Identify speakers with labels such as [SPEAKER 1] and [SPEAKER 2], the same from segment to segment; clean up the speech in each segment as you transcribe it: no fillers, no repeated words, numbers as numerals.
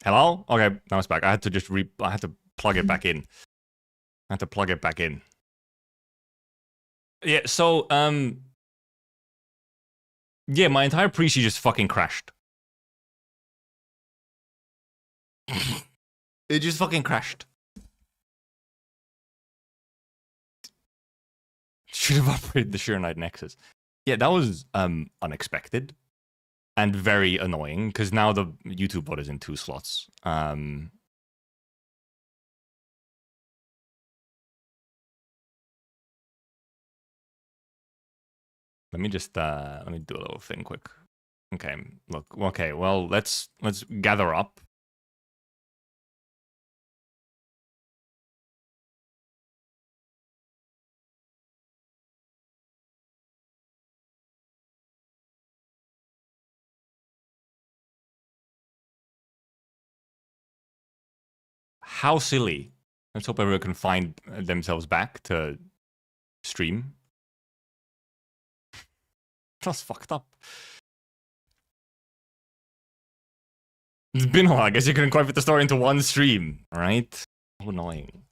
[SPEAKER 1] Hello? Okay, now it's back. I had to just I had to plug it back in. I had to plug it back in. Yeah, so, yeah, my entire pre-C just fucking crashed. It just fucking crashed. Should have upgraded the Sure Knight Nexus. Yeah, that was unexpected and very annoying because now the YouTube bot is in 2 slots. Let me just let me do a little thing quick. Okay, look. Okay, well, let's gather up. How silly. Let's hope everyone can find themselves back to stream. That's fucked up. It's been a while. I guess you couldn't quite fit the story into one stream, right? So annoying.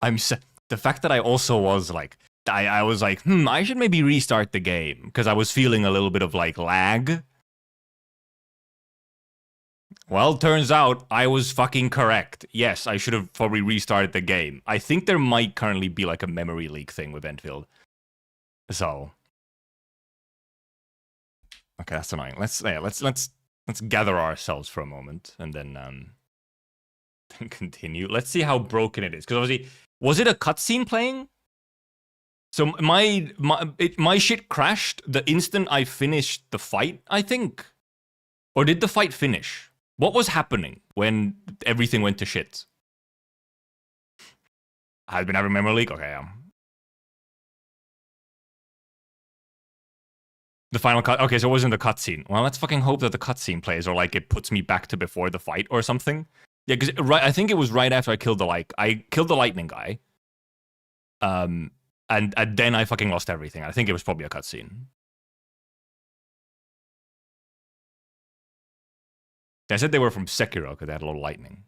[SPEAKER 1] The fact that I also was like, I was like, I should maybe restart the game because I was feeling a little bit of like lag. Well, turns out I was fucking correct. Yes, I should have probably restarted the game. I think there might currently be like a memory leak thing with Endfield. So, okay, that's annoying. Let's gather ourselves for a moment and then continue. Let's see how broken it is because obviously, was it a cutscene playing? So my shit crashed the instant I finished the fight, I think. Or did the fight finish? What was happening when everything went to shit? I've been having memory leak? Okay, the final cut. Okay, so it wasn't the cutscene. Well, let's fucking hope that the cutscene plays or like it puts me back to before the fight or something. Yeah, because I think it was right after I killed the lightning guy. And then I fucking lost everything. I think it was probably a cutscene. I said they were from Sekiro because they had a lot of lightning.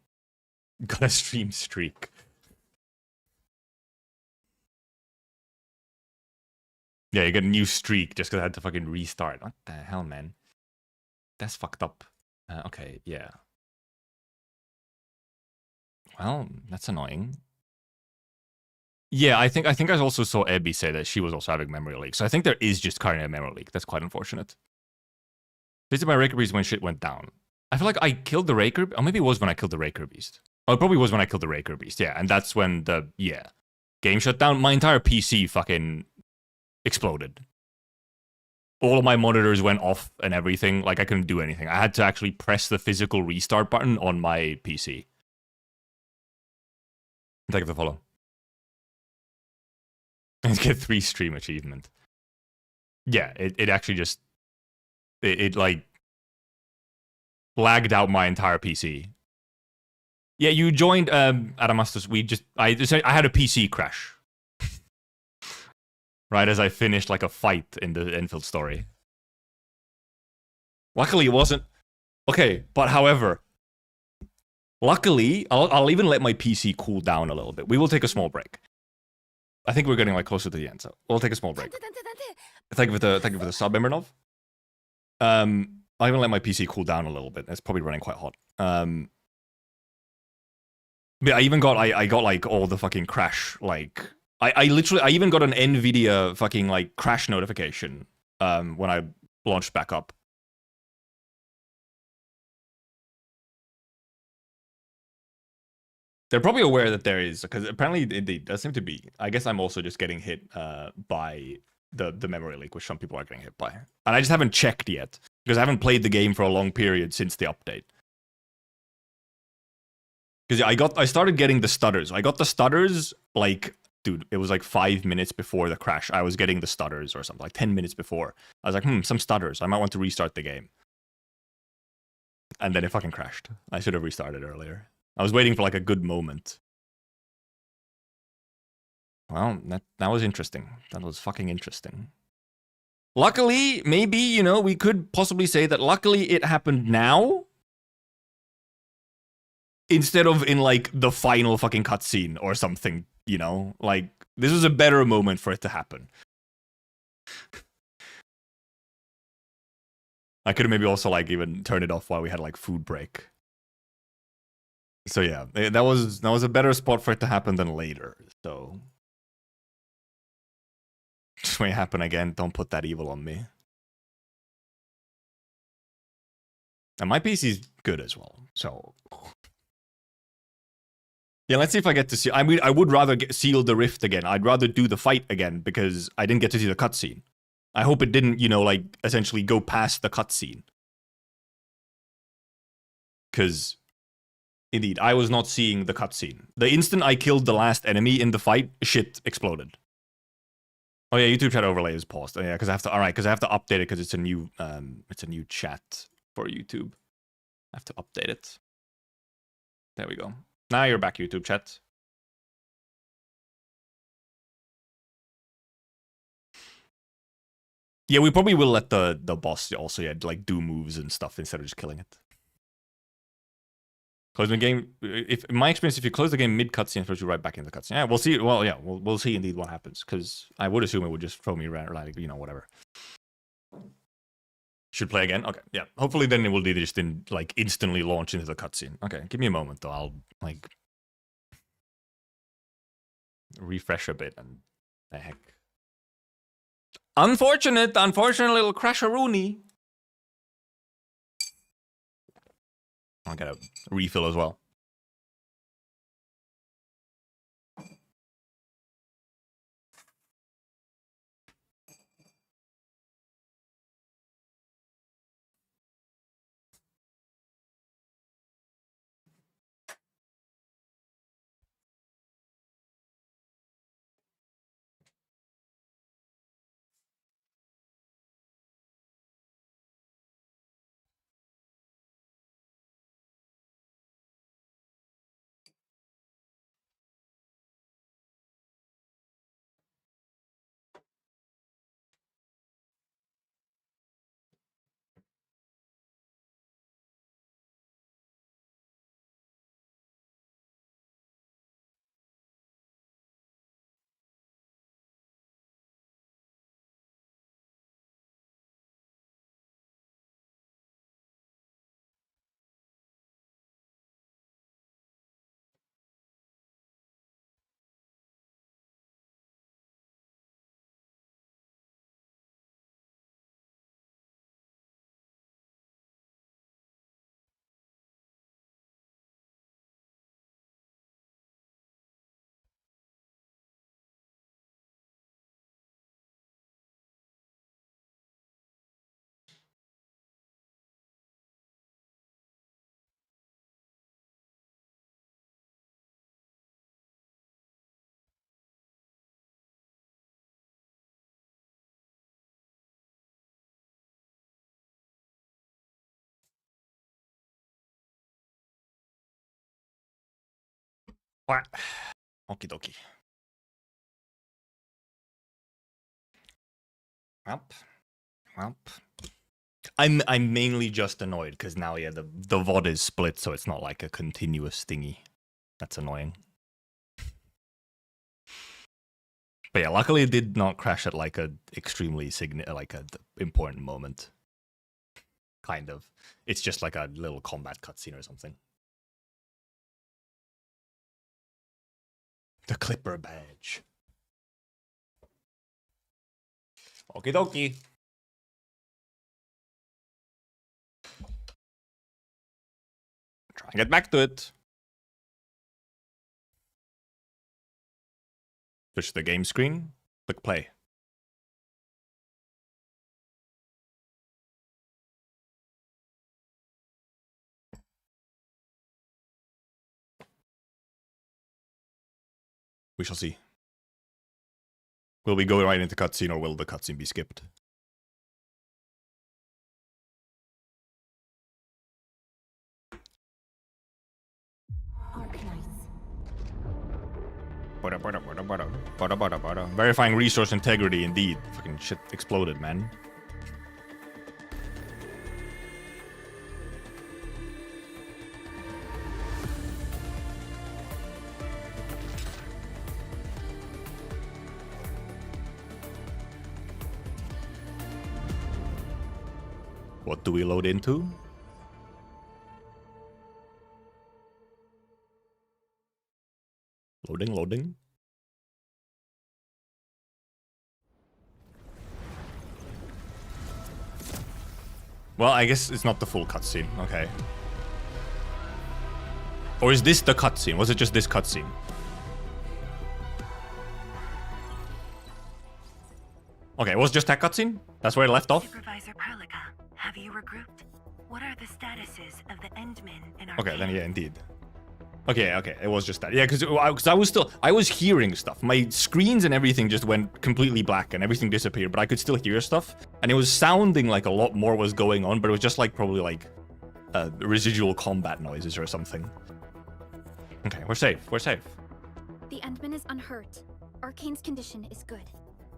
[SPEAKER 1] Got a stream streak. Yeah, you get a new streak just because I had to fucking restart. What the hell, man? That's fucked up. Okay, yeah. Well, that's annoying. Yeah, I think I also saw Ebby say that she was also having memory leak. So I think there is just currently a memory leak. That's quite unfortunate. This is my Raker Beast when shit went down. I feel like I killed the Raker... Or maybe it was when I killed the Raker Beast. Oh, it probably was when I killed the Raker Beast, yeah. And that's when the... Yeah. Game shut down. My entire PC fucking exploded. All of my monitors went off and everything. Like, I couldn't do anything. I had to actually press the physical restart button on my PC. Thank you for the follow. And get 3 stream achievement. Yeah, it actually just... It like... lagged out my entire PC. Yeah, you joined Adamastus. I had a PC crash. Right as I finished like a fight in the Endfield story. Luckily it wasn't. Okay, but however, luckily I'll even let my PC cool down a little bit. We will take a small break. I think we're getting like closer to the end, so we'll take a small break. Thank you for the sub, Emernov. I'll even let my PC cool down a little bit. It's probably running quite hot. But I got like all the fucking crash, like I even got an NVIDIA fucking like crash notification when I launched back up. They're probably aware that there is, because apparently it does seem to be. I guess I'm also just getting hit by the memory leak, which some people are getting hit by. And I just haven't checked yet, because I haven't played the game for a long period since the update. Because I started getting the stutters. I got the stutters, like, dude, it was like 5 minutes before the crash. I was getting the stutters or something, like 10 minutes before. I was like, some stutters. I might want to restart the game. And then it fucking crashed. I should have restarted earlier. I was waiting for like a good moment. Well, that was interesting. That was fucking interesting. Luckily, maybe, you know, we could possibly say that luckily it happened now. instead of in like the final fucking cutscene or something, you know? Like, this was a better moment for it to happen. I could have maybe also like even turned it off while we had like food break. So yeah, that was a better spot for it to happen than later. So this may happen again. Don't put that evil on me. And my PC's good as well. So yeah, let's see if I get to see. I mean, I would rather seal the rift again. I'd rather do the fight again because I didn't get to see the cutscene. I hope it didn't, you know, like essentially go past the cutscene. Because indeed, I was not seeing the cutscene. The instant I killed the last enemy in the fight, shit exploded. Oh yeah, YouTube chat overlay is paused. Oh, yeah, because I have to. All right, because I have to update it because it's a new chat for YouTube. I have to update it. There we go. Now you're back, YouTube chat. Yeah, we probably will let the boss also like do moves and stuff instead of just killing it. Close the game. If in my experience, if you close the game mid cutscene, it throws you right back into the cutscene. Yeah, we'll see. Well, yeah, we'll see indeed what happens because I would assume it would just throw me around, like, you know, whatever. Should play again. Okay, yeah. Hopefully, then it will just like instantly launch into the cutscene. Okay, give me a moment though. I'll like refresh a bit and the heck. Unfortunate little crasharoonie. I'll get a refill as well. What? Okie dokie. Welp. I'm mainly just annoyed because now the VOD is split, so it's not like a continuous thingy. That's annoying. But yeah, luckily it did not crash at like a extremely important moment. Kind of. It's just like a little combat cutscene or something. The Clipper badge. Okie dokie. Try and get back to it. Push the game screen. Click play. We shall see. Will we go right into cutscene or will the cutscene be skipped? Arknights. Verifying resource integrity, indeed. Fucking shit exploded, man. What do we load into? Loading, loading. Well, I guess it's not the full cutscene. Okay. Or is this the cutscene? Was it just this cutscene? Okay, it was just that cutscene? That's where it left off?
[SPEAKER 2] Supervisor Perlica, have you regrouped? What are the statuses of the Endmen in our
[SPEAKER 1] Okay, then yeah, indeed. Okay, okay, it was just that. Yeah, because I was hearing stuff. My screens and everything just went completely black and everything disappeared, but I could still hear stuff. And it was sounding like a lot more was going on, but it was just like probably like residual combat noises or something. Okay, we're safe, we're safe.
[SPEAKER 3] The Endman is unhurt. Arcane's condition is good.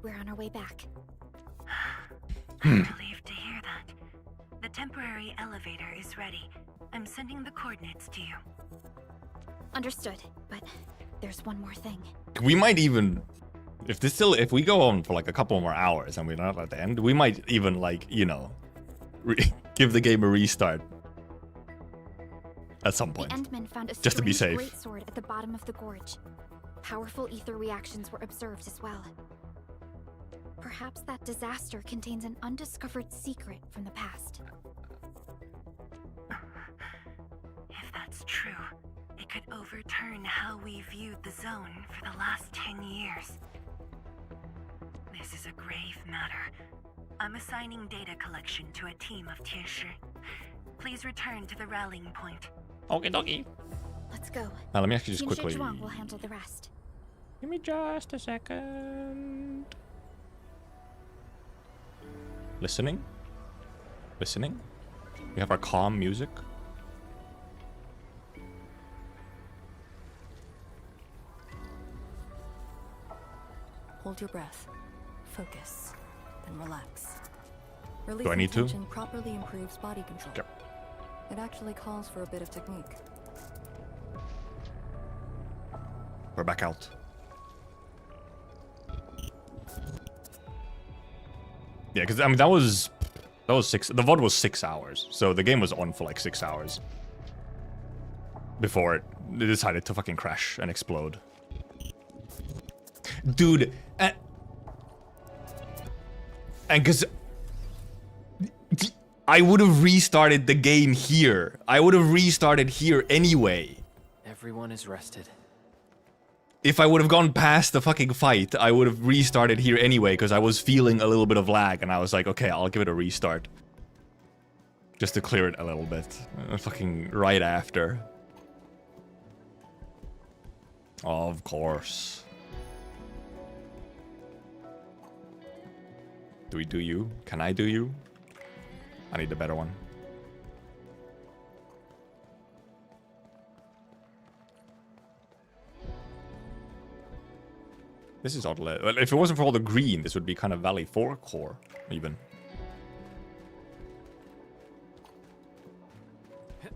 [SPEAKER 3] We're on our way back.
[SPEAKER 2] I'm relieved to hear that. The temporary elevator is ready. I'm sending the coordinates to you.
[SPEAKER 3] Understood, but there's one more thing.
[SPEAKER 1] We might even, if we go on for like a couple more hours and we're not at the end, we might even like, you know, give the game a restart at some point.
[SPEAKER 3] The Endman found a
[SPEAKER 1] just to be safe.
[SPEAKER 3] great sword at the bottom of the gorge. Powerful ether reactions were observed as well. Perhaps that disaster contains an undiscovered secret from the past.
[SPEAKER 2] If that's true, it could overturn how we viewed the zone for the last 10 years. This is a grave matter. I'm assigning data collection to a team of Tryzyn. Please return to the rallying point.
[SPEAKER 1] Okay, dokie.
[SPEAKER 3] Let's go.
[SPEAKER 1] Now let me actually just
[SPEAKER 3] Team
[SPEAKER 1] quickly.
[SPEAKER 3] Zhuang will handle the rest.
[SPEAKER 1] Give me just a second. Listening. Listening. We have our calm music.
[SPEAKER 4] Hold your breath. Focus. Then relax.
[SPEAKER 1] Do I
[SPEAKER 4] Releasing
[SPEAKER 1] need to?
[SPEAKER 4] tension properly improves body control.
[SPEAKER 1] Yep.
[SPEAKER 4] It actually calls for a bit of technique.
[SPEAKER 1] We're back out. Yeah, because I mean that was 6. The VOD was 6 hours, so the game was on for like 6 hours before it decided to fucking crash and explode. Dude, and because I would have restarted the game here. I would have restarted here anyway.
[SPEAKER 5] Everyone is rested.
[SPEAKER 1] If I would have gone past the fucking fight, I would have restarted here anyway, because I was feeling a little bit of lag, and I was like, okay, I'll give it a restart. Just to clear it a little bit. Fucking right after. Of course. Do we do you? Can I do you? I need a better one. This is odd. Well, if it wasn't for all the green, this would be kind of Valley 4 core, even.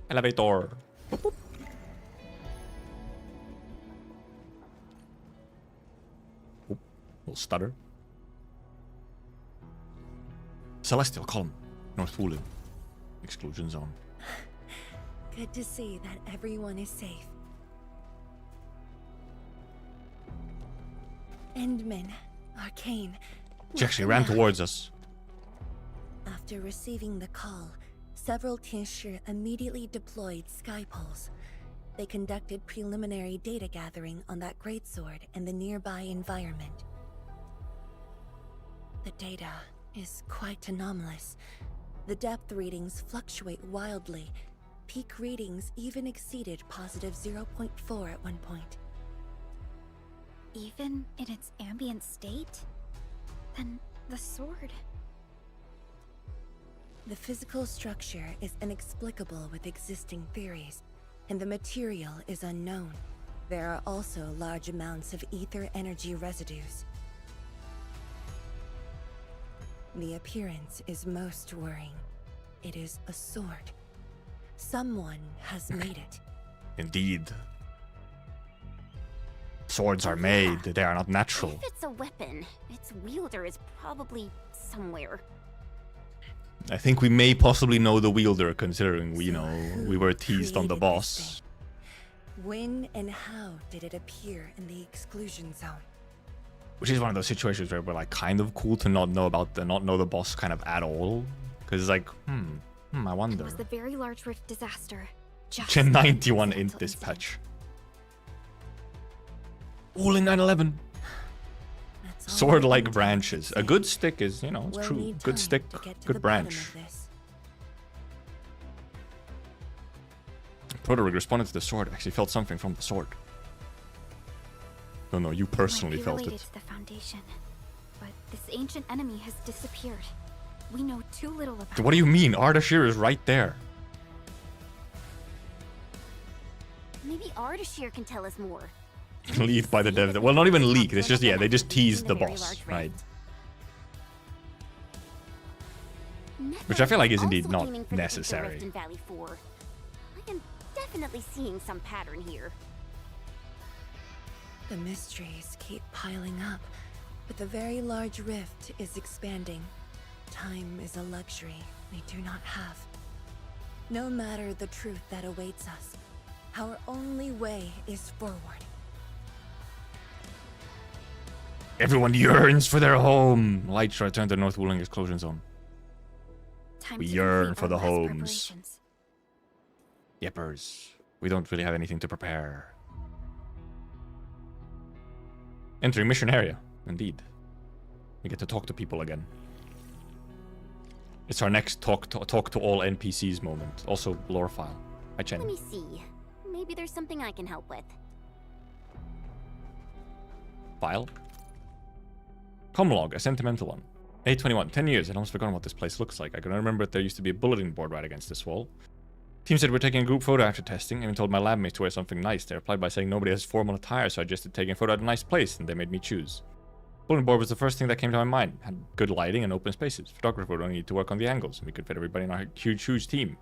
[SPEAKER 1] Elevator. Boop, boop. Oop, little stutter. Celestial column. North Woolen. Exclusion zone.
[SPEAKER 2] Good to see that everyone is safe. Endman, Arcane.
[SPEAKER 1] She actually ran towards us.
[SPEAKER 2] After receiving the call, several Tryzyn immediately deployed skypoles. They conducted preliminary data gathering on that greatsword and the nearby environment. The data is quite anomalous. The depth readings fluctuate wildly. Peak readings even exceeded positive 0.4 at one point.
[SPEAKER 3] Even in its ambient state? Then the sword...
[SPEAKER 2] The physical structure is inexplicable with existing theories, and the material is unknown. There are also large amounts of ether energy residues. The appearance is most worrying. It is a sword. Someone has made it.
[SPEAKER 1] Indeed. Swords are made, they are not natural.
[SPEAKER 3] If it's a weapon, its wielder is probably somewhere.
[SPEAKER 1] I think we may possibly know the wielder, considering we, we were teased on the
[SPEAKER 2] created
[SPEAKER 1] boss.
[SPEAKER 2] this thing? When and how did it appear in the exclusion zone?
[SPEAKER 1] Which is one of those situations where we're like kind of cool to not know the boss kind of at all. Because it's like, I wonder.
[SPEAKER 3] It was the very large rift disaster.
[SPEAKER 1] Gen 91 in
[SPEAKER 3] incidental
[SPEAKER 1] this
[SPEAKER 3] incident.
[SPEAKER 1] patch. All in 9/11.
[SPEAKER 2] That's all
[SPEAKER 1] Sword
[SPEAKER 2] I
[SPEAKER 1] like
[SPEAKER 2] can
[SPEAKER 1] branches.
[SPEAKER 2] say.
[SPEAKER 1] A good stick is, it's
[SPEAKER 2] We'll
[SPEAKER 1] true.
[SPEAKER 2] need
[SPEAKER 1] Good
[SPEAKER 2] time
[SPEAKER 1] stick,
[SPEAKER 2] to get to
[SPEAKER 1] good
[SPEAKER 2] the bottom
[SPEAKER 1] branch.
[SPEAKER 2] of this.
[SPEAKER 1] Proto responded to the sword. Actually felt something from the sword. No, you personally
[SPEAKER 3] Might be
[SPEAKER 1] felt
[SPEAKER 3] related
[SPEAKER 1] it.
[SPEAKER 3] to the Foundation, but this ancient enemy has disappeared. We know too little about
[SPEAKER 1] What do you mean? Ardashir is right there.
[SPEAKER 6] Maybe Ardashir can tell us more.
[SPEAKER 1] Leaked by the dev. Well, not even leaked. It's just, they just teased the boss, right? Which I feel like is indeed not necessary.
[SPEAKER 6] I am definitely seeing some pattern here.
[SPEAKER 2] The mysteries keep piling up, but the very large rift is expanding. Time is a luxury we do not have. No matter the truth that awaits us, our only way is forward.
[SPEAKER 1] Everyone yearns for their home. Lights return to North Wooling exclusion zone.
[SPEAKER 3] Time
[SPEAKER 1] We
[SPEAKER 3] to
[SPEAKER 1] yearn
[SPEAKER 3] complete
[SPEAKER 1] for
[SPEAKER 3] our
[SPEAKER 1] the
[SPEAKER 3] last
[SPEAKER 1] homes.
[SPEAKER 3] preparations.
[SPEAKER 1] Yepers. We don't really have anything to prepare. Entering mission area. Indeed. We get to talk to people again. It's our next talk to all NPCs moment. Also, lore file. Hi, Chen.
[SPEAKER 6] Let me see. Maybe there's something I can help with.
[SPEAKER 1] File. Comlog, a sentimental one. 821, 10 years. I'd almost forgotten what this place looks like. I can remember that there used to be a bulletin board right against this wall. Team said we're taking a group photo after testing. I even told my lab mates to wear something nice. They replied by saying nobody has formal attire, so I suggested taking a photo at a nice place, and they made me choose. Bulletin board was the first thing that came to my mind. Had good lighting and open spaces. Photographer would only need to work on the angles, and we could fit everybody in our huge team.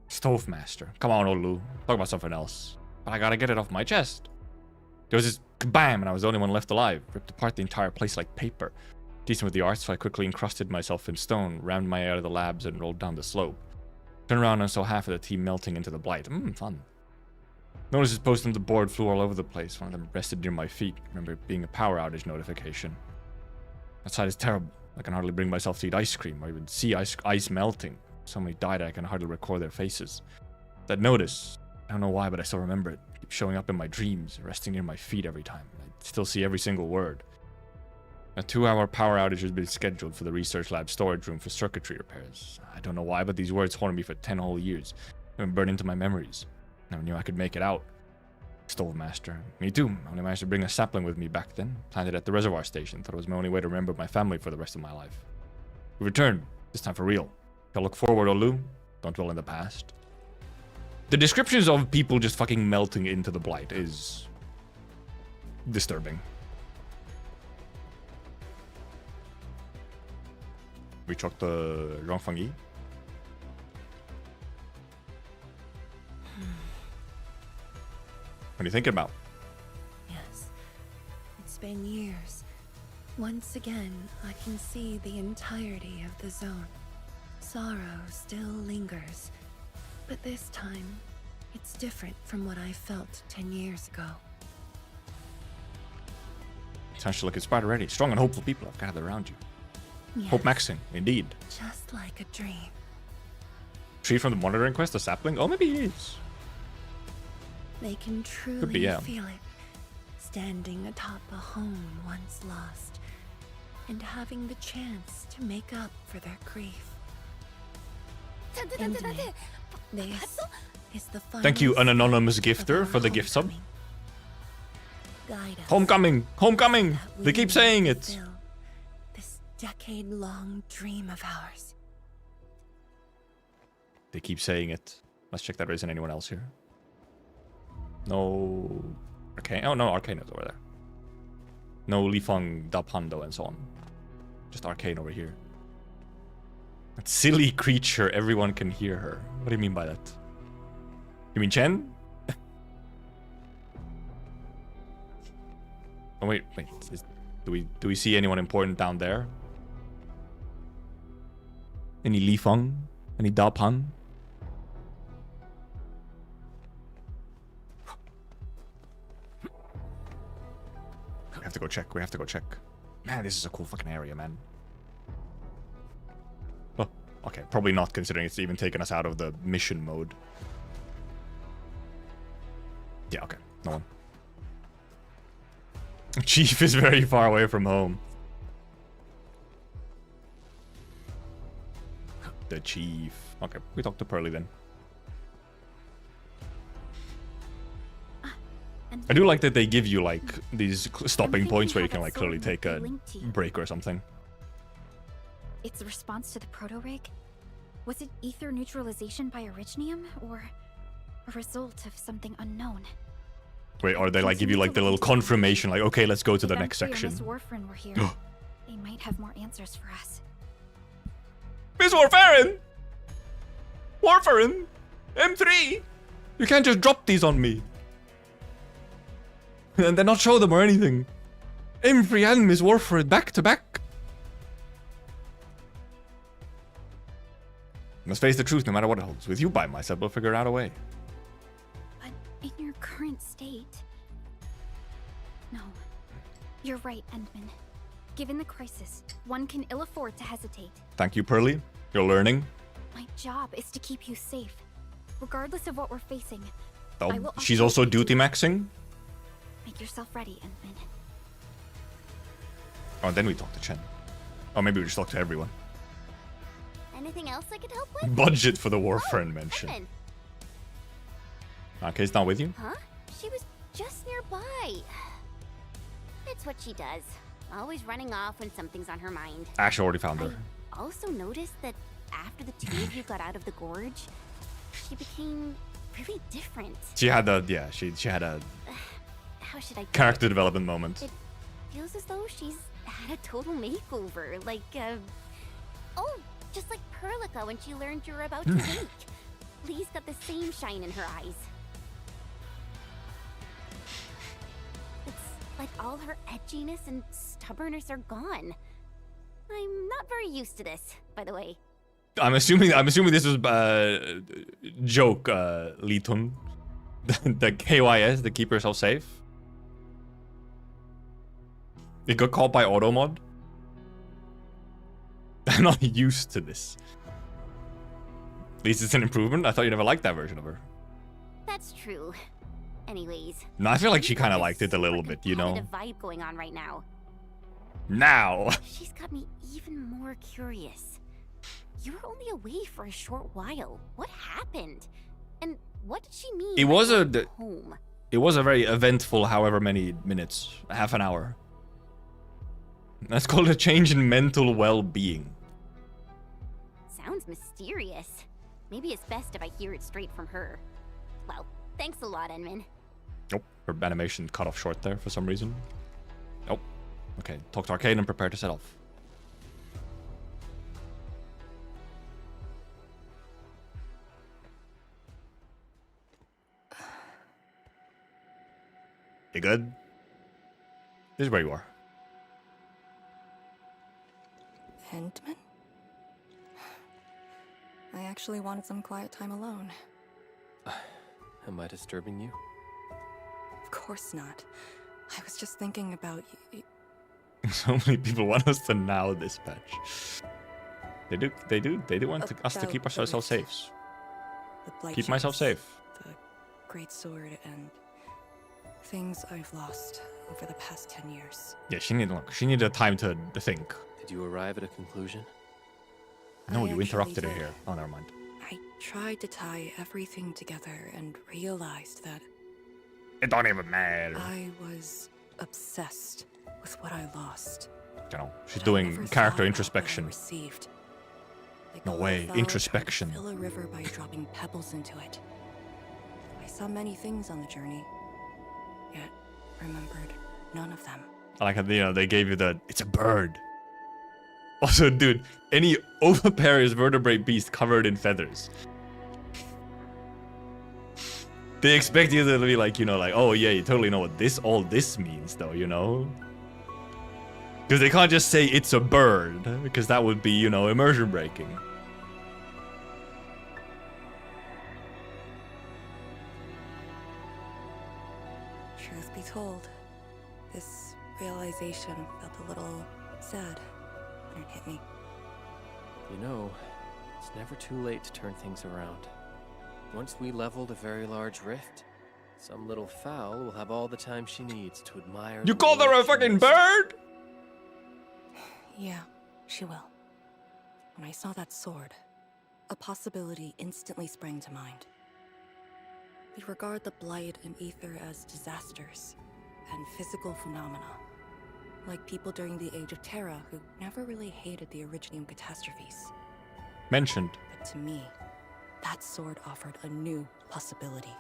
[SPEAKER 1] Stove Master. Come on, old Lou. Talk about something else. But I gotta get it off my chest. There was this kabam, and I was the only one left alive. Ripped apart the entire place like paper. Decent with the art, so I quickly encrusted myself in stone, rammed my way out of the labs, and rolled down the slope. Turned around and saw half of the team melting into the blight. Fun. Notices posted on the board flew all over the place. One of them rested near my feet. Remember it being a power outage notification. Outside is terrible. I can hardly bring myself to eat ice cream or even see ice melting. So many died I can hardly record their faces. That notice, I don't know why, but I still remember it. Keeps showing up in my dreams, resting near my feet every time. I still see every single word. A 2-hour power outage has been scheduled for the research lab storage room for circuitry repairs. I don't know why, but these words haunted me for 10 whole years. They've burned into my memories. Never knew I could make it out. Stove Master. Me too. I only managed to bring a sapling with me back then. Planted at the reservoir station. Thought it was my only way to remember my family for the rest of my life. We returned. This time for real. Gotta look forward, Olu. Don't dwell in the past. The descriptions of people just fucking melting into the blight is disturbing. We talked to Rongfangi. What are you thinking about?
[SPEAKER 2] Yes, it's been years. Once again, I can see the entirety of the zone. Sorrow still lingers, but this time, it's different from what I felt 10 years ago.
[SPEAKER 1] Sounds like inspired already. Strong and hopeful people have gathered around you.
[SPEAKER 2] Yes,
[SPEAKER 1] Hope maxing, indeed.
[SPEAKER 2] just like a dream.
[SPEAKER 1] Tree from the monitoring quest, a sapling? Oh, maybe it is.
[SPEAKER 2] They can truly
[SPEAKER 1] be, yeah.
[SPEAKER 2] feel it, standing atop a home once lost, and having the chance to make up for their grief. Ending it. This is the final
[SPEAKER 1] Thank you, an
[SPEAKER 2] step
[SPEAKER 1] anonymous
[SPEAKER 2] of
[SPEAKER 1] gifter,
[SPEAKER 2] our
[SPEAKER 1] for the gift sub.
[SPEAKER 2] homecoming. Guide us
[SPEAKER 1] Homecoming! Homecoming!
[SPEAKER 2] that
[SPEAKER 1] They
[SPEAKER 2] we
[SPEAKER 1] keep
[SPEAKER 2] may
[SPEAKER 1] saying it.
[SPEAKER 2] fulfill this decade-long dream of ours.
[SPEAKER 1] They keep saying it. Let's check that there isn't anyone else here. No... Arcane? Oh, no, Arcane is over there. No Lifang, Dapando, and so on. Just Arcane over here. That silly creature, everyone can hear her. What do you mean by that? You mean Chen? Oh, wait. Do we see anyone important down there? Any Lifeng? Any Dapan? We have to go check. We have to go check. Man, this is a cool fucking area, man. Oh, okay. Probably not, considering it's even taken us out of the mission mode. Yeah, okay. No one. Chief is very far away from home. The chief. Okay, we talked to Pearly then. I do like that they give you like these stopping points where you can like clearly take a break or something.
[SPEAKER 3] Its response to the proto-rig? Was it ether neutralization by Originium, or a result of something unknown?
[SPEAKER 1] Wait, or they like give you like the little confirmation, like, okay, let's go to the next section.
[SPEAKER 3] Miss Warfarin were here. They might have more answers for us.
[SPEAKER 1] Miss Warfarin! Warfarin! M3! You can't just drop these on me. And then not show them or anything. M3 and Miss Warfarin back to back. Must face the truth no matter what it holds. With you by my side, we'll figure out a way.
[SPEAKER 3] But in your current state... No. You're right, Endman. Given the crisis, one can ill afford to hesitate.
[SPEAKER 1] Thank you, Pearly. You're learning.
[SPEAKER 3] My job is to keep you safe, regardless of what we're facing.
[SPEAKER 1] Oh, she's also duty maxing?
[SPEAKER 3] Make yourself ready, Endman.
[SPEAKER 1] Oh, then we talk to Chen. Oh, maybe we just talk to everyone.
[SPEAKER 6] Anything else I could help with?
[SPEAKER 1] Budget for the Warfarin mention.
[SPEAKER 6] Edmund.
[SPEAKER 1] Okay, it's not with you?
[SPEAKER 6] Huh? She was just nearby. It's what she does. Always running off when something's on her mind.
[SPEAKER 1] Actually, already found her.
[SPEAKER 6] I also noticed that after the two of you got out of the gorge, she became really different.
[SPEAKER 1] She had a, yeah, she had a
[SPEAKER 6] How should I put
[SPEAKER 1] character
[SPEAKER 6] it?
[SPEAKER 1] development moment.
[SPEAKER 6] It feels as though she's had a total makeover. Like, oh, just like Perlica when she learned you were about to wake. Lee's got the same shine in her eyes. It's like all her edginess and stubbornness are gone. I'm not very used to this, by the way.
[SPEAKER 1] I'm assuming this was joke, Litun. The KYS, the keep yourself safe. It got caught by automod. I'm not used to this. At least it's an improvement. I thought you never liked that version of her.
[SPEAKER 6] That's true. Anyways.
[SPEAKER 1] No, I feel like she
[SPEAKER 6] we've
[SPEAKER 1] kind of
[SPEAKER 6] got
[SPEAKER 1] liked
[SPEAKER 6] this
[SPEAKER 1] it a little
[SPEAKER 6] super
[SPEAKER 1] bit, you know?
[SPEAKER 6] competitive vibe going on right now.
[SPEAKER 1] Now.
[SPEAKER 6] She's got me even more curious. You were only away for a short while. What happened? And what did she mean?
[SPEAKER 1] It was
[SPEAKER 6] by
[SPEAKER 1] a
[SPEAKER 6] going home.
[SPEAKER 1] It was a very eventful, however many minutes, half an hour. That's called a change in mental well-being.
[SPEAKER 6] Sounds mysterious. Maybe it's best if I hear it straight from her. Well, thanks a lot, Enman.
[SPEAKER 1] Nope, her animation cut off short there for some reason. Nope. Okay, talk to Arcade and prepare to set off. You good? This is where you are.
[SPEAKER 4] Endman? I actually wanted some quiet time alone.
[SPEAKER 5] Am I disturbing you?
[SPEAKER 4] Of course not. I was just thinking about
[SPEAKER 1] So many people want us to now this patch. They do want us to keep ourselves safe.
[SPEAKER 4] the blight
[SPEAKER 1] Keep myself
[SPEAKER 4] chance,
[SPEAKER 1] safe.
[SPEAKER 4] the great sword, and things I've lost over the past 10 years.
[SPEAKER 1] Yeah, she needed time to think.
[SPEAKER 5] Did you arrive at a conclusion?
[SPEAKER 1] No,
[SPEAKER 4] I
[SPEAKER 1] you
[SPEAKER 4] actually
[SPEAKER 1] interrupted her
[SPEAKER 4] did.
[SPEAKER 1] here. Oh, never mind.
[SPEAKER 4] I tried to tie everything together and realized that
[SPEAKER 1] It don't even matter.
[SPEAKER 4] I was obsessed with what I lost.
[SPEAKER 1] You know, she's
[SPEAKER 4] But I
[SPEAKER 1] doing
[SPEAKER 4] never thought
[SPEAKER 1] character
[SPEAKER 4] about what I
[SPEAKER 1] introspection.
[SPEAKER 4] received. Like
[SPEAKER 1] No
[SPEAKER 4] a
[SPEAKER 1] way,
[SPEAKER 4] little fellow
[SPEAKER 1] introspection.
[SPEAKER 4] tried to fill a river by dropping pebbles into it. I saw many things on the journey, yet remembered none of them.
[SPEAKER 1] I like how they gave you the it's a bird. Also, dude, any oviparous vertebrate beast covered in feathers. They expect you to be like, like, oh yeah, you totally know what all this means though, Because they can't just say it's a bird, because that would be, immersion breaking.
[SPEAKER 4] realization felt a little sad when it hit me.
[SPEAKER 5] You know, it's never too late to turn things around. Once we leveled a very large rift, some little fowl will have all the time she needs to admire.
[SPEAKER 1] You
[SPEAKER 5] the
[SPEAKER 1] called her
[SPEAKER 5] world
[SPEAKER 1] a
[SPEAKER 5] she
[SPEAKER 1] fucking
[SPEAKER 5] missed.
[SPEAKER 1] bird?
[SPEAKER 4] Yeah, she will. When I saw that sword, a possibility instantly sprang to mind. We regard the blight and ether as disasters and physical phenomena, like people during the Age of Terra who never really hated the Originium catastrophes.
[SPEAKER 1] Mentioned.
[SPEAKER 4] But to me, that sword offered a new possibility.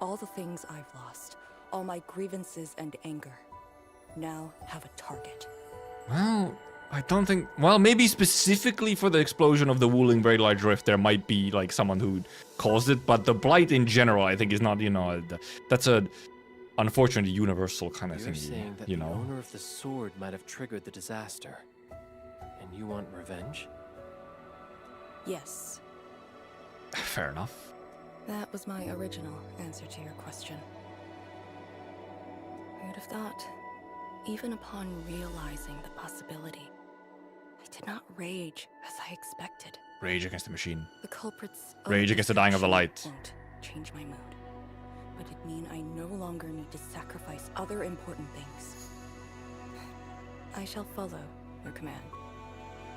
[SPEAKER 4] All the things I've lost, all my grievances and anger, now have a target.
[SPEAKER 1] Well, I don't think... Well, maybe specifically for the explosion of the Wuling Very Large Rift, there might be, like, someone who caused it. But the Blight in general, I think, is not, you know... That's a, unfortunately, universal kind of
[SPEAKER 5] You're
[SPEAKER 1] thing,
[SPEAKER 5] saying that
[SPEAKER 1] you
[SPEAKER 5] the
[SPEAKER 1] know?
[SPEAKER 5] owner of the sword might have triggered the disaster, and you want revenge?
[SPEAKER 4] Yes,
[SPEAKER 1] Fair enough.
[SPEAKER 4] that was my original answer to your question. I would have thought, even upon realizing the possibility, I did not rage as I expected.
[SPEAKER 1] Rage against the machine.
[SPEAKER 4] The culprit's
[SPEAKER 1] Rage
[SPEAKER 4] own
[SPEAKER 1] against the dying of the
[SPEAKER 4] destruction
[SPEAKER 1] light.
[SPEAKER 4] won't change my mood, but it mean I no longer need to sacrifice other important things. I shall follow your command,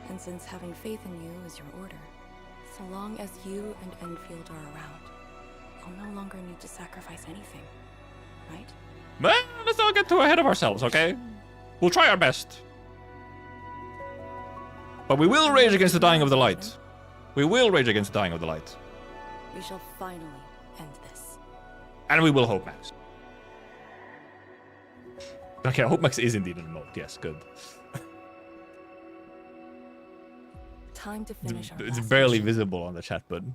[SPEAKER 4] and since having faith in you is your order, so long as you and Endfield are around, I'll no longer need to sacrifice anything, right?
[SPEAKER 1] Well, let's not get too ahead of ourselves, okay? We'll try our best. But we will rage against the dying of the light. We will rage against the dying of the light.
[SPEAKER 4] We shall finally end this.
[SPEAKER 1] And we will hope Max. Okay, Hope Max is indeed an emote. Yes, good.
[SPEAKER 4] Time to finish our
[SPEAKER 1] It's
[SPEAKER 4] last
[SPEAKER 1] barely
[SPEAKER 4] mission.
[SPEAKER 1] visible on the chat button.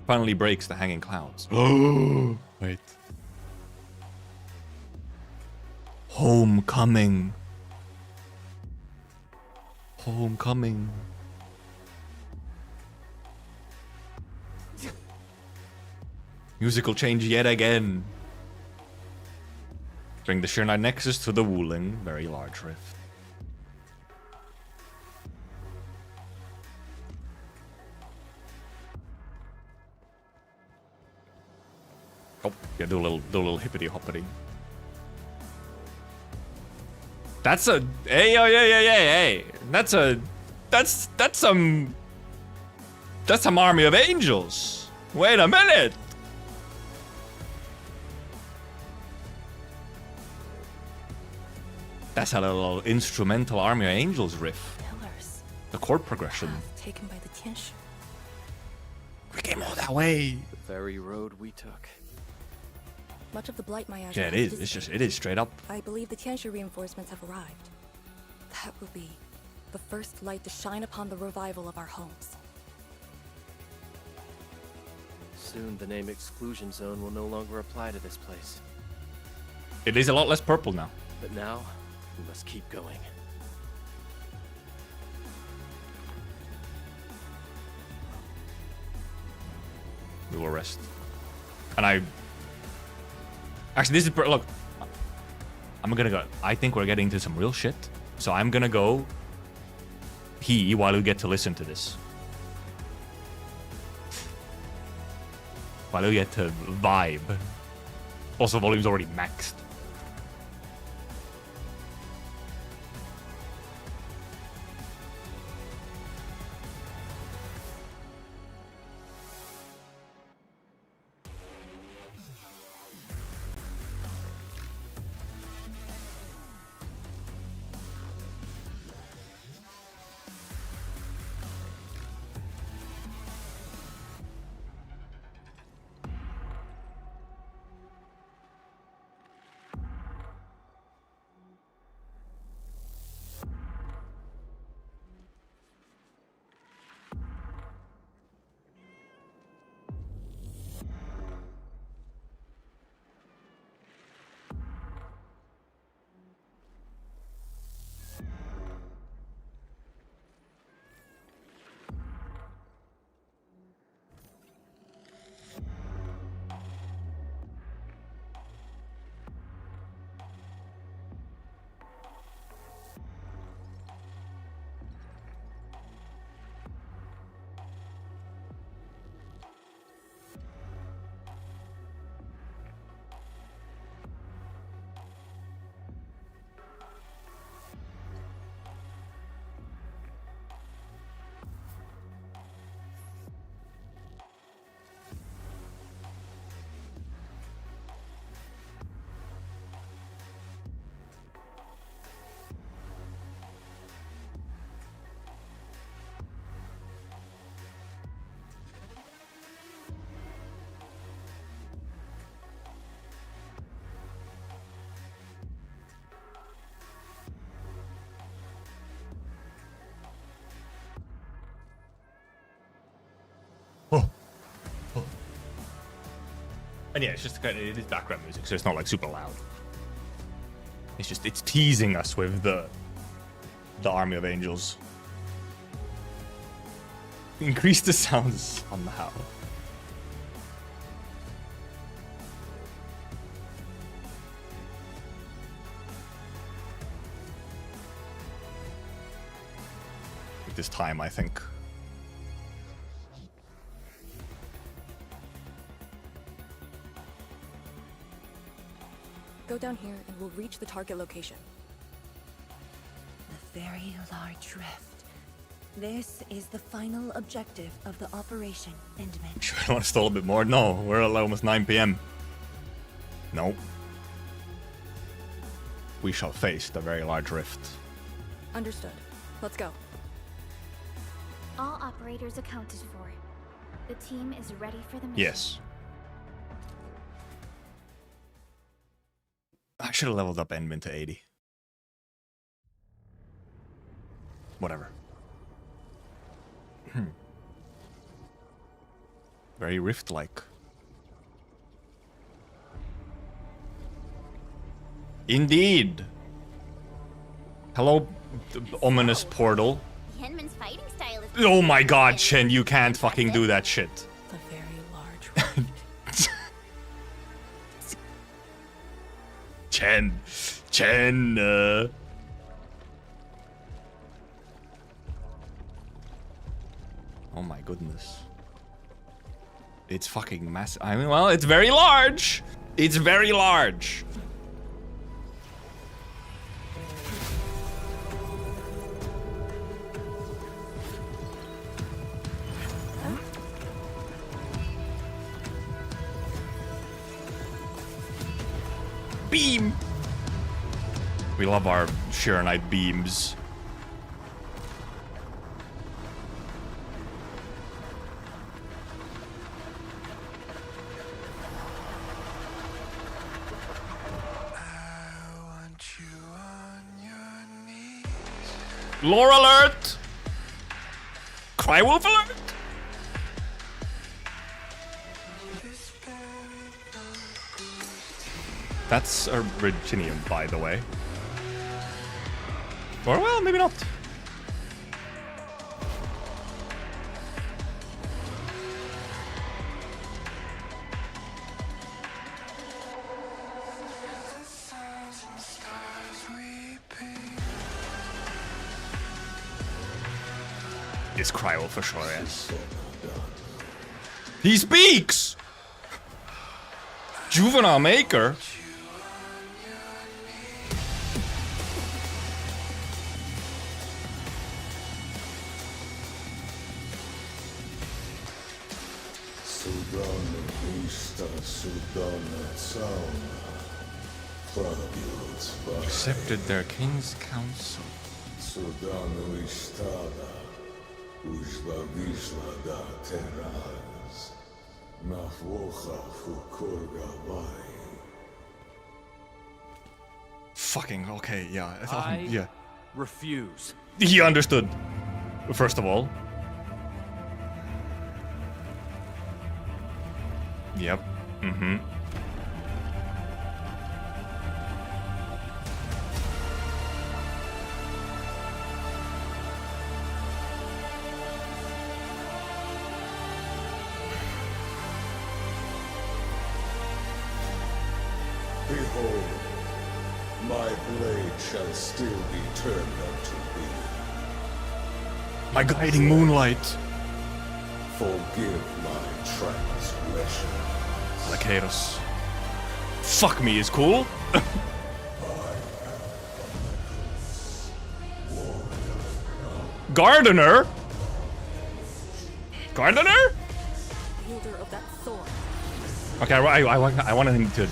[SPEAKER 1] Finally breaks the hanging clouds. Oh, wait. Homecoming. Homecoming. Musical change yet again. Bring the Shernite Nexus to the Wuling Very Large Rift. Oh, yeah, do a little hippity hoppity. That's a hey. That's some army of angels. Wait a minute. That's a little instrumental army of angels riff.
[SPEAKER 4] Pillars.
[SPEAKER 1] The chord progression.
[SPEAKER 4] Path taken by the Tiansh.
[SPEAKER 1] We came all that way.
[SPEAKER 5] The very road we took.
[SPEAKER 4] Much of the blight miasma
[SPEAKER 1] Yeah, it
[SPEAKER 4] has
[SPEAKER 1] is. It's just,
[SPEAKER 4] dissipated.
[SPEAKER 1] it is straight up.
[SPEAKER 4] I believe the Tianshi reinforcements have arrived. That will be the first light to shine upon the revival of our homes.
[SPEAKER 5] Soon the name Exclusion Zone will no longer apply to this place.
[SPEAKER 1] It is a lot less purple now.
[SPEAKER 5] But now, we must keep going.
[SPEAKER 1] We will rest. And I... Actually, this is... Look. I'm gonna go... I think we're getting to some real shit. So I'm gonna go... while we get to listen to this. While we get to vibe. Also, volume's already maxed. And yeah, it's just kind of, it is background music, so it's not like super loud. It's teasing us with the army of angels. Increase the sounds on the howl. This time, I think.
[SPEAKER 4] Go down here and we'll reach the target location.
[SPEAKER 2] The very large rift. This is the final objective of the Operation Endman.
[SPEAKER 1] Sure, I want to stall a bit more. No, we're at almost 9 p.m. No. We shall face the very large rift.
[SPEAKER 4] Understood. Let's go.
[SPEAKER 3] All operators accounted for. The team is ready for the mission.
[SPEAKER 1] Yes. I should have leveled up Endman to 80. Whatever. Very Rift-like. Indeed. Hello, ominous portal.
[SPEAKER 6] Henman's fighting style is.
[SPEAKER 1] Oh my god, Chen, you can't fucking do that shit.
[SPEAKER 4] The very large rift.
[SPEAKER 1] Chen, Oh my goodness. It's fucking massive. I mean, well, it's very large. It's very large. Beam! We love our Sharonite beams. Lore alert! Cry wolf alert! That's a Virginium, by the way. Or, well, maybe not. It's Cryo for sure, yes. He speaks! Juvenile Maker? Accepted their king's counsel. Fucking okay, yeah. I thought, yeah.
[SPEAKER 5] Refuse.
[SPEAKER 1] He understood. First of all. Yep. Mm-hmm.
[SPEAKER 7] Behold, my blade shall still be turned unto thee.
[SPEAKER 1] My guiding moonlight.
[SPEAKER 7] Forgive my transgression.
[SPEAKER 1] Lakeros. Fuck me is cool. Gardener? Gardener?
[SPEAKER 4] Wielder of that sword.
[SPEAKER 1] Okay, I want him to...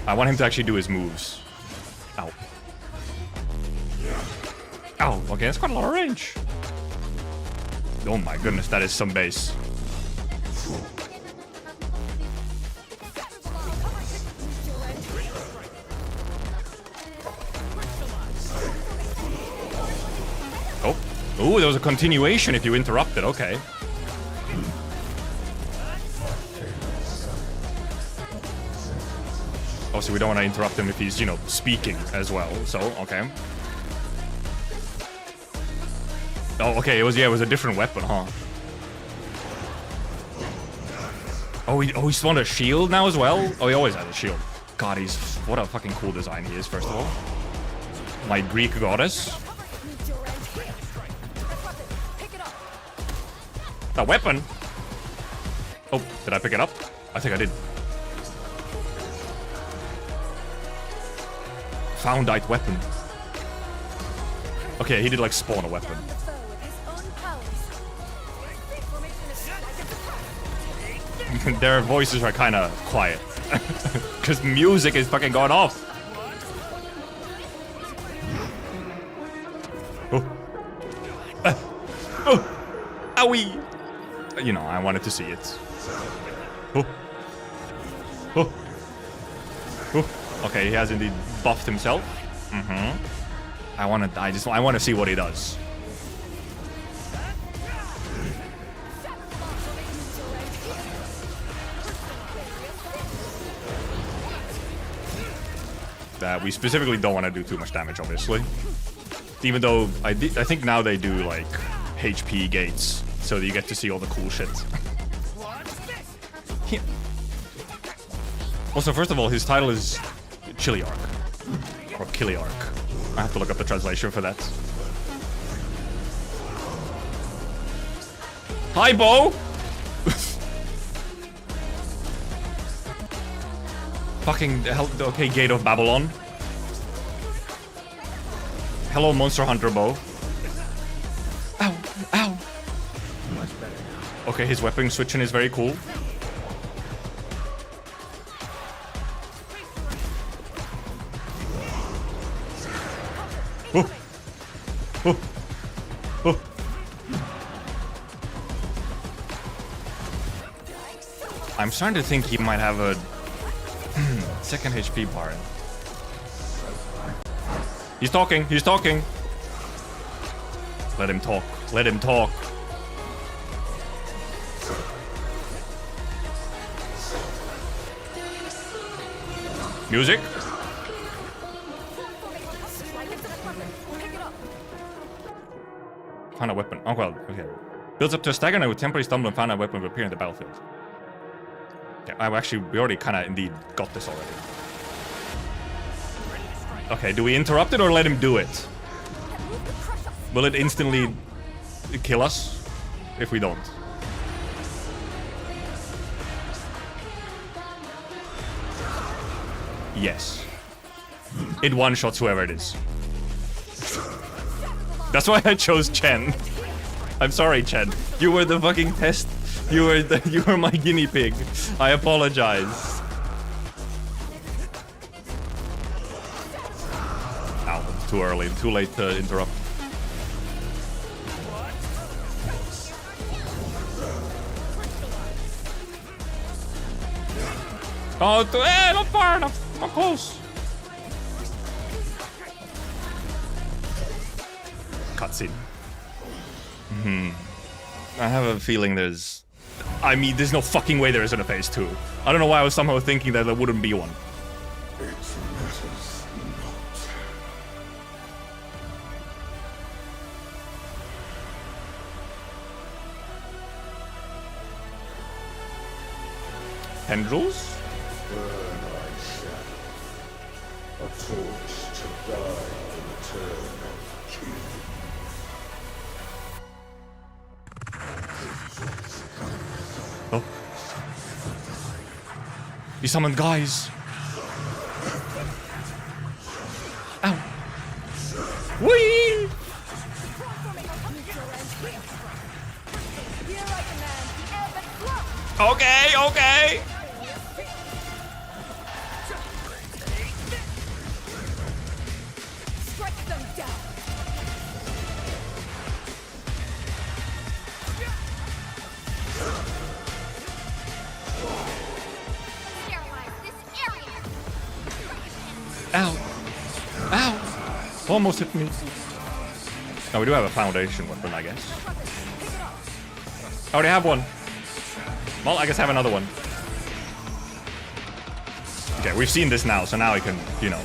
[SPEAKER 1] I want him to actually do his moves. Ow. Ow, okay, that's quite a lot of range. Oh my goodness, that is some base. Oh. Ooh, there was a continuation if you interrupted, okay. so we don't want to interrupt him if he's, you know, speaking as well. So, okay. Oh, okay, it was a different weapon, huh? Oh, he spawned a shield now as well? Oh, he always had a shield. God, what a fucking cool design he is, first of all. My Greek goddess. That weapon? Oh, did I pick it up? I think I did. Foundite weapon. Okay, he did like spawn a weapon. Their voices are kind of quiet. Because music is fucking going off. Oh. Oh. Owie. You know, I wanted to see it. Oh. Oh. Oh. Okay, he has indeed buffed himself. I want to see what he does. We specifically don't want to do too much damage, obviously. Even though I think now they do like HP gates, so that you get to see all the cool shit. Yeah. Also, first of all, his title is Chiliarch. Or Kiliarch. I have to look up the translation for that. Hi, Bo! Fucking hell, okay, Gate of Babylon. Hello, Monster Hunter Bo. Ow, ow. Okay, his weapon switching is very cool. Oh. Oh. Oh. I'm starting to think he might have a second HP bar. He's talking, he's talking. Let him talk, let him talk. Music? Find a weapon. Oh, well, okay. Builds up to a stagger and with temporary stumble and find a weapon will appear in the battlefield. Okay, we already kind of indeed got this already. Okay, do we interrupt it or let him do it? Will it instantly kill us if we don't? Yes. It one-shots whoever it is. That's why I chose Chen. I'm sorry, Chen. You were the fucking test. You were my guinea pig. I apologize. Ow, it's too early. Too late to interrupt. Oh, not far enough. Not close. Cutscene. I have a feeling there's no fucking way there isn't a phase 2. I don't know why I was somehow thinking that there wouldn't be one.
[SPEAKER 7] It matters not.
[SPEAKER 1] Tendrils?
[SPEAKER 7] Burn I shall. A torch to guide the return of kin.
[SPEAKER 1] Oh. He summoned guys. Ow. Whee! Okay, okay. Ow. Ow. Almost hit me. Oh, we do have a foundation weapon, I guess. I already have one. Well, I guess I have another one. Okay, we've seen this now, so now I can, you know.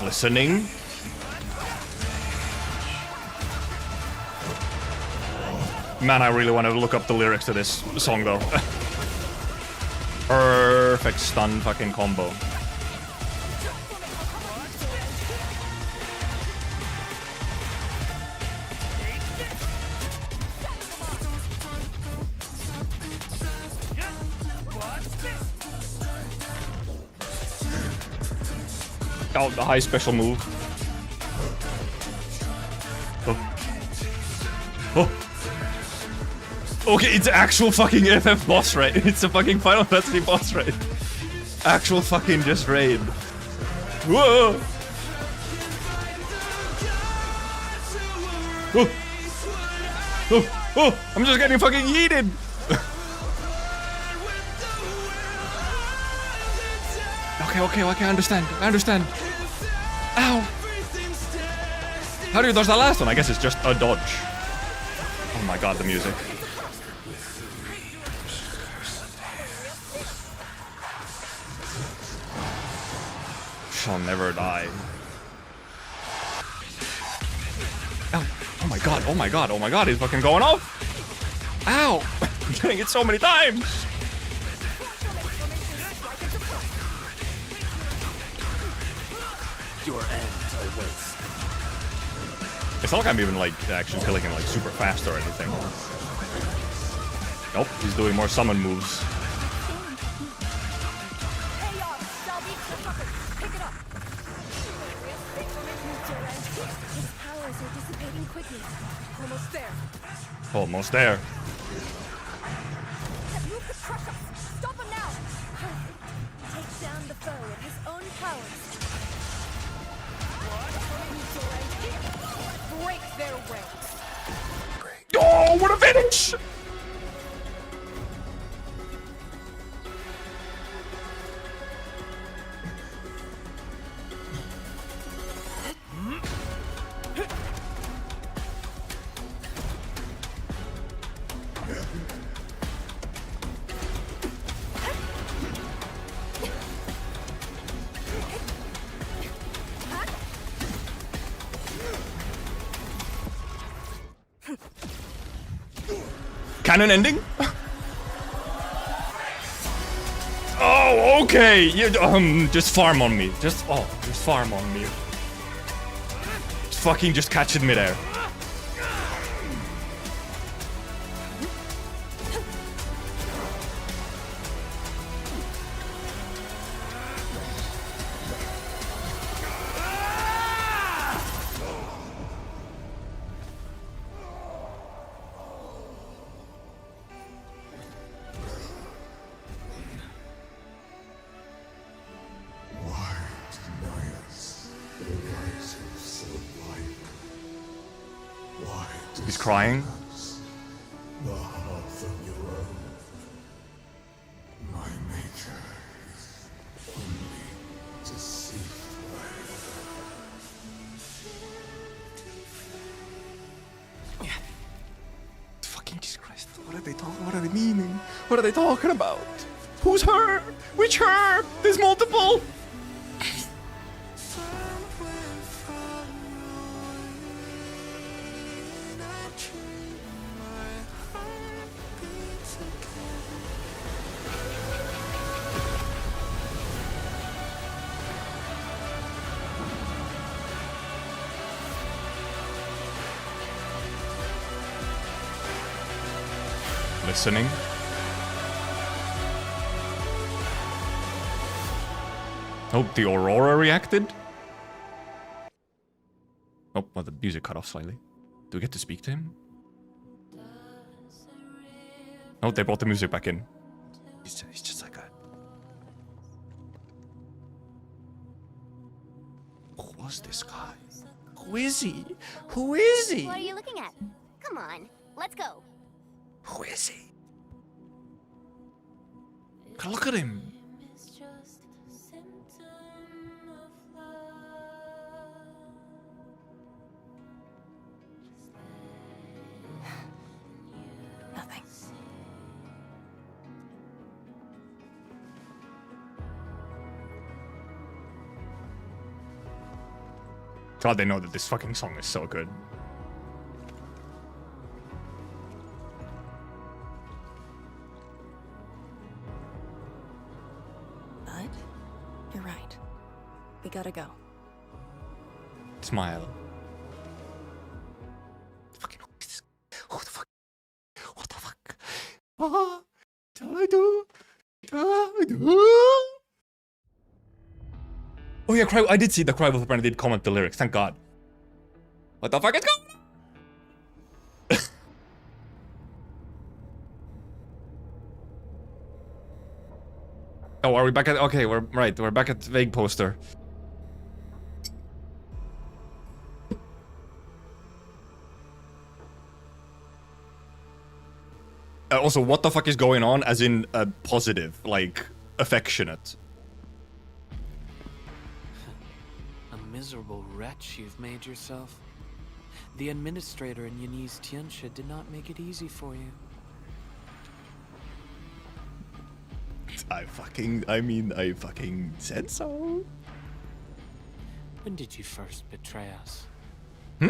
[SPEAKER 1] Listening. Man, I really want to look up the lyrics to this song, though. Perfect stun fucking combo. Oh, the high special move. Oh. Oh. Okay, it's actual fucking FF boss raid. It's a fucking Final Fantasy boss raid. Actual fucking just raid. Whoa! Oh. Oh. Oh. I'm just getting fucking yeeted. Okay, I understand. I understand. Ow! How do you dodge that last one? I guess it's just a dodge. Oh my god, the music. Shall never die. Ow! Oh my god, oh my god, oh my god, he's fucking going off! Ow! I'm getting it so many times!
[SPEAKER 5] Your end awaits.
[SPEAKER 1] It's not like I'm even like actually killing him like super fast or anything. Nope, he's doing more summon moves.
[SPEAKER 4] Almost there.
[SPEAKER 1] Almost there.
[SPEAKER 4] Stop him now! Take down the foe with his own powers. Break their ranks.
[SPEAKER 1] Oh, what a finish! Canon ending? Oh, okay. You, just farm on me. Just farm on me. Just fucking just catch it midair. He's crying.
[SPEAKER 7] The hearth of your own. My nature is only deceived by
[SPEAKER 1] Fucking Jesus Christ. What are they talking? What are they meaning? What are they talking about? Who's her? Which her? There's multiple. Listening. Oh, the Aurora reacted? Oh, well, the music cut off slightly. Do we get to speak to him? Oh, they brought the music back in. He's just like a... Who was this guy? Who is he? Who is he?
[SPEAKER 6] What are you looking at? Come on, let's go.
[SPEAKER 1] Who is he? Look at him. God, they know that this fucking song is so good.
[SPEAKER 4] But you're right. We gotta go.
[SPEAKER 1] Smile. Fucking who the fuck? What the fuck? What do I do? Oh yeah, I did see the Cry Wolf apparently did comment the lyrics. Thank God. What the fuck is going on? Oh, are we back at? Okay, we're right. We're back at vague poster. Also, what the fuck is going on? As in, positive, like affectionate.
[SPEAKER 5] A miserable wretch you've made yourself. The administrator in Yani's Tianxia did not make it easy for you.
[SPEAKER 1] I fucking said so.
[SPEAKER 5] When did you first betray us?
[SPEAKER 1] Hmm?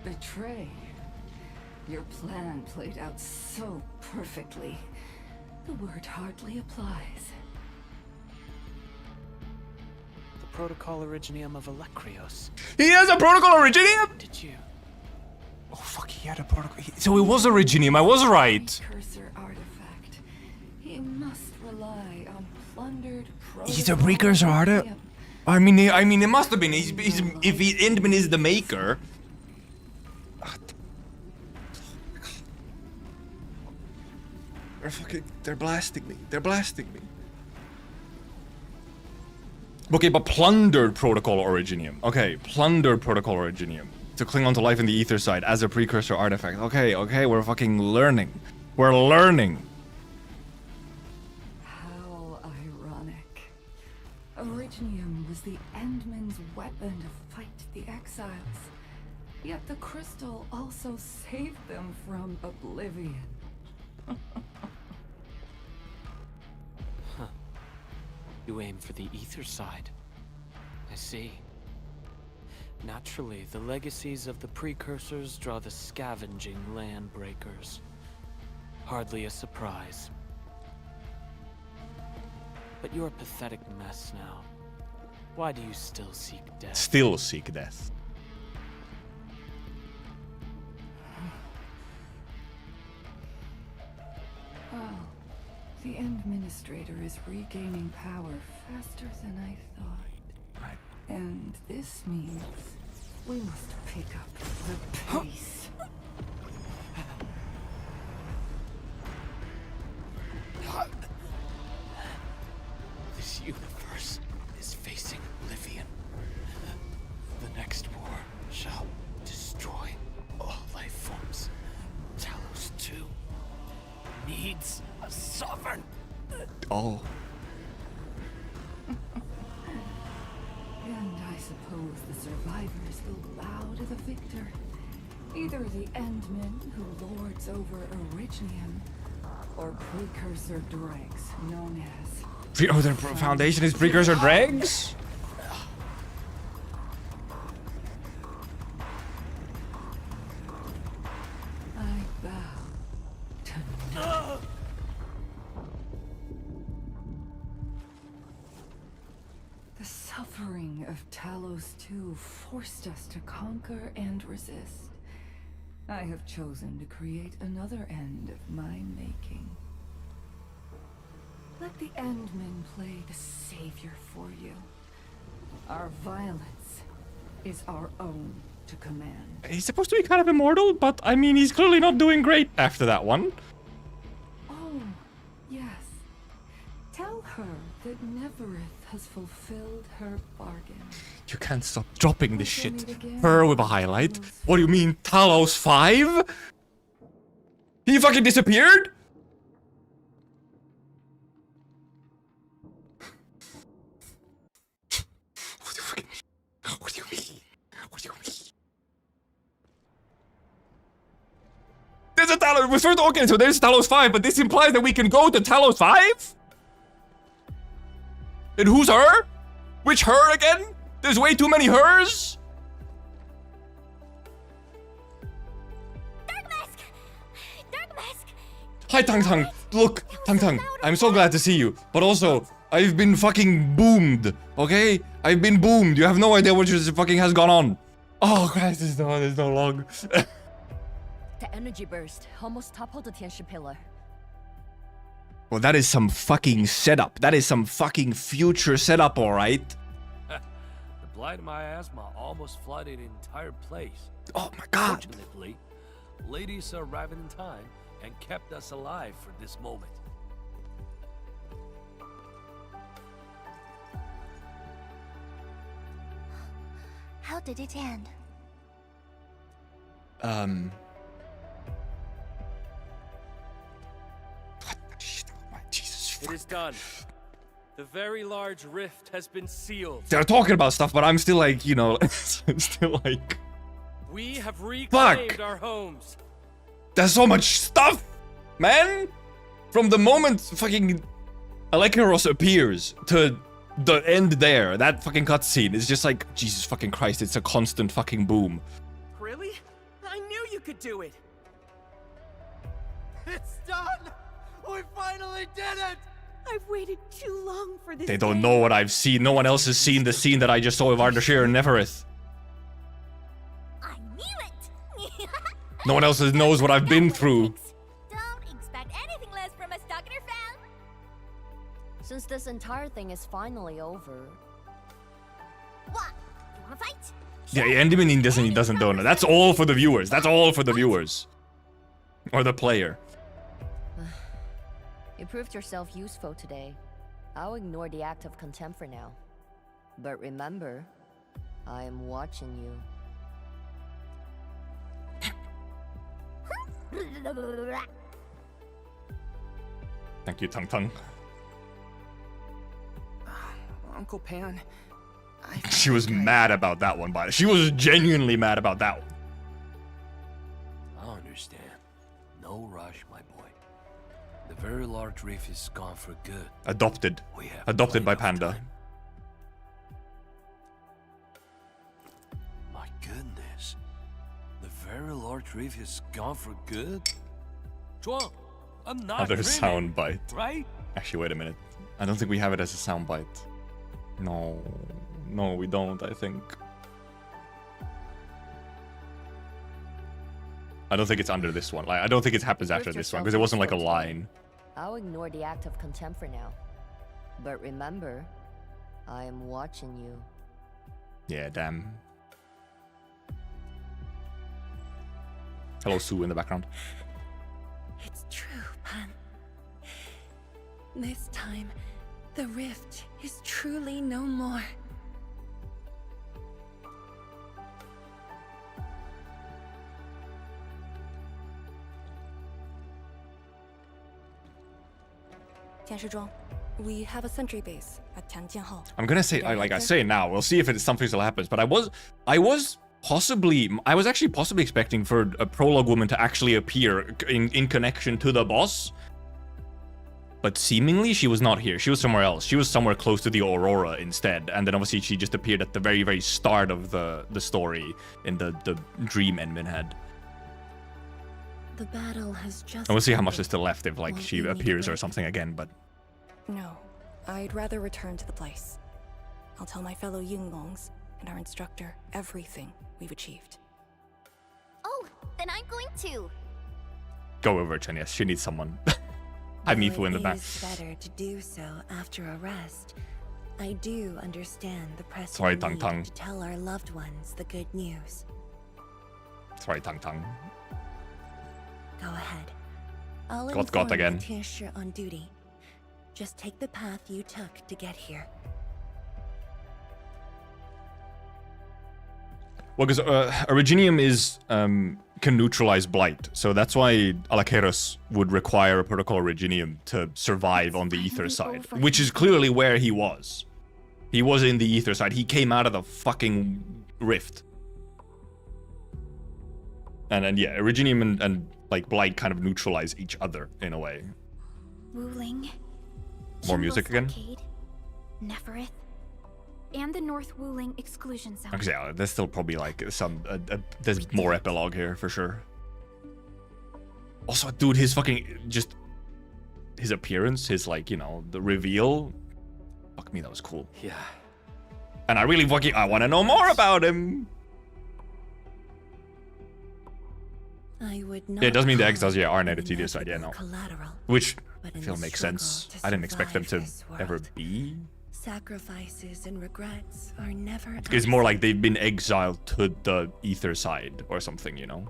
[SPEAKER 2] Betray? Your plan played out so perfectly. The word hardly applies.
[SPEAKER 5] The protocol originium of Electrios.
[SPEAKER 1] He has a protocol originium?
[SPEAKER 5] Did you?
[SPEAKER 1] Oh fuck, he had a protocol. So it was originium, I was right.
[SPEAKER 2] Precursor artifact. He must rely on plundered
[SPEAKER 1] He's a precursor artifact? I mean, it must have been. If Endman is the maker. They're blasting me. They're blasting me. Okay, but plundered protocol originium. Okay, plundered protocol originium. To cling onto life in the ether side as a precursor artifact. Okay, we're fucking learning. We're learning.
[SPEAKER 2] How ironic. Originium was the Endman's weapon to fight the exiles. Yet the crystal also saved them from oblivion.
[SPEAKER 5] Huh. You aim for the ether side. I see. Naturally, the legacies of the precursors draw the scavenging land breakers. Hardly a surprise. But you're a pathetic mess now. Why do you still seek death?
[SPEAKER 1] Still seek death.
[SPEAKER 2] Oh, the Administrator is regaining power faster than I thought.
[SPEAKER 1] Right.
[SPEAKER 2] And this means we must pick up the pace.
[SPEAKER 5] This universe is facing oblivion. The next war shall destroy all life forms. Talos 2 needs a sovereign.
[SPEAKER 1] Oh.
[SPEAKER 2] And I suppose the survivors will bow to the victor. Either the Endmen, who lords over Originium, or precursor dregs, known as...
[SPEAKER 1] Oh, their foundation is precursor dregs?
[SPEAKER 2] I bow to none. The suffering of Talos 2 forced us to conquer and resist. I have chosen to create another end of my making. Let the Endmen play the savior for you. Our violence is our own to command.
[SPEAKER 1] He's supposed to be kind of immortal, but I mean, he's clearly not doing great after that one.
[SPEAKER 2] Oh, yes. Tell her that Neverith has fulfilled her bargain.
[SPEAKER 1] You can't stop dropping this shit. Her with a highlight. What do you mean, Talos 5? He fucking disappeared? What do you fucking mean? What do you mean? What do you mean? There's a Talos. Okay, so there's Talos 5, but this implies that we can go to Talos 5? And who's her? Which her again? There's way too many hers.
[SPEAKER 6] Dark Mask! Dark Mask!
[SPEAKER 1] Hi, Tang Tang. Look, Tang Tang, I'm so glad to see you. But also, I've been fucking boomed, okay? I've been boomed. You have no idea what just fucking has gone on. Oh, Christ, there's no log.
[SPEAKER 8] The energy burst almost toppled the Tianshi pillar.
[SPEAKER 1] Well, that is some fucking setup. That is some fucking future setup, alright?
[SPEAKER 9] The blight of my asthma almost flooded the entire place.
[SPEAKER 1] Oh my god.
[SPEAKER 9] Fortunately, ladies arrived in time and kept us alive for this moment.
[SPEAKER 6] How did it end?
[SPEAKER 1] Jesus
[SPEAKER 5] It is done. The very large rift has been sealed.
[SPEAKER 1] They're talking about stuff, but I'm still like, you know, still like...
[SPEAKER 5] We have reclaimed our homes.
[SPEAKER 1] There's so much stuff, man! From the moment fucking Alekaros appears to the end there, that fucking cutscene is just like, Jesus fucking Christ, it's a constant fucking boom.
[SPEAKER 5] Really? I knew you could do it.
[SPEAKER 10] It's done! We finally did it!
[SPEAKER 2] I've waited too long for this.
[SPEAKER 1] They don't know what I've seen. No one else has seen the scene that I just saw of Ardashir and Neferith.
[SPEAKER 6] I knew it!
[SPEAKER 1] No one else knows what I've been through.
[SPEAKER 6] Don't expect anything less from a Stalker fan.
[SPEAKER 8] Since this entire thing is finally over.
[SPEAKER 6] What? You wanna fight?
[SPEAKER 1] Yeah, Endymion doesn't know. That's all for the viewers. That's all for the viewers. Or the player.
[SPEAKER 8] You proved yourself useful today. I'll ignore the act of contempt for now. But remember, I am watching you.
[SPEAKER 1] Thank you, Tung Tung.
[SPEAKER 10] Uncle Pan,
[SPEAKER 1] She was mad about that one, but she was genuinely mad about that one.
[SPEAKER 9] I understand. No rush, my boy. The very large reef is gone for good.
[SPEAKER 1] Adopted.
[SPEAKER 9] We have
[SPEAKER 1] Adopted by
[SPEAKER 9] plenty of
[SPEAKER 1] Panda.
[SPEAKER 9] time. My goodness. The very large reef is gone for good? Chuang, I'm not
[SPEAKER 1] Other
[SPEAKER 9] dreaming,
[SPEAKER 1] sound bite.
[SPEAKER 9] right?
[SPEAKER 1] Actually, wait a minute. I don't think we have it as a sound bite. No. No, we don't, I think. I don't think it's under this one. Like, I don't think it happens after this one, because it wasn't like a line.
[SPEAKER 8] I'll ignore the act of contempt for now. But remember, I am watching you.
[SPEAKER 1] Yeah, damn. Hello, Sue in the background.
[SPEAKER 2] It's true, Pan. This time, the rift is truly no more.
[SPEAKER 4] We have a sentry base at Tianjianhao.
[SPEAKER 1] I'm gonna say, like I say now, we'll see if something still happens. But I was actually possibly expecting for a prologue woman to actually appear in connection to the boss. But seemingly she was not here. She was somewhere else. She was somewhere close to the Aurora instead. And then obviously she just appeared at the very, very start of the story in the dream Enmin had.
[SPEAKER 2] The battle has just.
[SPEAKER 1] And we'll see how much is still left if like she appears or something again. But
[SPEAKER 4] No, I'd rather return to the place. I'll tell my fellow Yunglongs and our instructor everything we've achieved.
[SPEAKER 6] Oh, then I'm going to.
[SPEAKER 1] go over, Chen. Yes, she needs someone. Hi, Mifu in the back.
[SPEAKER 2] It's better to do so after a rest. I do understand the pressing
[SPEAKER 1] Sorry,
[SPEAKER 2] need
[SPEAKER 1] Tang Tang.
[SPEAKER 2] to tell our loved ones the good news.
[SPEAKER 1] Sorry, Tang Tang.
[SPEAKER 2] Go ahead. I'll
[SPEAKER 1] Got
[SPEAKER 2] inform
[SPEAKER 1] again.
[SPEAKER 2] the Tianshi on duty. Just take the path you took to get here.
[SPEAKER 1] Well, because Originium is can neutralize Blight, so that's why Alakeros would require a Protocol Originium to survive on the Ether side, which is clearly where he was. He was in the Ether side. He came out of the fucking rift. And then, yeah, Originium and like Blight kind of neutralize each other in a way.
[SPEAKER 3] Wuling.
[SPEAKER 1] More music again?
[SPEAKER 3] Neferith, and the North Wuling exclusion zone.
[SPEAKER 1] Okay, yeah, there's still probably like some there's more epilogue here for sure. Also, dude, his fucking just his appearance, his like, you know, the reveal. Fuck me, that was cool.
[SPEAKER 5] Yeah.
[SPEAKER 1] And I really I want to know more about him.
[SPEAKER 2] I would not.
[SPEAKER 1] Yeah, it does mean the exiles,
[SPEAKER 2] call
[SPEAKER 1] yeah, are native
[SPEAKER 2] it
[SPEAKER 1] to the side, yeah, no.
[SPEAKER 2] collateral,
[SPEAKER 1] Which
[SPEAKER 2] but
[SPEAKER 1] I
[SPEAKER 2] in
[SPEAKER 1] feel
[SPEAKER 2] the
[SPEAKER 1] makes
[SPEAKER 2] struggle
[SPEAKER 1] sense.
[SPEAKER 2] to
[SPEAKER 1] I didn't expect them to
[SPEAKER 2] survive this
[SPEAKER 1] ever
[SPEAKER 2] world,
[SPEAKER 1] be.
[SPEAKER 2] Sacrifices and regrets are never.
[SPEAKER 1] It's more like they've been exiled to the ether side or something, you know.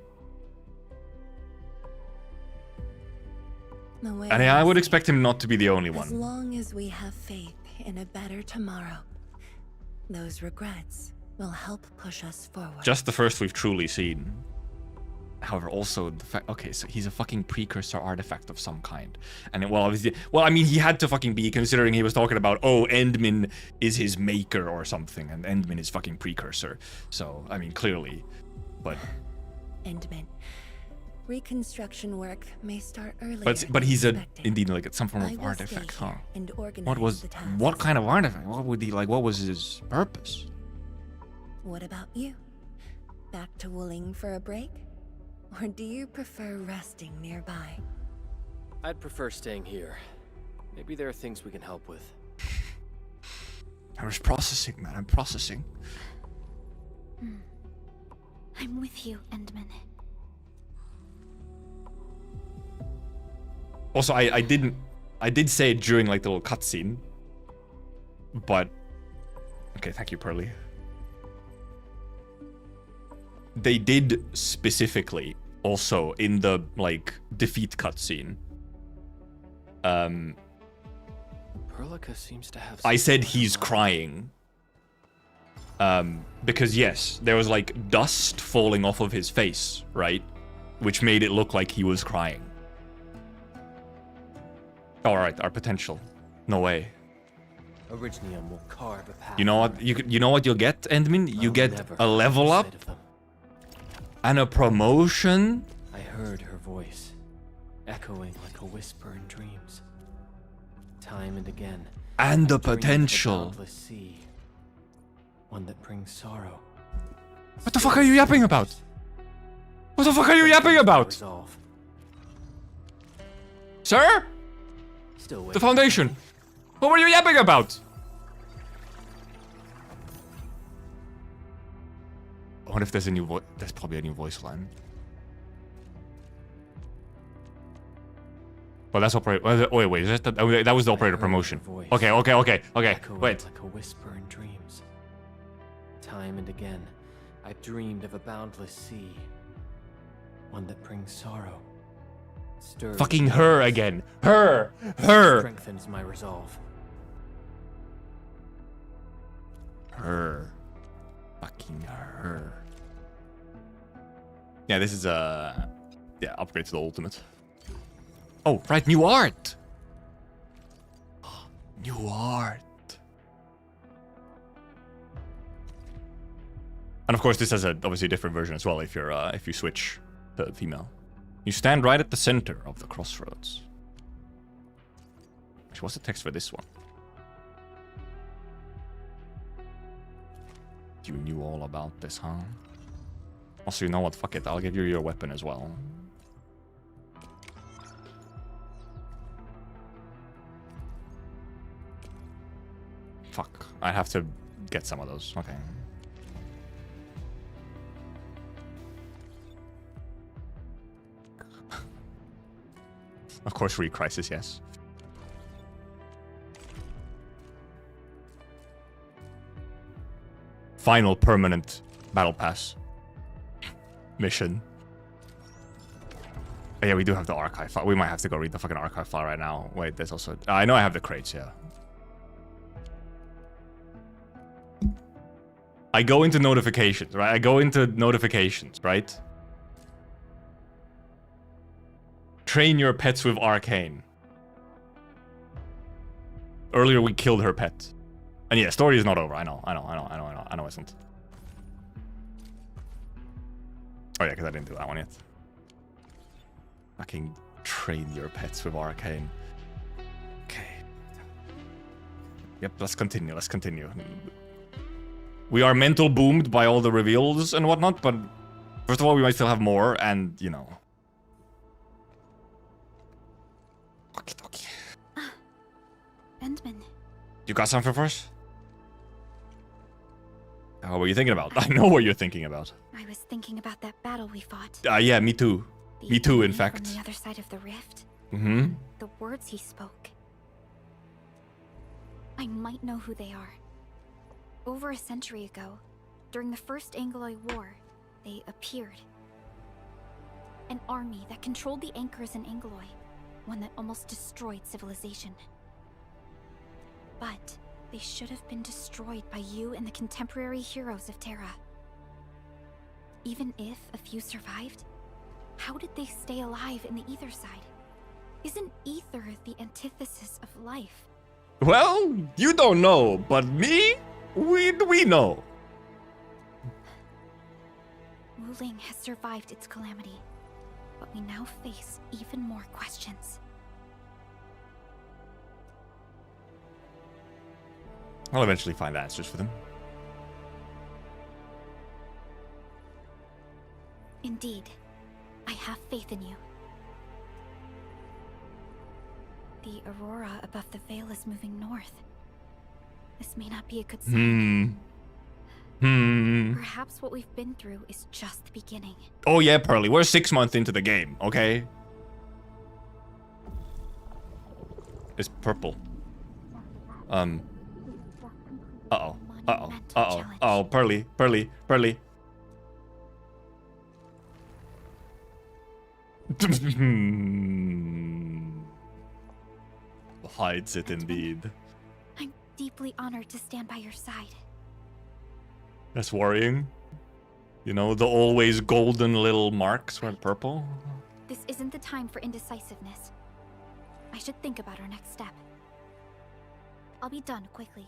[SPEAKER 1] And I would expect him not to be the only
[SPEAKER 2] As
[SPEAKER 1] one.
[SPEAKER 2] long as we have faith in a better tomorrow, those regrets will help push us forward.
[SPEAKER 1] Just the first we've truly seen. However, also the fact, okay, so he's a fucking precursor artifact of some kind. And well, obviously, well, I mean, he had to fucking be, considering he was talking about, oh, Endmin is his maker or something, and Endmin is fucking precursor. So, I mean, clearly, but...
[SPEAKER 2] Endmin. Reconstruction work may start earlier.
[SPEAKER 1] But he's
[SPEAKER 2] than
[SPEAKER 1] a,
[SPEAKER 2] expected.
[SPEAKER 1] indeed, like some form
[SPEAKER 2] I
[SPEAKER 1] of
[SPEAKER 2] will
[SPEAKER 1] artifact,
[SPEAKER 2] stay
[SPEAKER 1] huh?
[SPEAKER 2] here and organize
[SPEAKER 1] What was,
[SPEAKER 2] the tasks.
[SPEAKER 1] what kind of artifact? What would he, like, what was his purpose?
[SPEAKER 2] What about you? Back to Wuling for a break? Or do you prefer resting nearby?
[SPEAKER 5] I'd prefer staying here. Maybe there are things we can help with.
[SPEAKER 1] I was processing, man. I'm processing.
[SPEAKER 3] I'm with you, Endman.
[SPEAKER 1] Also, I did say it during like the little cutscene, but okay, thank you, Pearly. They did specifically also in the like defeat cutscene.
[SPEAKER 5] Perlica seems to have.
[SPEAKER 1] I said he's crying. Because yes, there was like dust falling off of his face, right? Which made it look like he was crying. Alright, our potential. No way.
[SPEAKER 5] Originium will carve a path.
[SPEAKER 1] You know what? You know what you'll get, Endmin? You get a level up and a promotion.
[SPEAKER 5] I heard her voice, echoing like a whisper in dreams. Time and again.
[SPEAKER 1] And the
[SPEAKER 5] I dreamed of a
[SPEAKER 1] potential.
[SPEAKER 5] boundless sea, one that brings sorrow.
[SPEAKER 1] What the fuck are you yapping about? What the fuck are you yapping about?
[SPEAKER 5] Resolve.
[SPEAKER 1] Sir?
[SPEAKER 5] Still
[SPEAKER 1] The
[SPEAKER 5] waiting.
[SPEAKER 1] Foundation. What were you yapping about? I wonder if there's a new voice. There's probably a new voice line. Well, that's operator. Wait. Is that, that was the operator promotion. Okay.
[SPEAKER 5] Echoing
[SPEAKER 1] Wait.
[SPEAKER 5] like a whisper in dreams. Time and again, I've dreamed of a boundless sea, one that brings sorrow. Stirs
[SPEAKER 1] Fucking her again. Her.
[SPEAKER 5] strengthens my resolve.
[SPEAKER 1] Her. Fucking her. Yeah, this is a upgrade to the ultimate. Oh, right, new art. New art. And of course, this has obviously a different version as well if you switch to female. You stand right at the center of the crossroads. Actually, what's the text for this one? You knew all about this, huh? Also, you know what? Fuck it. I'll give you your weapon as well. Fuck. I have to get some of those. Okay. Of course, Re-Crisis, yes. Final permanent battle pass mission. Oh, yeah, we do have the archive file. We might have to go read the fucking archive file right now. Wait, there's also... I know I have the crates, yeah. I go into notifications, right? Train your pets with arcane. Earlier we killed her pet. And yeah, story is not over. I know it's not. Oh yeah, because I didn't do that one yet. Fucking train your pets with arcane. Okay. Yep, let's continue, let's continue. We are mental boomed by all the reveals and whatnot, but first of all, we might still have more, and, you know. Okay.
[SPEAKER 3] Endman.
[SPEAKER 1] You got something for us? What were you thinking about? I know what you're thinking about.
[SPEAKER 3] I was thinking about that battle we fought.
[SPEAKER 1] Yeah, me too.
[SPEAKER 3] The
[SPEAKER 1] Me too, in
[SPEAKER 3] enemy
[SPEAKER 1] fact.
[SPEAKER 3] From the other side of the rift.
[SPEAKER 1] Mm-hmm.
[SPEAKER 3] The words he spoke. I might know who they are. Over a century ago, during the First Angloid War, they appeared. An army that controlled the anchors in Angloy, one that almost destroyed civilization. But they should have been destroyed by you and the contemporary heroes of Terra. Even if a few survived, how did they stay alive in the ether side? Isn't ether the antithesis of life?
[SPEAKER 1] Well, you don't know, but me, we know.
[SPEAKER 3] Wuling has survived its calamity, but we now face even more questions.
[SPEAKER 1] I'll eventually find answers for them.
[SPEAKER 3] Indeed, I have faith in you. The aurora above the veil is moving north. This may not be a good sign. Perhaps what we've been through is just the beginning.
[SPEAKER 1] Oh yeah, Pearly, we're 6 months into the game, okay? It's purple. Uh-oh. Oh, Pearly. Hides it indeed.
[SPEAKER 3] I'm deeply honored to stand by your side.
[SPEAKER 1] That's worrying. You know, the always golden little marks went purple.
[SPEAKER 3] This isn't the time for indecisiveness. I should think about our next step. I'll be done quickly.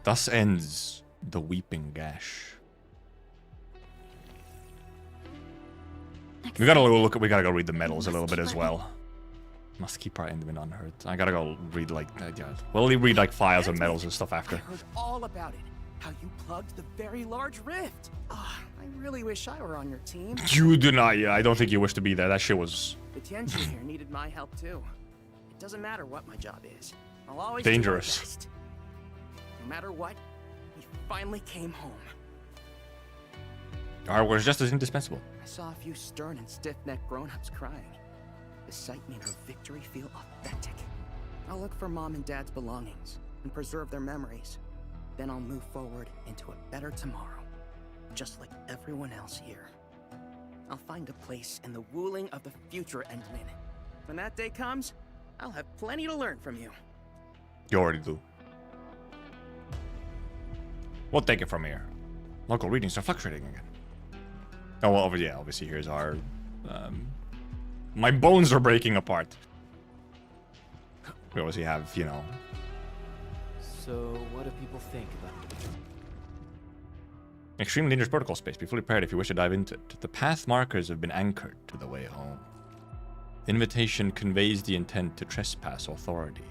[SPEAKER 1] Thus ends the Weeping Gash. We gotta go read the medals a little bit as well. Must keep our Endman unhurt. I gotta go read like, we'll read like files of medals and stuff after.
[SPEAKER 10] I heard all about it. How you plugged the very large rift. I really wish I were on your team.
[SPEAKER 1] You do not, yeah, I don't think you wish to be there. That shit was
[SPEAKER 10] The Tianchi here needed my help too. It doesn't matter what my job is. I'll always
[SPEAKER 1] dangerous.
[SPEAKER 10] do my best. No matter what, we finally came home.
[SPEAKER 1] Our work is just as indispensable.
[SPEAKER 10] I saw a few stern and stiff-necked grown-ups crying. The sight made her victory feel authentic. I'll look for Mom and Dad's belongings and preserve their memories. Then I'll move forward into a better tomorrow, just like everyone else here. I'll find a place in the Wuling of the future, Endman. When that day comes, I'll have plenty to learn from you.
[SPEAKER 1] You already do. We'll take it from here. Local readings are fluctuating again. Oh, well, yeah, obviously here's our... my bones are breaking apart. We obviously have, you know...
[SPEAKER 5] So, what do people think about it?
[SPEAKER 1] Extremely dangerous protocol space. Be fully prepared if you wish to dive into it. The path markers have been anchored to the way home. The invitation conveys the intent to trespass authority.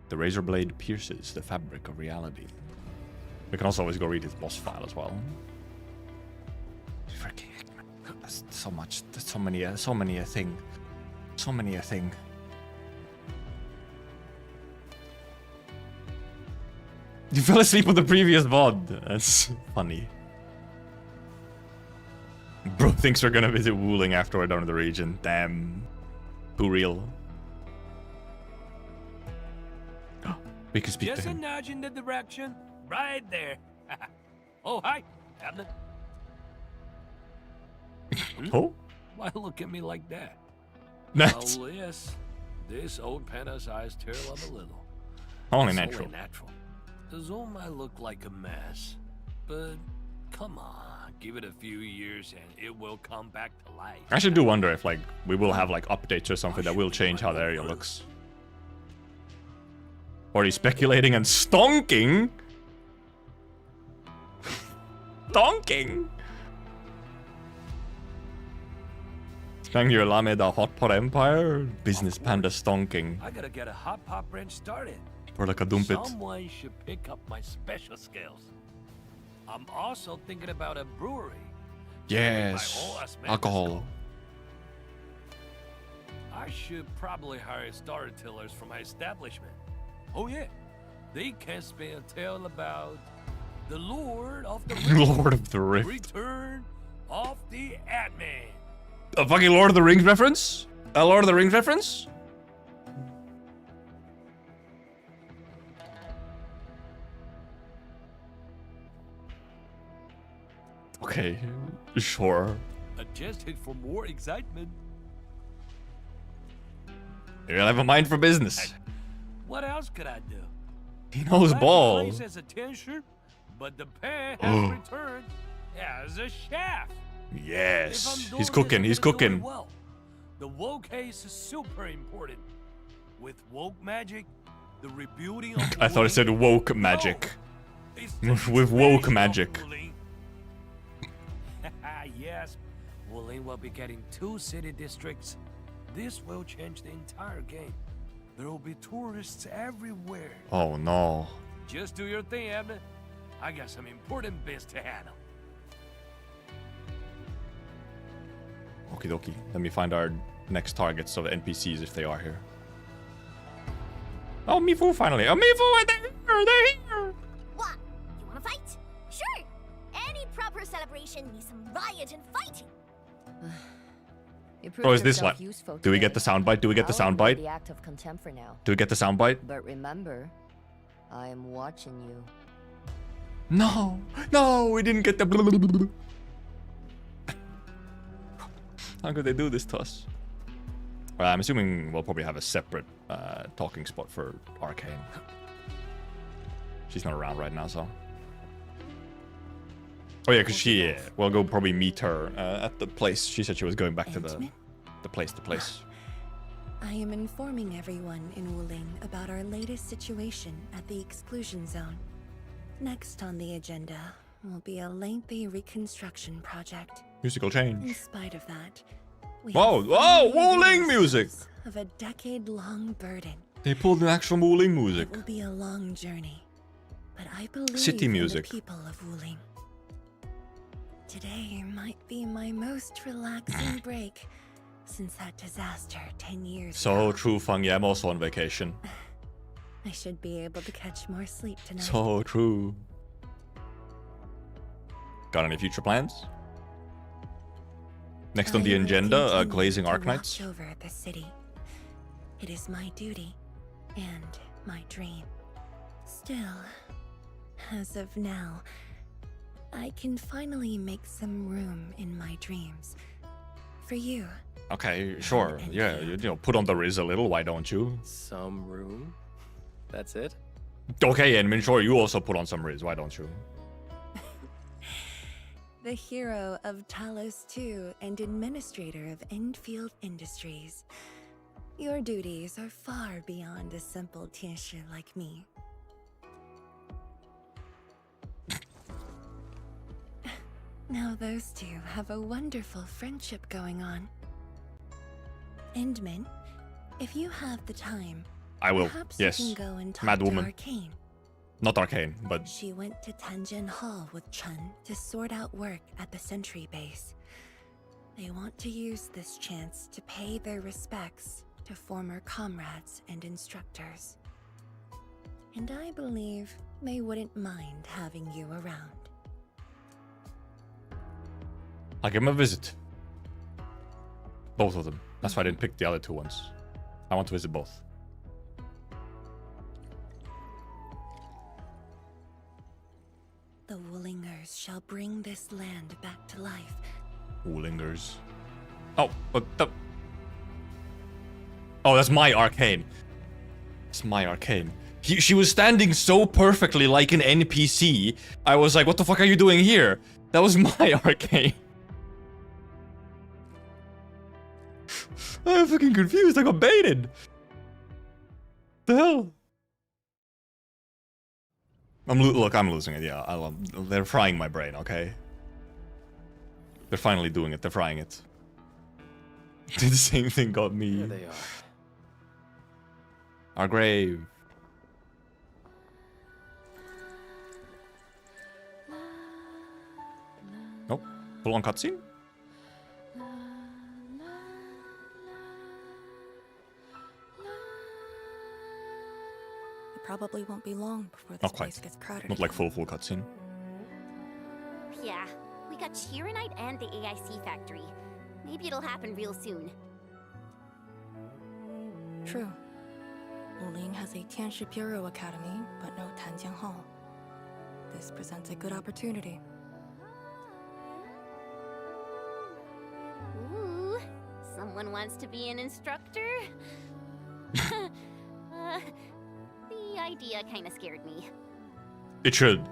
[SPEAKER 1] The razor blade pierces the fabric of reality. We can also always go read his boss file as well. Freaking heck, that's so much. That's so many a thing. So many a thing. You fell asleep on the previous VOD. That's funny. Bro thinks we're gonna visit Wuling after we're done with the region. Damn. Too real. We can speak to
[SPEAKER 9] Just
[SPEAKER 1] him.
[SPEAKER 9] a nudge in the direction. Right there. Oh, hi, Captain.
[SPEAKER 1] Oh?
[SPEAKER 9] Why look at me like that?
[SPEAKER 1] That's
[SPEAKER 9] Oh, yes. This old pen-sized turtle of a little.
[SPEAKER 1] only
[SPEAKER 9] It's
[SPEAKER 1] natural.
[SPEAKER 9] Only natural. The zone might look like a mess, but come on, give it a few years and it will come back to life.
[SPEAKER 1] I actually do wonder if like we will have like updates or something that will change how the area looks. Already speculating and stonking. Stonking. Thank you, Alameda Hot Pot Empire. Business panda stonking.
[SPEAKER 9] I gotta get a hot pot branch started.
[SPEAKER 1] Or like a dumpet.
[SPEAKER 9] Someone should pick up my special skills. I'm also thinking about a brewery.
[SPEAKER 1] Yes. Alcohol.
[SPEAKER 9] I should probably hire storytellers for my establishment. Oh yeah, they can spin a tale about the Lord of the Rift.
[SPEAKER 1] Lord of the Rift.
[SPEAKER 9] Return of the Ant-Man.
[SPEAKER 1] A fucking Lord of the Rings reference? A Lord of the Rings reference? Okay, sure.
[SPEAKER 9] Adjusted for more excitement.
[SPEAKER 1] You'll have a mind for business.
[SPEAKER 9] What else could I do?
[SPEAKER 1] He knows ball.
[SPEAKER 9] Place as a teacher, but the pan has returned as a chef.
[SPEAKER 1] Yes, he's cooking. He's cooking.
[SPEAKER 9] Well, the woke case is super important. With woke magic, the rebuilding of
[SPEAKER 1] I thought it said woke magic. With woke magic.
[SPEAKER 9] Yes, Wooling will be getting 2 city districts. This will change the entire game. There will be tourists everywhere.
[SPEAKER 1] Oh no.
[SPEAKER 9] Just do your thing, Abner. I got some important bits to handle.
[SPEAKER 1] Okie dokie. Let me find our next targets of NPCs if they are here. Oh, Mifu finally. Oh, Mifu, they're here.
[SPEAKER 6] What? You wanna fight? Sure! Any proper celebration needs some riot and fighting.
[SPEAKER 1] Oh, is this like? Do we get the soundbite? Do we get the soundbite?
[SPEAKER 8] The act of contempt for now.
[SPEAKER 1] Do we get the soundbite?
[SPEAKER 8] But remember, I am watching you.
[SPEAKER 1] No, no, we didn't get the. How could they do this to us? Well, I'm assuming we'll probably have a separate talking spot for Arcane. She's not around right now, so. Oh yeah, because we'll go probably meet her at the place. She said she was going back to the place.
[SPEAKER 11] I am informing everyone in Wuling about our latest situation at the exclusion zone. Next on the agenda will be a lengthy reconstruction project.
[SPEAKER 1] Musical change.
[SPEAKER 11] In spite of that, we
[SPEAKER 1] whoa, Wuling music!
[SPEAKER 11] Of a decade-long burden.
[SPEAKER 1] They pulled an actual Wuling music.
[SPEAKER 11] It will be a long journey, but I believe
[SPEAKER 1] City music.
[SPEAKER 11] in the people of Wuling. Today might be my most relaxing break since that disaster 10 years ago.
[SPEAKER 1] So true, Fungy. I'm also on vacation.
[SPEAKER 11] I should be able to catch more sleep tonight.
[SPEAKER 1] So true. Got any future plans? Next on the agenda, glazing Arknights.
[SPEAKER 11] Watch over the city. It is my duty and my dream. Still, as of now, I can finally make some room in my dreams. For you.
[SPEAKER 1] Okay, sure. Yeah, you know, put on the Riz a little, why don't you?
[SPEAKER 5] Some room? That's it?
[SPEAKER 1] Okay, and sure, you also put on some Riz, why don't you?
[SPEAKER 11] The hero of Talos II and administrator of Endfield Industries. Your duties are far beyond a simple teacher like me. Now those two have a wonderful friendship going on. Endman, if you have the time,
[SPEAKER 1] I will.
[SPEAKER 11] perhaps
[SPEAKER 1] Yes.
[SPEAKER 11] you can go and talk
[SPEAKER 1] Mad
[SPEAKER 11] to
[SPEAKER 1] woman.
[SPEAKER 11] Arcane.
[SPEAKER 1] Not Arcane, but
[SPEAKER 11] She went to Tanjin Hall with Chun to sort out work at the Sentry base. They want to use this chance to pay their respects to former comrades and instructors. And I believe they wouldn't mind having you around.
[SPEAKER 1] I'll give him a visit. Both of them. That's why I didn't pick the other two ones. I want to visit both.
[SPEAKER 11] The Woolingers shall bring this land back to life.
[SPEAKER 1] Woolingers. Oh, what the? Oh, that's my Arcane. It's my Arcane. She was standing so perfectly like an NPC. I was like, what the fuck are you doing here? That was my Arcane. I'm fucking confused. I got baited. The hell? Look, I'm losing it. Yeah, they're frying my brain. Okay. They're finally doing it. They're frying it. The same thing got
[SPEAKER 5] There
[SPEAKER 1] me.
[SPEAKER 5] they are.
[SPEAKER 1] Our grave. Nope. Full on cutscene?
[SPEAKER 4] It probably won't be long before this
[SPEAKER 1] Not quite.
[SPEAKER 4] place gets crowded.
[SPEAKER 1] Not like
[SPEAKER 4] again.
[SPEAKER 1] full cutscene.
[SPEAKER 6] Yeah, we got Chironite and the AIC factory. Maybe it'll happen real soon.
[SPEAKER 4] True. Wuling has a Tianshi Bureau Academy, but no Tanjiang Hall. This presents a good opportunity.
[SPEAKER 6] Ooh, someone wants to be an instructor? The idea kinda scared me.
[SPEAKER 1] It should.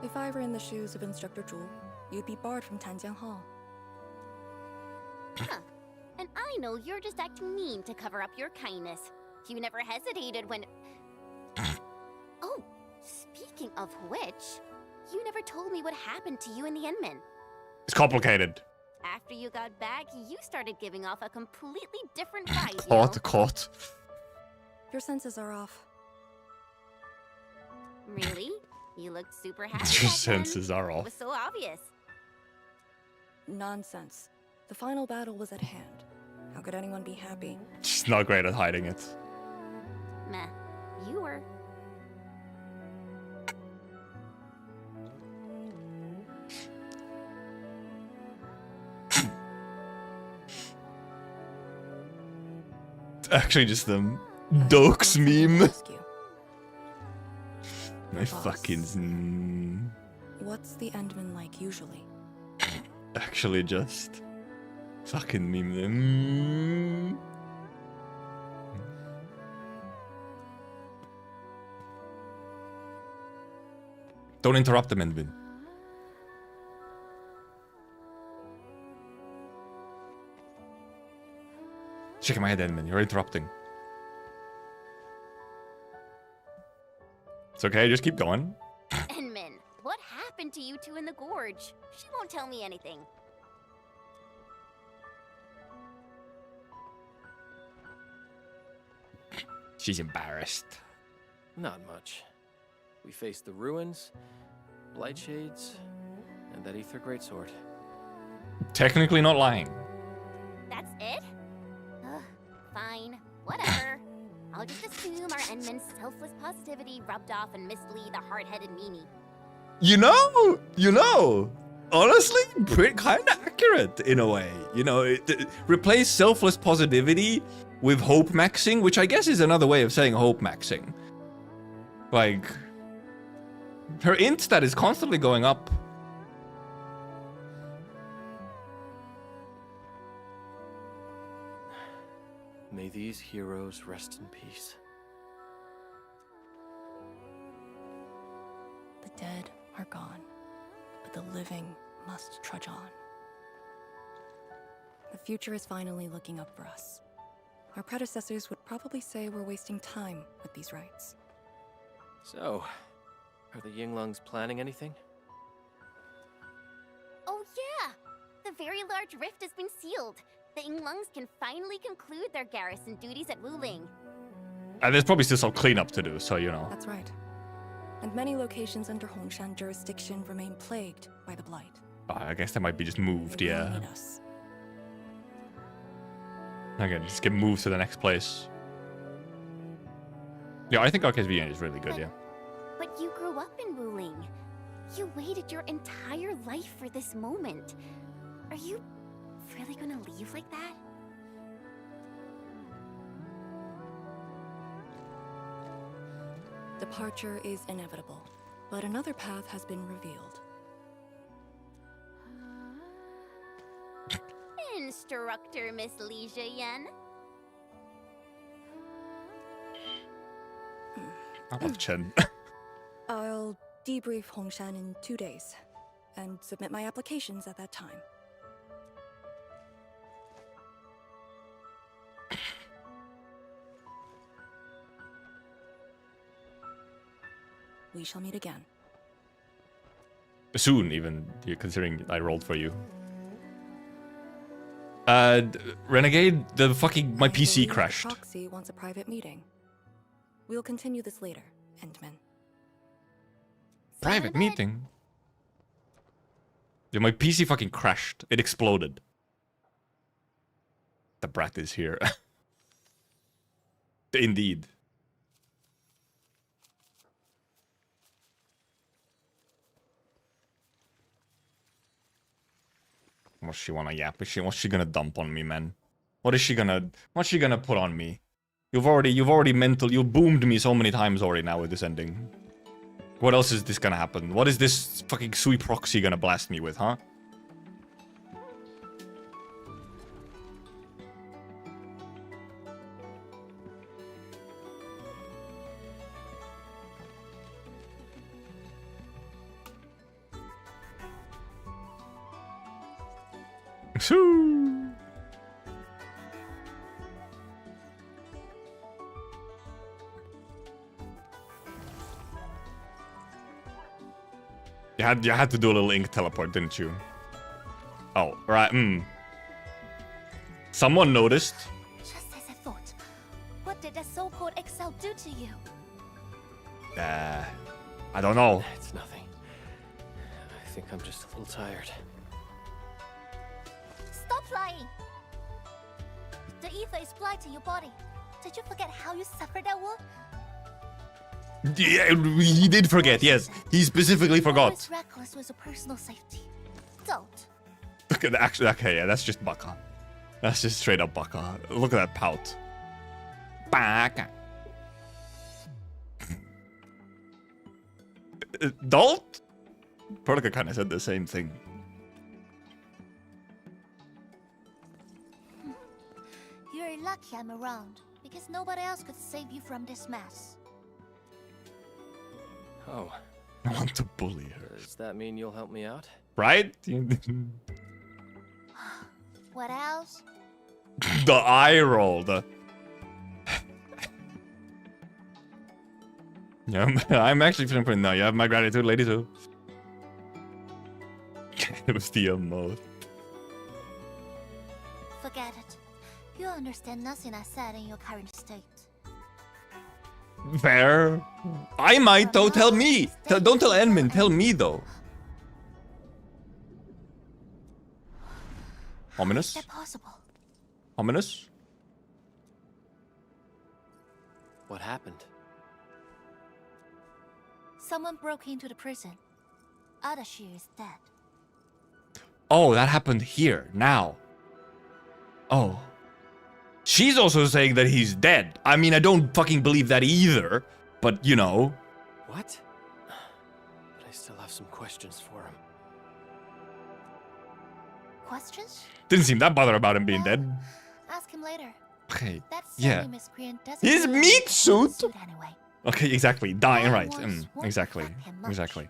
[SPEAKER 4] If I were in the shoes of Instructor Zhu, you'd be barred from Tanjiang Hall.
[SPEAKER 6] Huh. And I know you're just acting mean to cover up your kindness. You never hesitated when... Oh, speaking of which, you never told me what happened to you and the Endmen.
[SPEAKER 1] It's complicated.
[SPEAKER 6] After you got back, you started giving off a completely different vibe,
[SPEAKER 1] Caught.
[SPEAKER 4] Your senses are off.
[SPEAKER 6] Really? You looked super happy
[SPEAKER 1] Your
[SPEAKER 6] back then.
[SPEAKER 1] senses are
[SPEAKER 6] It
[SPEAKER 1] off.
[SPEAKER 6] was so obvious.
[SPEAKER 4] Nonsense. The final battle was at hand. How could anyone be happy?
[SPEAKER 1] She's not great at hiding it.
[SPEAKER 6] Meh. You were.
[SPEAKER 1] Actually, just them. Dokes meme.
[SPEAKER 4] Rescue.
[SPEAKER 1] My
[SPEAKER 4] Boss.
[SPEAKER 1] fucking.
[SPEAKER 4] What's the Endman like usually?
[SPEAKER 1] Actually, just. Fucking meme them. Don't interrupt them, Endvin. Shaking my head, Endvin. You're interrupting. It's okay, just keep going.
[SPEAKER 6] Endman, what happened to you two in the gorge? She won't tell me anything.
[SPEAKER 1] She's embarrassed.
[SPEAKER 5] Not much. We faced the ruins, Blightshades, and that Ether Greatsword.
[SPEAKER 1] Technically not lying.
[SPEAKER 6] That's it? Ugh, fine. Whatever. I'll just assume our Endman's selfless positivity rubbed off on Miss Lee, the hard-headed meanie.
[SPEAKER 1] You know, honestly, pretty kind of accurate in a way. You know, replace selfless positivity with hope maxing, which I guess is another way of saying hope maxing. Like, her int stat is constantly going up.
[SPEAKER 5] May these heroes rest in peace.
[SPEAKER 4] The dead are gone, but the living must trudge on. The future is finally looking up for us. Our predecessors would probably say we're wasting time with these rites.
[SPEAKER 5] So, are the Yinglungs planning anything?
[SPEAKER 6] Oh yeah! The very large rift has been sealed. The Yinglungs can finally conclude their garrison duties at Wuling.
[SPEAKER 1] And there's probably still some cleanup to do, so you know.
[SPEAKER 4] That's right. And many locations under Hongshan jurisdiction remain plagued by the Blight.
[SPEAKER 1] I guess they might be just moved,
[SPEAKER 4] They will
[SPEAKER 1] yeah.
[SPEAKER 4] need us.
[SPEAKER 1] Again, just get moved to the next place. Yeah, I think RKSV is really good, yeah.
[SPEAKER 6] But you grew up in Wuling. You waited your entire life for this moment. Are you really gonna leave like that?
[SPEAKER 4] Departure is inevitable, but another path has been revealed.
[SPEAKER 6] Instructor Miss Li Yen.
[SPEAKER 1] I love Chen.
[SPEAKER 4] I'll debrief Hongshan in 2 days, and submit my applications at that time. We shall meet again.
[SPEAKER 1] Soon, even, considering I rolled for you. Renegade, my PC
[SPEAKER 4] believe
[SPEAKER 1] crashed.
[SPEAKER 4] The proxy wants a private meeting. We'll continue this later, Endman.
[SPEAKER 1] Private meeting? Yeah, my PC fucking crashed. It exploded. The brat is here. Indeed. What's she wanna yap? What's she gonna dump on me, man? What's she gonna put on me? You boomed me so many times already now with this ending. What else is this gonna happen? What is this fucking sweet proxy gonna blast me with, huh? Shoo! You had to do a little ink teleport, didn't you? Oh, right, Someone noticed.
[SPEAKER 6] Just as I thought. What did that so-called Excel do to you?
[SPEAKER 1] I don't know.
[SPEAKER 5] It's nothing. I think I'm just a little tired.
[SPEAKER 6] Stop flying! The ether is blighting your body. Did you forget how you suffered that wound?
[SPEAKER 1] Yeah, he did forget, yes. He specifically forgot.
[SPEAKER 6] Always reckless with your personal safety. Don't.
[SPEAKER 1] Look at actually, okay, yeah, that's just Baka. That's just straight up Baka. Look at that pout. Baka. Don't? Prodica kind of said the same thing.
[SPEAKER 6] You're lucky I'm around, because nobody else could save you from this mess.
[SPEAKER 5] Oh.
[SPEAKER 1] I want to bully her.
[SPEAKER 5] Does that mean you'll help me out?
[SPEAKER 1] Right?
[SPEAKER 6] What else?
[SPEAKER 1] The eye roll. Yeah, I'm actually feeling pretty. No, you have my gratitude, lady too. It was the emote.
[SPEAKER 6] Forget it. You understand nothing I said in your current state.
[SPEAKER 1] Fair. I might though. Tell me. Don't tell Edmund. Tell me though. Ominous.
[SPEAKER 6] Is that possible?
[SPEAKER 1] Ominous.
[SPEAKER 5] What happened?
[SPEAKER 6] Someone broke into the prison. Adashi is dead.
[SPEAKER 1] Oh, that happened here now. Oh. She's also saying that he's dead. I mean, I don't fucking believe that either. But, you know.
[SPEAKER 5] What? But I still have some questions for him.
[SPEAKER 6] Questions?
[SPEAKER 1] Didn't seem that bothered about him being dead.
[SPEAKER 6] Ask him later.
[SPEAKER 1] Okay,
[SPEAKER 6] That
[SPEAKER 1] yeah.
[SPEAKER 6] silly miscreant doesn't
[SPEAKER 1] His
[SPEAKER 6] really
[SPEAKER 1] meat
[SPEAKER 6] like
[SPEAKER 1] suit?
[SPEAKER 6] anyway.
[SPEAKER 1] Okay, exactly. Dying, right.
[SPEAKER 6] Won't
[SPEAKER 1] Exactly.
[SPEAKER 6] affect him much.
[SPEAKER 1] Exactly.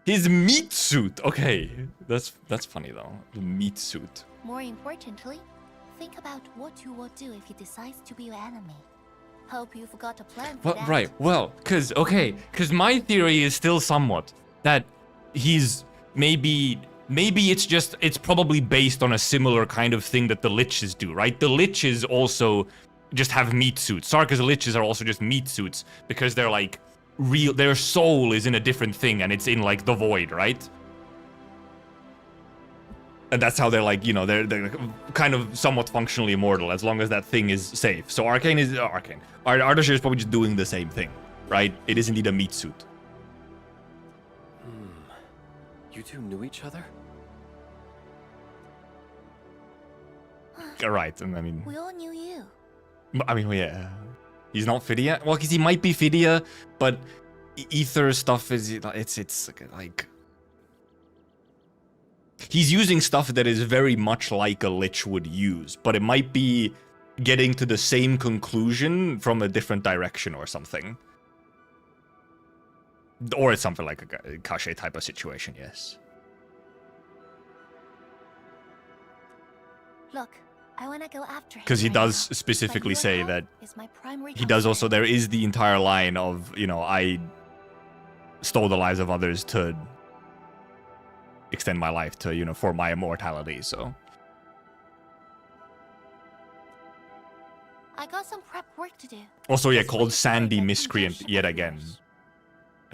[SPEAKER 1] His meat suit. Okay. That's funny though. The meat suit.
[SPEAKER 6] More importantly, think about what you will do if he decides to be your enemy. Hope you forgot a plan for
[SPEAKER 1] Well,
[SPEAKER 6] that.
[SPEAKER 1] right. Well, cause my theory is still somewhat that he's maybe it's probably based on a similar kind of thing that the liches do, right? The liches also just have meat suits. Sark's liches are also just meat suits because they're like real. Their soul is in a different thing and it's in like the void, right? And that's how they're like, you know, they're kind of somewhat functionally immortal as long as that thing is safe. So Arcane is Arcane. Ardashir is probably just doing the same thing, right? It is indeed a meat suit.
[SPEAKER 5] You two knew each other?
[SPEAKER 1] Right, and I mean,
[SPEAKER 6] We all knew you.
[SPEAKER 1] well, yeah. He's not Fidia. Well, because he might be Fidia, but Ether stuff is it's like he's using stuff that is very much like a Lich would use, but it might be getting to the same conclusion from a different direction or something. Or it's something like a Kashe type of situation, yes.
[SPEAKER 6] Look, I wanna go after him.
[SPEAKER 1] Because he
[SPEAKER 6] right
[SPEAKER 1] does
[SPEAKER 6] now,
[SPEAKER 1] specifically
[SPEAKER 6] but your
[SPEAKER 1] say
[SPEAKER 6] help
[SPEAKER 1] that
[SPEAKER 6] is my primary
[SPEAKER 1] he does also,
[SPEAKER 6] concern.
[SPEAKER 1] there is the entire line of, you know, I stole the lives of others to extend my life to, you know, for my immortality, so.
[SPEAKER 3] work to do.
[SPEAKER 1] Also, yeah, called Sandy Miscreant yet again.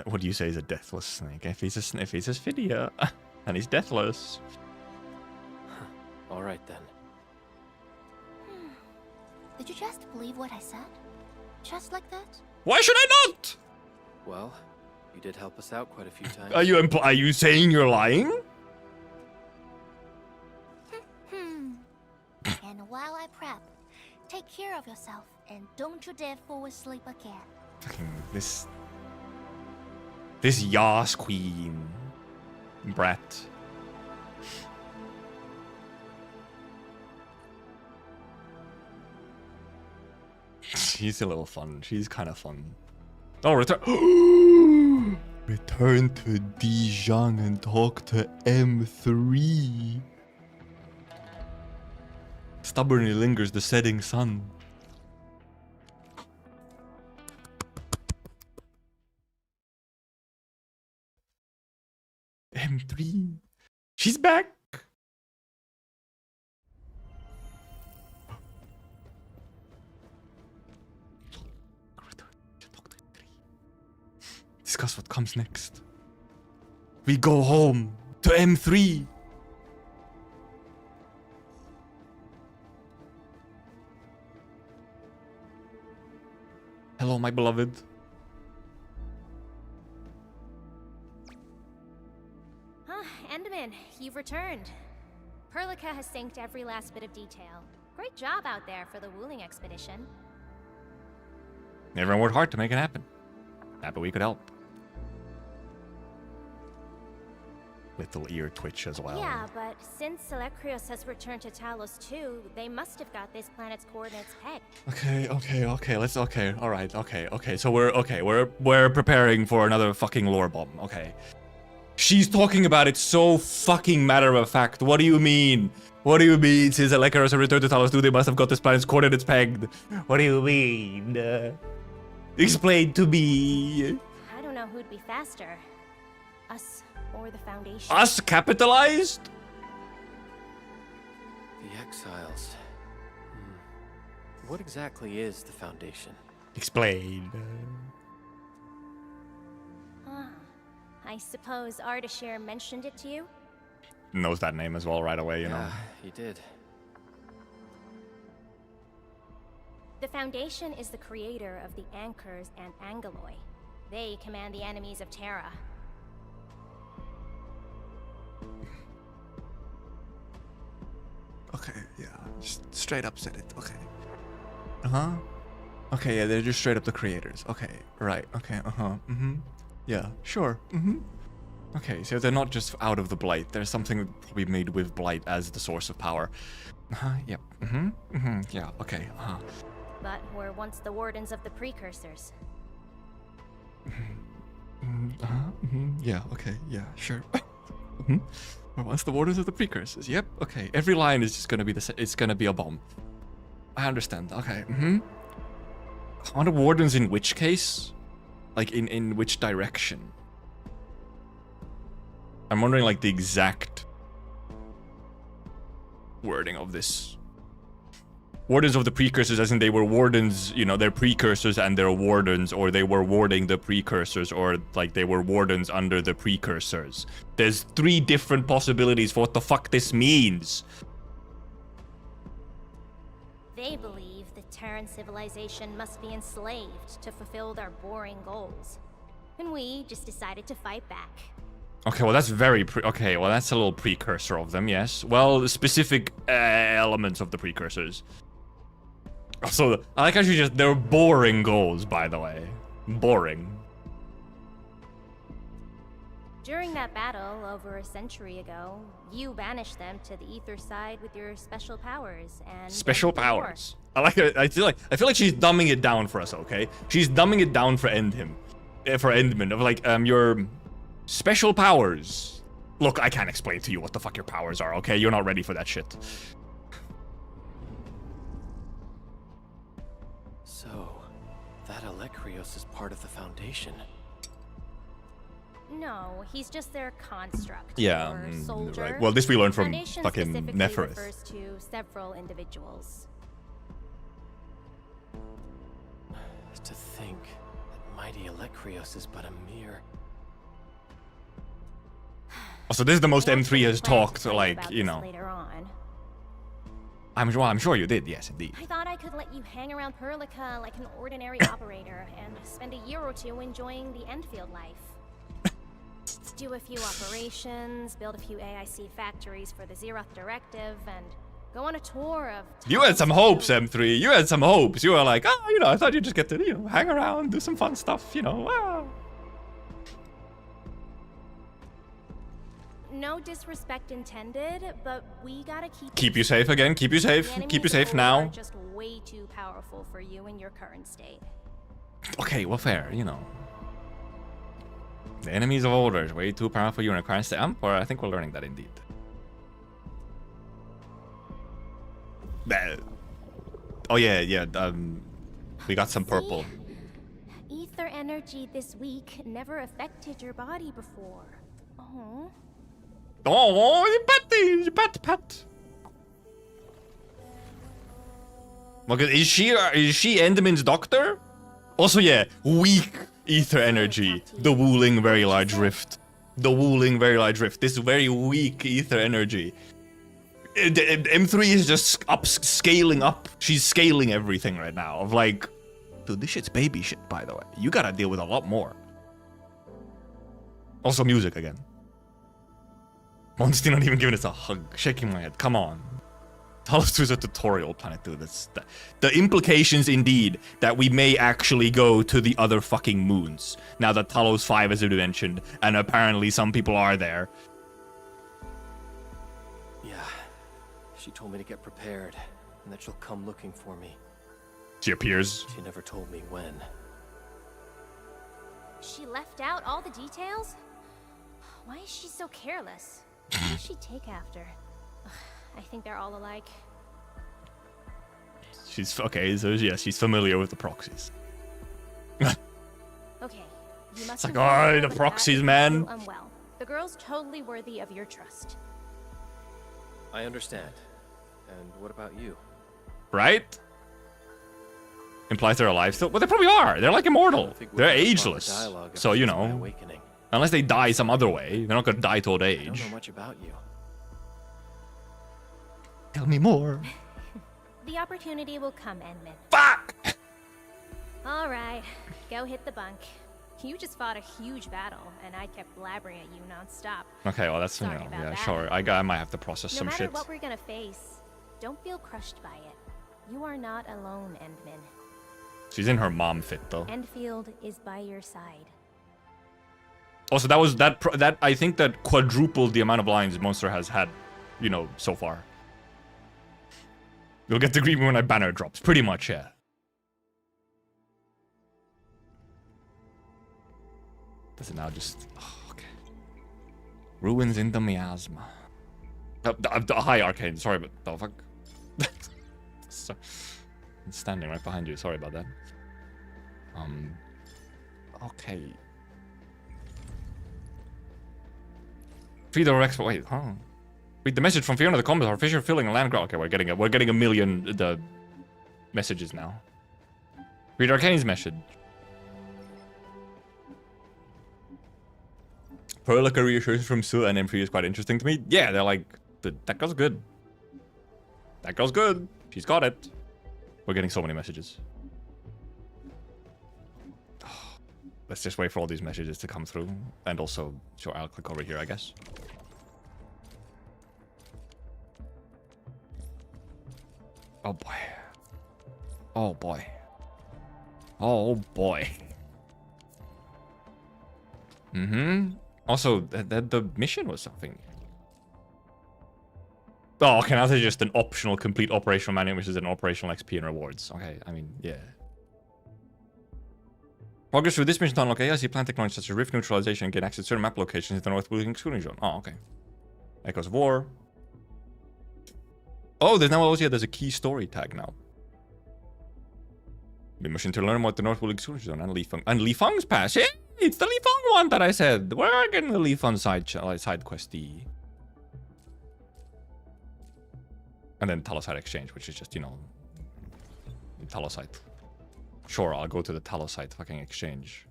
[SPEAKER 1] What do you say is a deathless snake? If he's a Sphidia, and he's deathless.
[SPEAKER 5] All right then.
[SPEAKER 3] Did you just believe what I said? Just like that?
[SPEAKER 1] Why should I not?
[SPEAKER 5] Well, you did help us out quite a few times.
[SPEAKER 1] Are you saying you're lying?
[SPEAKER 3] And while I prep, take care of yourself and don't you dare fall asleep again.
[SPEAKER 1] Fucking this Yas queen brat. She's a little fun. She's kind of fun. Oh, return. Return to Dijon and talk to M3. Stubbornly lingers the setting sun. M3. She's back. Discuss what comes next. We go home to M3. Hello, my beloved.
[SPEAKER 12] Enderman, you've returned. Perlica has synced every last bit of detail. Great job out there for the Wooling expedition.
[SPEAKER 1] Everyone worked hard to make it happen. Happy we could help. Little ear twitch as well.
[SPEAKER 12] Yeah, but since Selekrios has returned to Talos too, they must have got this planet's coordinates pegged. Okay. So we're preparing for another fucking lore bomb. Okay. She's talking about it so fucking matter of fact. What do you mean? What do you mean? Since Selekrios have returned to Talos too, they must have got this planet's coordinates pegged. What do you mean? Explain to me. I don't know who'd be faster. Us or the Foundation.
[SPEAKER 1] Us capitalized?
[SPEAKER 5] The Exiles. What exactly is the Foundation?
[SPEAKER 1] Explain.
[SPEAKER 12] I suppose Ardashir mentioned it to you?
[SPEAKER 1] Knows that name as well right away, you know.
[SPEAKER 5] Yeah, he did.
[SPEAKER 12] The Foundation is the creator of the Anchors and Angeloi. They command the enemies of Terra.
[SPEAKER 1] Okay, yeah, just straight up said it. Okay. Uh-huh. Okay, yeah, they're just straight up the creators. Okay, right. Okay, uh-huh. Mm-hmm. Yeah, sure. Mm-hmm. Okay, so they're not just out of the Blight. There's something probably made with Blight as the source of power. Uh-huh, yep. Mm-hmm. Mm-hmm. Yeah, okay, uh-huh.
[SPEAKER 12] But were once the Wardens of the Precursors.
[SPEAKER 1] Uh-huh. Mm-hmm. Yeah, okay, yeah, sure. Mm-hmm. Well, once the Wardens of the Precursors. Yep, okay. Every line is just gonna be it's gonna be a bomb. I understand. Okay. Mm-hmm. Are the Wardens in which case? Like in which direction? I'm wondering like the exact wording of this. Wardens of the Precursors, as in they were wardens, you know, they're precursors and they're wardens, or they were warding the precursors, or like they were wardens under the precursors. There's 3 different possibilities for what the fuck this means.
[SPEAKER 12] They believe the Terran civilization must be enslaved to fulfill their boring goals. And we just decided to fight back.
[SPEAKER 1] Okay, well that's okay, well that's a little precursor of them, yes. Well, specific elements of the precursors. Also, I like how they're boring goals, by the way. Boring.
[SPEAKER 12] During that battle over a century ago, you banished them to the ether side with your special powers and
[SPEAKER 1] special powers. I like it. I feel like she's dumbing it down for us, okay? She's dumbing it down for Endman of like your special powers. Look, I can't explain to you what the fuck your powers are, okay? You're not ready for that shit.
[SPEAKER 5] So, that Selekrios is part of the Foundation.
[SPEAKER 12] No, he's just their construct.
[SPEAKER 1] Yeah,
[SPEAKER 12] or soldier.
[SPEAKER 1] right. Well, this we learned from
[SPEAKER 12] Foundation
[SPEAKER 1] fucking
[SPEAKER 12] specifically
[SPEAKER 1] Nefereth.
[SPEAKER 12] refers to several individuals.
[SPEAKER 5] think that mighty Elektrios is but a mere...
[SPEAKER 12] So this is the most M3 has talked, like, you know.
[SPEAKER 13] Later on.
[SPEAKER 12] I'm sure you did, yes, indeed.
[SPEAKER 13] I thought I could let you hang around Perlica like an ordinary operator and spend a year or two enjoying the Endfield life. Do a few operations, build a few AIC factories for the Zeroth Directive, and go on a tour of...
[SPEAKER 12] You had some hopes, M3. You had some hopes. You were like, oh, you know, I thought you'd just get to, you know, hang around, do some fun stuff, you know. Wow.
[SPEAKER 13] No disrespect intended, but we gotta
[SPEAKER 12] keep you safe again. Keep you safe. Keep you safe now.
[SPEAKER 13] Are just way too powerful for you in your current state.
[SPEAKER 12] Okay, well, fair, you know. The enemies of old are way too powerful for you in a current state. Or I think we're learning that indeed. Oh yeah. We got some purple.
[SPEAKER 13] Ether energy this week never affected your body before. Oh.
[SPEAKER 12] Oh, pat. Okay, is she Enderman's doctor? Also, yeah, weak ether energy. The Wooling Very Large Rift. This very weak ether energy. M3 is just scaling up. She's scaling everything right now. Of like, dude, this shit's baby shit, by the way. You gotta deal with a lot more. Also, music again. Monty not even giving us a hug. Shaking my head. Come on. Talos 2 is a tutorial planet, dude. That's the implications, indeed, that we may actually go to the other fucking moons. Now that Talos 5 has been mentioned, and apparently some people are there.
[SPEAKER 5] Yeah. She told me to get prepared, and that she'll come looking for me.
[SPEAKER 12] She appears.
[SPEAKER 5] She never told me when.
[SPEAKER 13] She left out all the details? Why is she so careless? Who does she take after? I think they're all alike.
[SPEAKER 12] She's okay, so yeah, she's familiar with the proxies.
[SPEAKER 13] Okay, you must.
[SPEAKER 12] It's like, oh, the proxies, man.
[SPEAKER 13] Unwell. The girl's totally worthy of your trust.
[SPEAKER 5] I understand. And what about you?
[SPEAKER 12] Right? Implies they're alive still. Well, they probably are. They're like immortal. They're ageless. So, you know. Unless they die some other way, they're not gonna die to old age.
[SPEAKER 5] I don't know much about you.
[SPEAKER 12] Tell me more.
[SPEAKER 13] The opportunity will come, Enman.
[SPEAKER 12] Fuck!
[SPEAKER 13] All right, go hit the bunk. You just fought a huge battle, and I kept blabbering at you non-stop.
[SPEAKER 12] Okay, well that's, you know, yeah, that. Sure. I might have to process some shit.
[SPEAKER 13] No matter what we're gonna face, don't feel crushed by it. You are not alone, Endman.
[SPEAKER 12] She's in her mom fit, though.
[SPEAKER 13] Endfield is by your side.
[SPEAKER 12] Also, that I think that quadrupled the amount of lines Monster has had, you know, so far. You'll get the green when that banner drops. Pretty much, yeah. Does it now just... Oh, okay. Ruins in the miasma. Hi, Arcane. Sorry, but the fuck. I'm standing right behind you. Sorry about that. Okay. Feed the Rex. Wait, huh? Read the message from Fiona the Commodore. Fisher filling a land grant. Okay, we're getting a million the messages now. Read Arcane's message. Perlica reassurance from Sue and M3 is quite interesting to me. Yeah, they're like, that girl's good. That girl's good. She's got it. We're getting so many messages. Let's just wait for all these messages to come through. And also, sure, I'll click over here, I guess. Oh boy. Oh boy. Oh boy. Also, the mission was something. Oh, okay, now there's just an optional complete operational manual, which is an operational XP and rewards. Okay, I mean, yeah. Progress through this mission to unlock AIC plant technology such as rift neutralization and gain access to certain map locations in the North Wooling Excluding Zone. Oh, okay. Echoes of War. Oh, there's now also, yeah, there's a key story tag now. Be mission to learn about the North Wooling Excluding Zone and Li Feng. And Li Feng's pass. Yeah, it's the Li Feng one that I said. We're getting the Li Feng side questy. And then Talosite Exchange, which is just, you know, Talosite.
[SPEAKER 1] Sure, I'll go to the Talosite fucking exchange.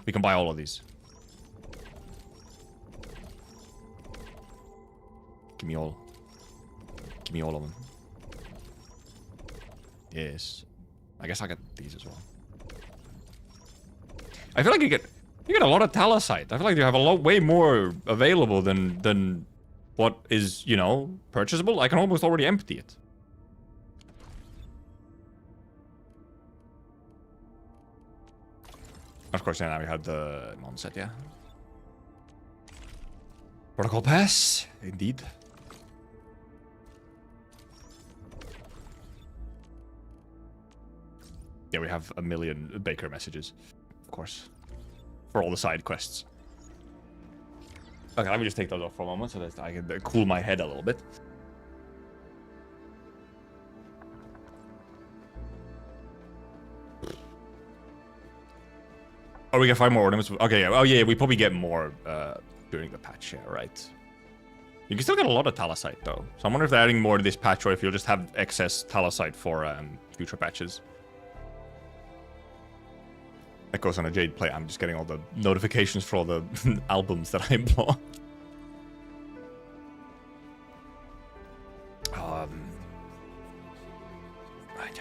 [SPEAKER 1] We can buy all of these. Give me all. Give me all of them. Yes. I guess I'll get these as well. I feel like you get a lot of Talosite. I feel like you have a lot way more available than what is, you know, purchasable. I can almost already empty it. Of course, yeah, now we have the non-set, yeah. Protocol pass, indeed. Yeah, we have a million Baker messages, of course, for all the side quests. Okay, let me just take those off for a moment so that I can cool my head a little bit. Oh, we can find more ornaments. Okay, yeah. Oh, yeah, we probably get more during the patch, yeah, right. You can still get a lot of Talosite, though. So I wonder if they're adding more to this patch or if you'll just have excess Talosite for future patches. That goes on a Jade play. I'm just getting all the notifications for all the albums that I bought. Right.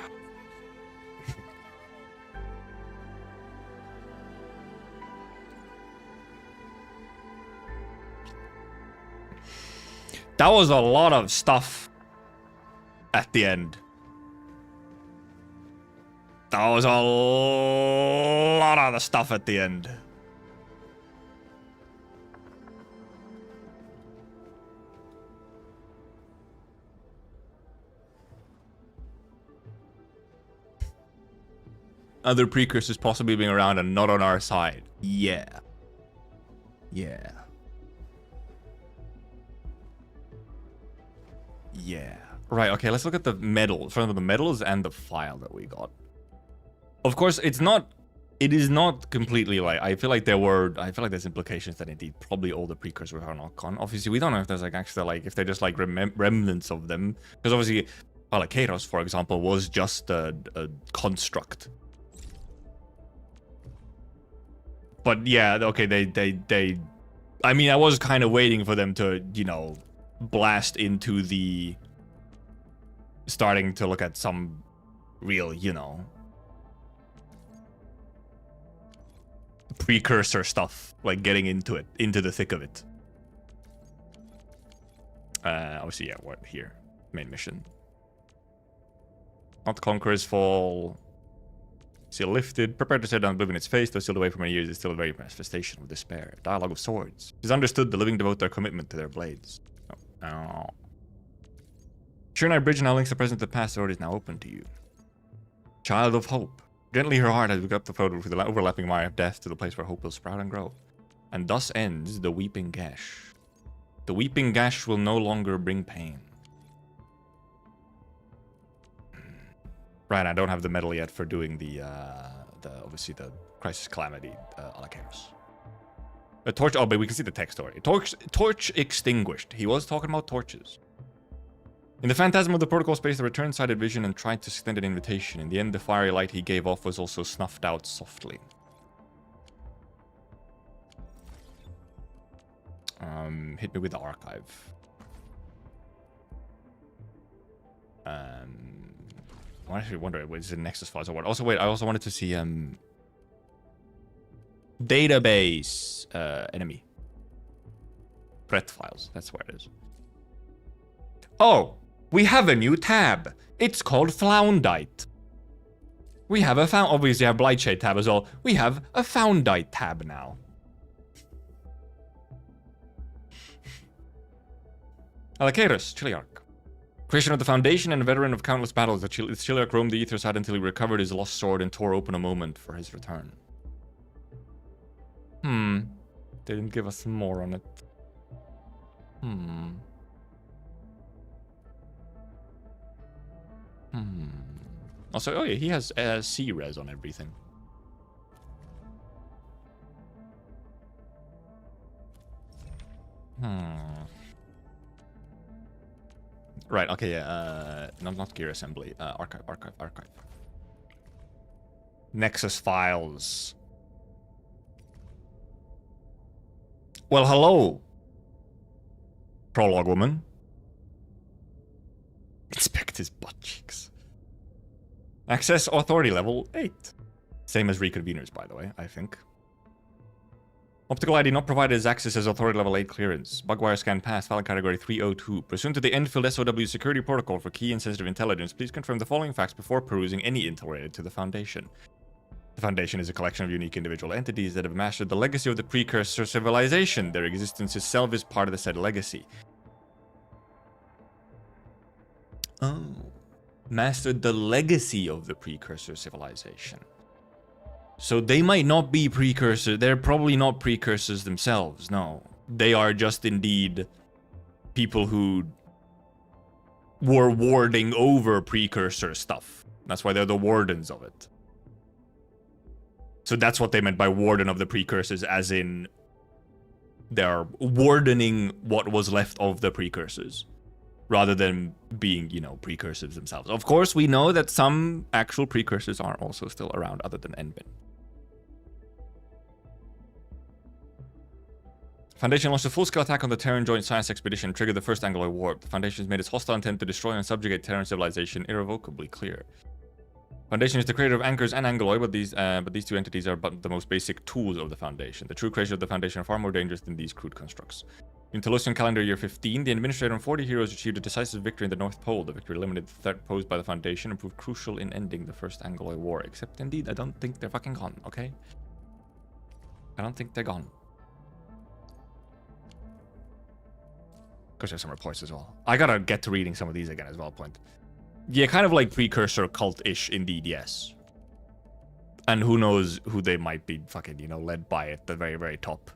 [SPEAKER 1] That was a lot of stuff at the end. That was a lot of the stuff at the end. Other precursors possibly being around and not on our side. Yeah. Yeah. Yeah. Right, okay, let's look at the medal. Front of the medals and the file that we got. Of course, it is not completely like, I feel like there's implications that indeed probably all the precursors are not gone. Obviously, we don't know if there's like actually like, if they're just like remnants of them. Because obviously, Palakeiros, for example, was just a construct. But yeah, okay, they I mean, I was kind of waiting for them to, you know, blast into the starting to look at some real, you know, precursor stuff, like getting into it, into the thick of it. Obviously, yeah, what here? Main mission. Not Conqueror's Fall. Seal lifted. Prepared to set down oblivion in its face, though sealed away for many years, is still a very manifestation of despair. Dialogue of swords. It is understood the living devote their commitment to their blades. Oh. Shurnai Bridge now links the present to the past, the road is now open to you. Child of hope. Gently her heart has begun up the road through the overlapping mire of death to the place where hope will sprout and grow. And thus ends the weeping gash. The weeping gash will no longer bring pain. Right, I don't have the medal yet for doing the obviously the Crisis Calamity Alakeiros. A torch, oh, but we can see the text already. Torch extinguished. He was talking about torches. In the phantasm of the protocol space, the return sighted vision and tried to extend an invitation. In the end, the fiery light he gave off was also snuffed out softly. Hit me with the archive. I actually wonder, what is it Nexus files or what? Also, wait, I also wanted to see database enemy threat files. That's where it is. Oh, we have a new tab. It's called Floundite. We have a obviously have Blightshade tab as well. We have a Foundite tab now. Alakeiros, Chiliarch. Creation of the Foundation and a veteran of countless battles, Chiliarch roamed the ether side until he recovered his lost sword and tore open a moment for his return. They didn't give us more on it. Also, oh yeah, he has C-res on everything. Right, okay, yeah, not gear assembly. Archive.
[SPEAKER 12] Nexus files. Well, hello. Prologue woman. Inspect his butt cheeks. Access authority level 8. Same as reconveners, by the way, I think. Optical ID not provided as access as authority level 8 clearance. Bugwire scan passed, file category 302. Pursuant to the Endfield SOW security protocol for key and sensitive intelligence, please confirm the following facts before perusing any intel related to the Foundation. The Foundation is a collection of unique individual entities that have mastered the legacy of the precursor civilization. Their existence itself is part of the said legacy. Oh. Mastered the legacy of the precursor civilization. So they might not be precursors. They're probably not precursors themselves, no. They are just indeed people who were warding over precursor stuff. That's why they're the wardens of it. So that's what they meant by warden of the precursors, as in they're wardening what was left of the precursors, rather than being, you know, precursors themselves. Of course, we know that some actual precursors are also still around other than Enbin. Foundation launched a full-scale attack on the Terran Joint Science Expedition and triggered the first Angloid Warp. The Foundation has made its hostile intent to destroy and subjugate Terran civilization irrevocably clear. Foundation is the creator of Anchors and Angloid, but these two entities are but the most basic tools of the Foundation. The true creation of the Foundation are far more dangerous than these crude constructs. In Telosian calendar year 15, the Administrator and 40 heroes achieved a decisive victory in the North Pole. The victory eliminated the threat posed by the Foundation and proved crucial in ending the First Angloid War. Except, indeed, I don't think they're fucking gone, okay? I don't think they're gone. Because there's some reports as well. I gotta get to reading some of these again as well, point. Yeah, kind of like precursor cult-ish, indeed, yes. And who knows who they might be fucking, you know, led by at the very, very top.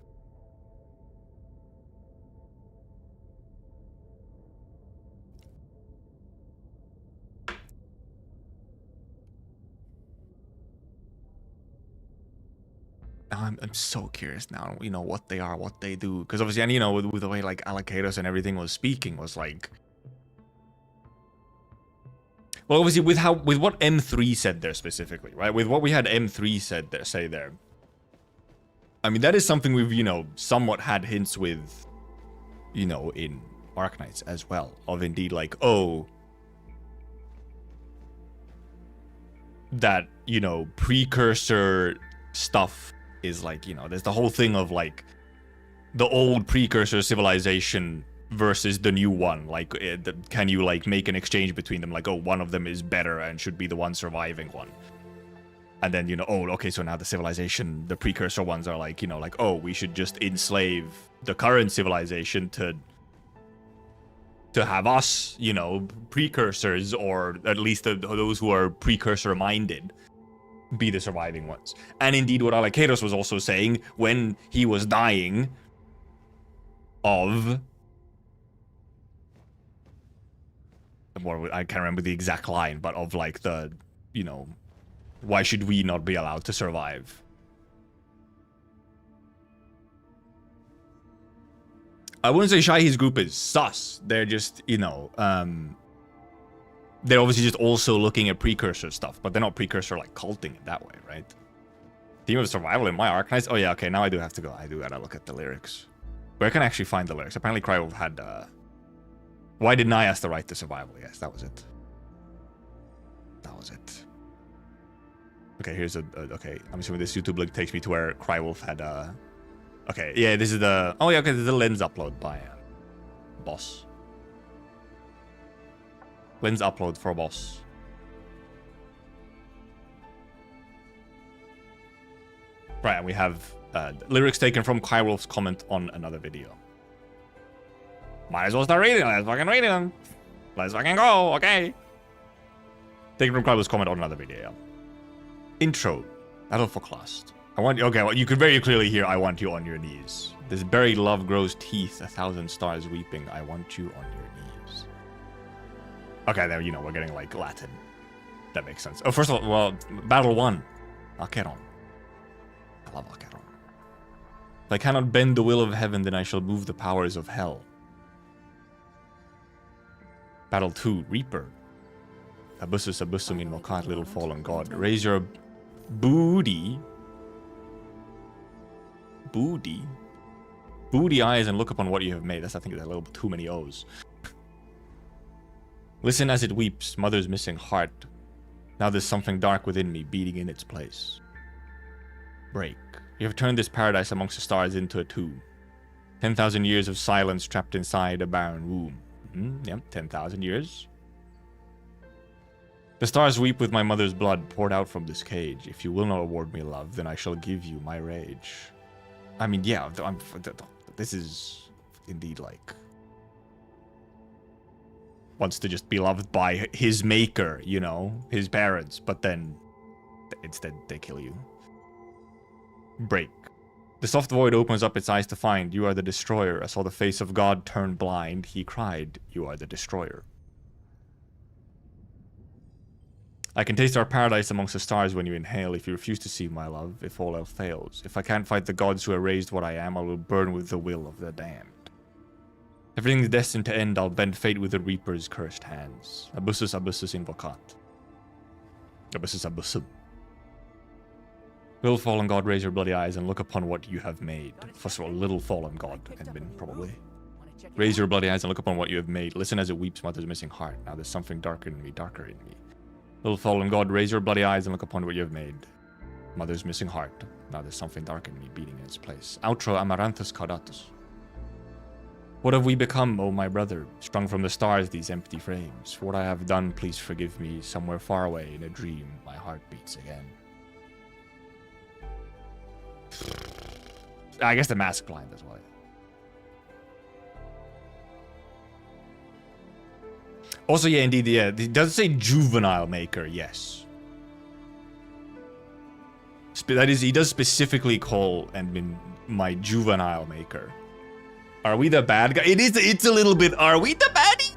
[SPEAKER 12] I'm so curious now, you know, what they are, what they do. Because obviously, and you know, with the way like Allocatus and everything was speaking, was like... Well, obviously, with what M3 said there specifically, right? With what we had M3 said there, say there. I mean, that is something we've, you know, somewhat had hints with, you know, in Arknights as well. Of indeed, like, oh... that, you know, precursor stuff is like, you know, there's the whole thing of like the old precursor civilization versus the new one. Like, can you like make an exchange between them? Like, oh, one of them is better and should be the one surviving one. And then, you know, oh, okay, so now the civilization, the precursor ones are like, you know, like, oh, we should just enslave the current civilization to have us, you know, precursors, or at least those who are precursor minded, be the surviving ones. And indeed what Allocatus was also saying when he was dying of... Well, I can't remember the exact line, but of like the, you know, why should we not be allowed to survive? I wouldn't say Shahi's group is sus. They're just, you know, they're obviously just also looking at precursor stuff, but they're not precursor like culting it that way, right? Theme of survival in my Arknights. Oh yeah, okay, now I do have to go. I do gotta look at the lyrics. Where can I actually find the lyrics? Apparently Crywolf had, why did Nai ask the right to survival? Yes, that was it. That was it. Okay, here's okay, I'm assuming this YouTube link takes me to where Crywolf had, okay, yeah, this is the... Oh, yeah, okay, this is the lens upload by boss. Lens upload for boss. Right, and we have lyrics taken from Crywolf's comment on another video. Might as well start reading. Let's fucking read them. Let's fucking go, okay? Taken from Crywolf's comment on another video, yeah. Intro. Battle for Clast. I want you, okay, well, you can very clearly hear I want you on your knees. This buried love grows teeth, 1,000 stars weeping. I want you on your knees. Okay, there, you know, we're getting like Latin. That makes sense. Oh, first of all, well, Battle 1. Acheron. I love Acheron. If I cannot bend the will of heaven, then I shall move the powers of hell. Battle 2. Reaper. Abussus abusum in mokat, little fallen god. Raise your Booty. Booty eyes and look upon what you have made. That's, I think, a little too many O's. Listen as it weeps, mother's missing heart. Now there's something dark within me, beating in its place. Break. You have turned this paradise amongst the stars into a tomb. 10,000 years of silence trapped inside a barren womb. Yep, 10,000 years. The stars weep with my mother's blood poured out from this cage. If you will not award me love, then I shall give you my rage. I mean, yeah, this is indeed like... wants to just be loved by his maker, you know, his parents, but then instead they kill you. Break. The soft void opens up its eyes to find you are the destroyer. I saw the face of God turn blind. He cried, you are the destroyer. I can taste our paradise amongst the stars when you inhale. If you refuse to see my love, if all else fails. If I can't fight the gods who erased what I am, I will burn with the will of the damned. Everything is destined to end. I'll bend fate with the Reaper's cursed hands. Abussus abussus invocat. Abussus abussum. Little fallen god, raise your bloody eyes and look upon what you have made. First of all, little fallen god, Edmund, probably. Raise your bloody eyes and look upon what you have made. Listen as it weeps mother's missing heart. Now there's something darker in me. Little fallen god, raise your bloody eyes and look upon what you have made. Mother's missing heart. Now there's something dark in me, beating in its place. Outro amaranthus caudatus. What have we become, oh my brother? Strung from the stars, these empty frames. For what I have done, please forgive me. Somewhere far away in a dream, my heart beats again. I guess the mask blind as well. Also, yeah, indeed, yeah, it does say juvenile maker, yes. That is, he does specifically call Edmund my juvenile maker. Are we the bad guy? It's a little bit, are we the baddie?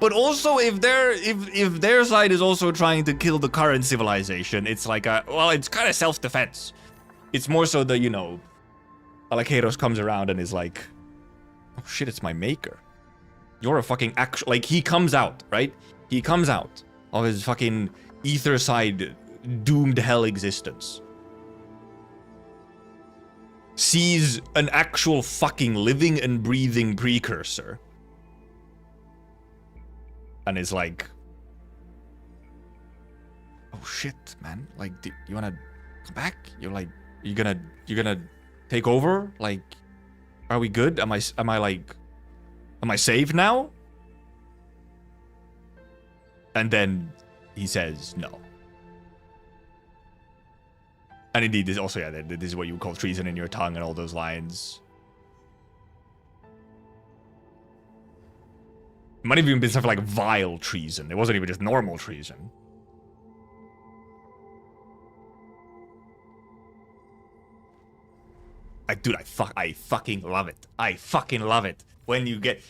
[SPEAKER 12] But also, if their side is also trying to kill the current civilization, it's like well, it's kind of self-defense. It's more so that, you know, Alakeros comes around and is like, oh shit, it's my maker. You're a fucking actual, like, he comes out, right? He comes out of his fucking ether side doomed hell existence. Sees an actual fucking living and breathing precursor. And is like, oh shit, man. Like, do you wanna come back? You're like, you're gonna take over? Like, are we good? Am I safe now? And then he says no. And indeed, this also, yeah, this is what you would call treason in your tongue and all those lines. It might have even been something like vile treason. It wasn't even just normal treason. Dude, I fucking love it. I fucking love it. When you get...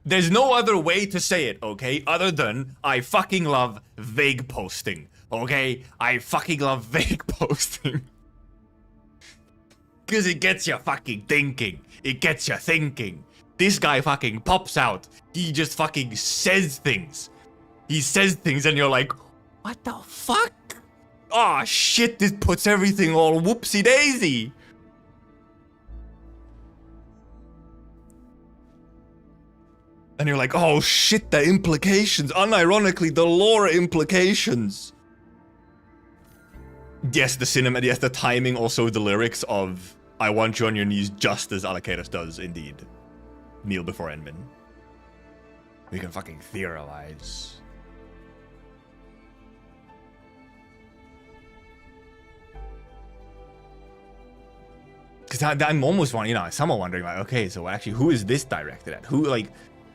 [SPEAKER 12] There's no other way to say it, okay? Other than, I fucking love vague posting, okay? I fucking love vague posting. Because it gets you fucking thinking. It gets you thinking. This guy fucking pops out. He just fucking says things. He says things and you're like, what the fuck? Oh shit, this puts everything all whoopsie-daisy. And you're like, oh shit, the implications. Unironically, the lore implications. Yes, the cinema, yes, the timing, also the lyrics of I want you on your knees just as Alakeros does, indeed. Kneel before Edmund. We can fucking theorize. Because I'm almost wondering, you know, someone wondering, like, okay, so actually, who is this directed at? Who, like...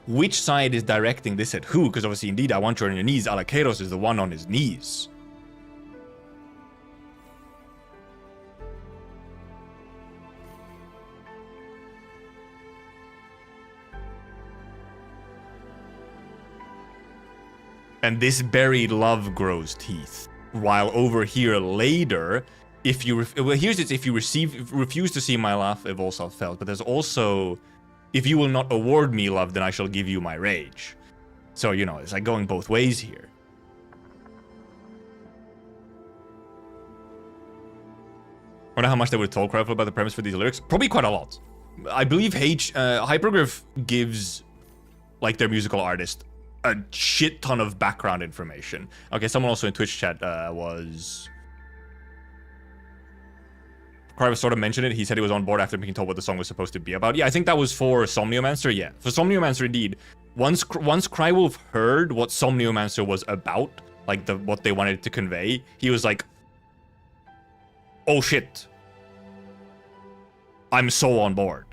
[SPEAKER 12] Which side is directing this at who? Because obviously, indeed, I want you on your knees. Alakeros is the one on his knees. And this buried love grows teeth. While over here later, if you... Well, here's it. If you refuse to see my laugh, if also felt. But there's also... If you will not award me love, then I shall give you my rage. So, you know, it's like going both ways here.
[SPEAKER 1] wonder how much they would talk roughly about the premise for these lyrics. Probably quite a lot. I believe Hyperglyph gives like their musical artist a shit ton of background information. Okay, someone also in Twitch chat was... Cryvo sort of mentioned it. He said he was on board after being told what the song was supposed to be about. Yeah, I think that was for Somniomancer. Yeah, for Somniomancer indeed. Once Crywolf heard what Somniomancer was about, like what they wanted to convey, he was like, oh shit. I'm so on board.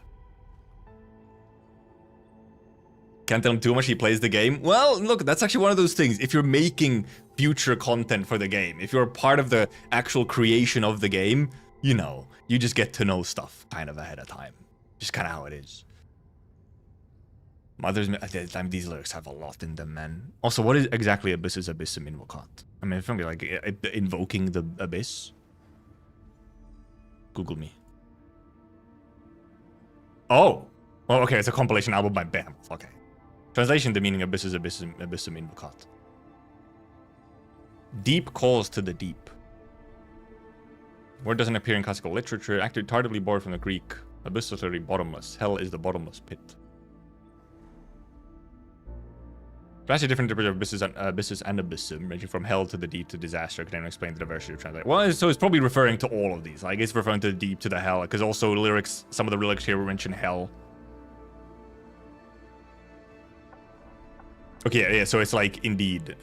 [SPEAKER 1] Can't tell him too much, he plays the game. Well, look, that's actually one of those things. If you're making future content for the game, if you're part of the actual creation of the game, you know, you just get to know stuff kind of ahead of time. Just kind of how it is. These lyrics have a lot in them, man. Also, what is exactly Abyss's Abyssum Invocat? I mean, it's probably like invoking the Abyss. Google me. Oh! Well, okay, it's a compilation album by Bam. Okay. Translation, the meaning of Abyss's Abyssum Invocat. Deep calls to the deep. Word doesn't appear in classical literature. Actually, tardily borrowed from the Greek. Abyss is literally bottomless. Hell is the bottomless pit. Vastly different interpretations of abysses and abyssum, ranging from hell to the deep to disaster. Can anyone explain the diversity of translation? Well, so it's probably referring to all of these. Like, it's referring to the deep, to the hell, because also lyrics, some of the lyrics here mention hell. Okay, yeah, so it's like, indeed,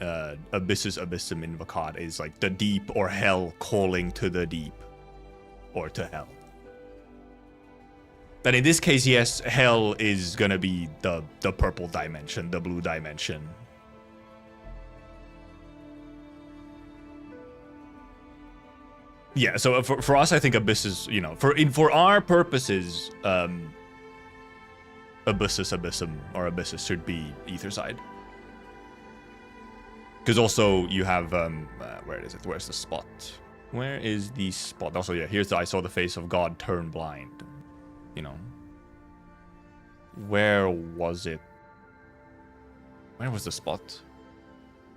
[SPEAKER 1] Abyss's Abyssum Invocat is like the deep or hell calling to the deep. Or to hell. And in this case, yes, hell is gonna be the purple dimension, the blue dimension. Yeah, so for us, I think Abyss is, you know, for our purposes, Abyss's Abyssum or Abyssus should be Etherside. Because also you have where is it? Where's the spot? Where is the spot? Also, yeah, here's the I saw the face of God turn blind. You know. Where was it? Where was the spot?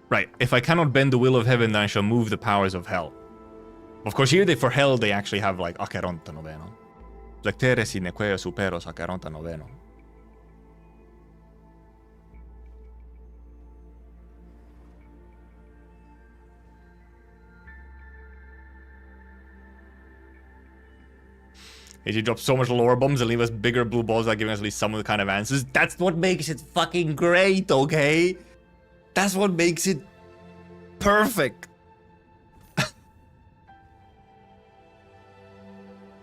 [SPEAKER 1] Right. If I cannot bend the will of heaven, then I shall move the powers of hell. Of course, here for hell they actually have like Acheronta noveno. Lectere sine quae superos Acheronta noveno. AJ drops so much lore bombs and leave us bigger blue balls, like giving us at least some of the kind of answers. That's what makes it fucking great, okay? That's what makes it perfect.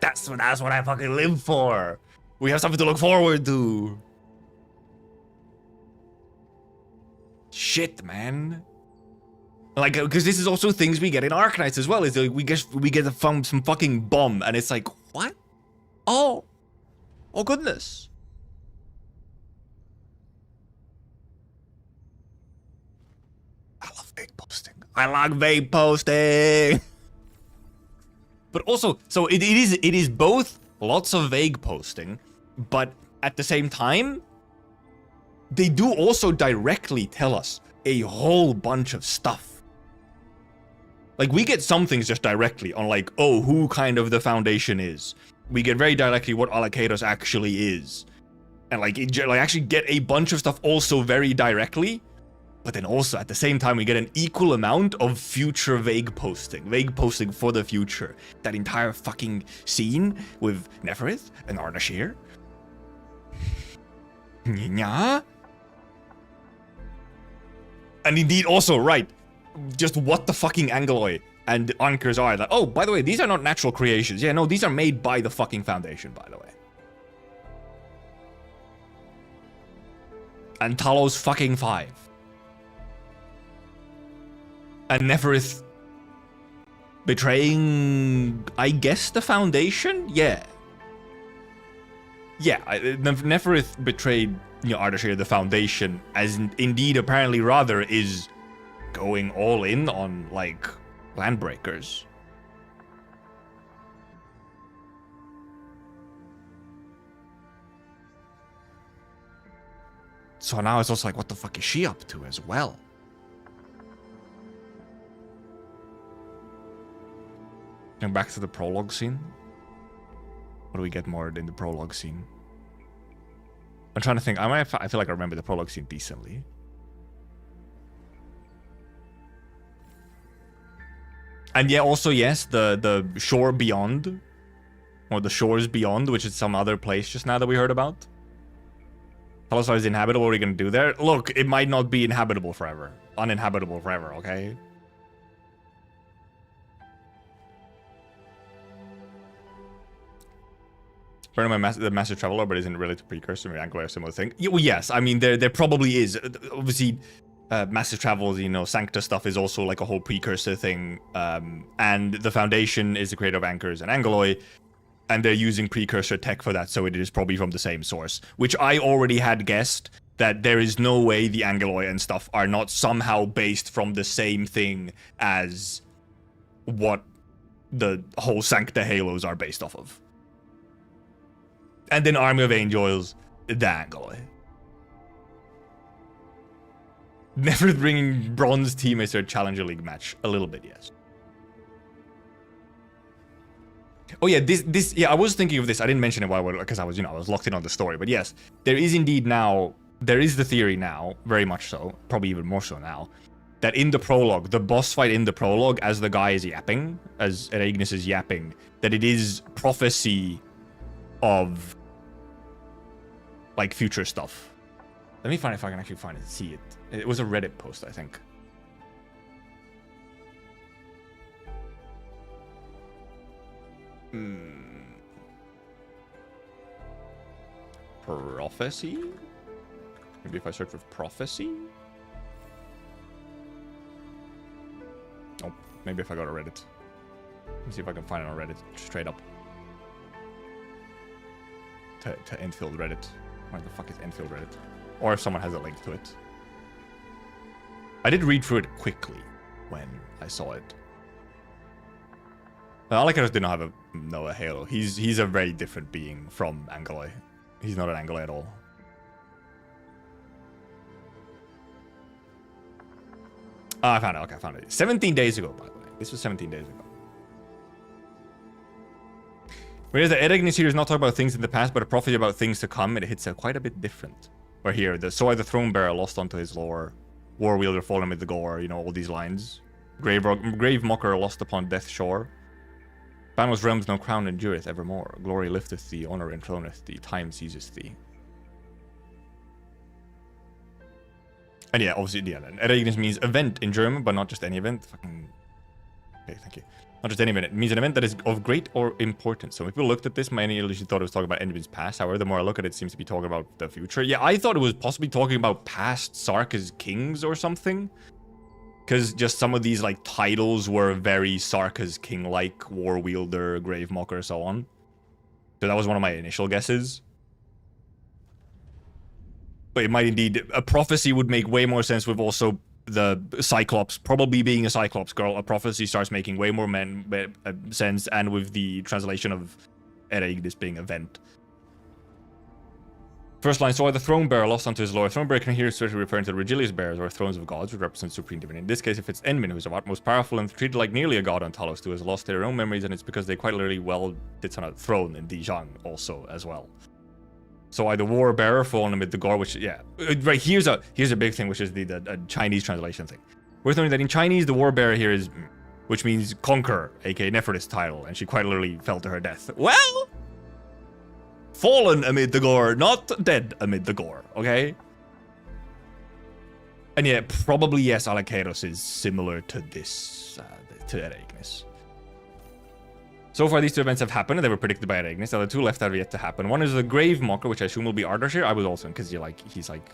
[SPEAKER 1] That's what I fucking live for. We have something to look forward to. Shit, man. Like, because this is also things we get in Arknights as well. Is like we get some fucking bomb, and it's like, what? Oh goodness. I love vague posting. I like vague posting. But also, so it is both lots of vague posting, but at the same time, they do also directly tell us a whole bunch of stuff. Like, we get some things just directly on, like, oh, who kind of the Foundation is. We get very directly what Alakedos actually is. And, like, actually get a bunch of stuff also very directly. But then also, at the same time, we get an equal amount of future vague posting. Vague posting for the future. That entire fucking scene with Neferith and Ardashir. Yeah. And indeed also, right, just what the fucking Angeloi and Ankers are. Like, oh, by the way, these are not natural creations. Yeah, no, these are made by the fucking Foundation, by the way. And Talos fucking 5. And Neferith betraying, I guess, the Foundation? Yeah. Yeah, Neferith betrayed, you know, Ardashir, the Foundation, as indeed apparently rather is going all in on, like, Landbreakers. So now it's also like, what the fuck is she up to as well? Going back to the prologue scene. What do we get more in the prologue scene? I'm trying to think. I feel like I remember the prologue scene decently. And yeah, also yes, the shore beyond, or the shores beyond, which is some other place just now that we heard about. Talos is inhabitable. What are we gonna do there? Look, it might not be inhabitable forever, uninhabitable forever. Okay. Burning the Master Traveler, but isn't really a precursor. Maybe Anglo or similar thing. Yeah, well, yes, I mean there probably is. Obviously, Massive Travel, you know, Sancta stuff is also like a whole precursor thing. And the Foundation is the creator of Anchors and Angoloi, and they're using precursor tech for that, so it is probably from the same source. Which I already had guessed that there is no way the Angoloi and stuff are not somehow based from the same thing as what the whole Sancta Halos are based off of. And then Army of Angels, the Angoloi. Never bringing bronze teammates to a Challenger League match. A little bit, yes. Oh yeah, yeah, I was thinking of this. I didn't mention it while because I was, I was locked in on the story. But yes, there is indeed now, there is the theory now, very much so, probably even more so now, that in the prologue, the boss fight in the prologue, as the guy is yapping, as Ignis is yapping, that it is prophecy of like future stuff. Let me find if I can actually find it, see it. It was a Reddit post, I think. Prophecy? Maybe if I search for prophecy? Oh, maybe if I go to Reddit. Let me see if I can find it on Reddit, straight up. To Endfield Reddit. Where the fuck is Endfield Reddit? Or if someone has a link to it. I did read through it quickly when I saw it. Alakaros did not have a Halo. He's a very different being from Angoloi. He's not an Angoloi at all. Oh, I found it. Okay, I found it. 17 days ago, by the way. This was 17 days ago. Whereas the Ignis here is not talking about things in the past, but a prophecy about things to come, it hits quite a bit different. Where here, so are the Throne Bearer lost onto his lore, War Wielder fallen amid the gore, all these lines. Grave Mocker lost upon death's shore. Banos realms no crown endureth evermore. Glory lifteth thee, honor enthroneth thee, time seizeth thee. And yeah, obviously, yeah, Ignis means event in German, but not just any event. Fucking. Okay, thank you. Not just any event. It means an event that is of great or importance. So if we looked at this, many initially thought it was talking about Endwind's past. However, the more I look at it, it seems to be talking about the future. Yeah, I thought it was possibly talking about past Sarkha's kings or something. Because just some of these like titles were very Sarkha's king-like, War Wielder, Grave Mocker, so on. So that was one of my initial guesses. But it might indeed, a prophecy would make way more sense with also the Cyclops, probably being a Cyclops girl. A prophecy starts making way more sense, and with the translation of Ignis being event. First line, so are the Throne Bearer lost unto his lore. Throne Bearer can here especially referring to the Regilius Bearers, or thrones of gods, which represent supreme divinity. In this case, if it's Endmin, who's of utmost powerful and treated like nearly a god on Talos, who has lost their own memories, and it's because they quite literally did on a throne in Dijon also as well. So are the War Bearer fallen amid the gore, which, yeah. Right, here's a big thing, which is the Chinese translation thing. Worth noting that in Chinese, the War Bearer here is, which means conqueror, aka Nefertiti's title, and she quite literally fell to her death. Well, fallen amid the gore, not dead amid the gore, okay? And yeah, probably, yes, Alakaros is similar to this, to Ignis. So far, these two events have happened, and they were predicted by Ignis. Now, the two left have yet to happen. One is the Grave Mocker, which I assume will be Ardashir. I was also, because he's like,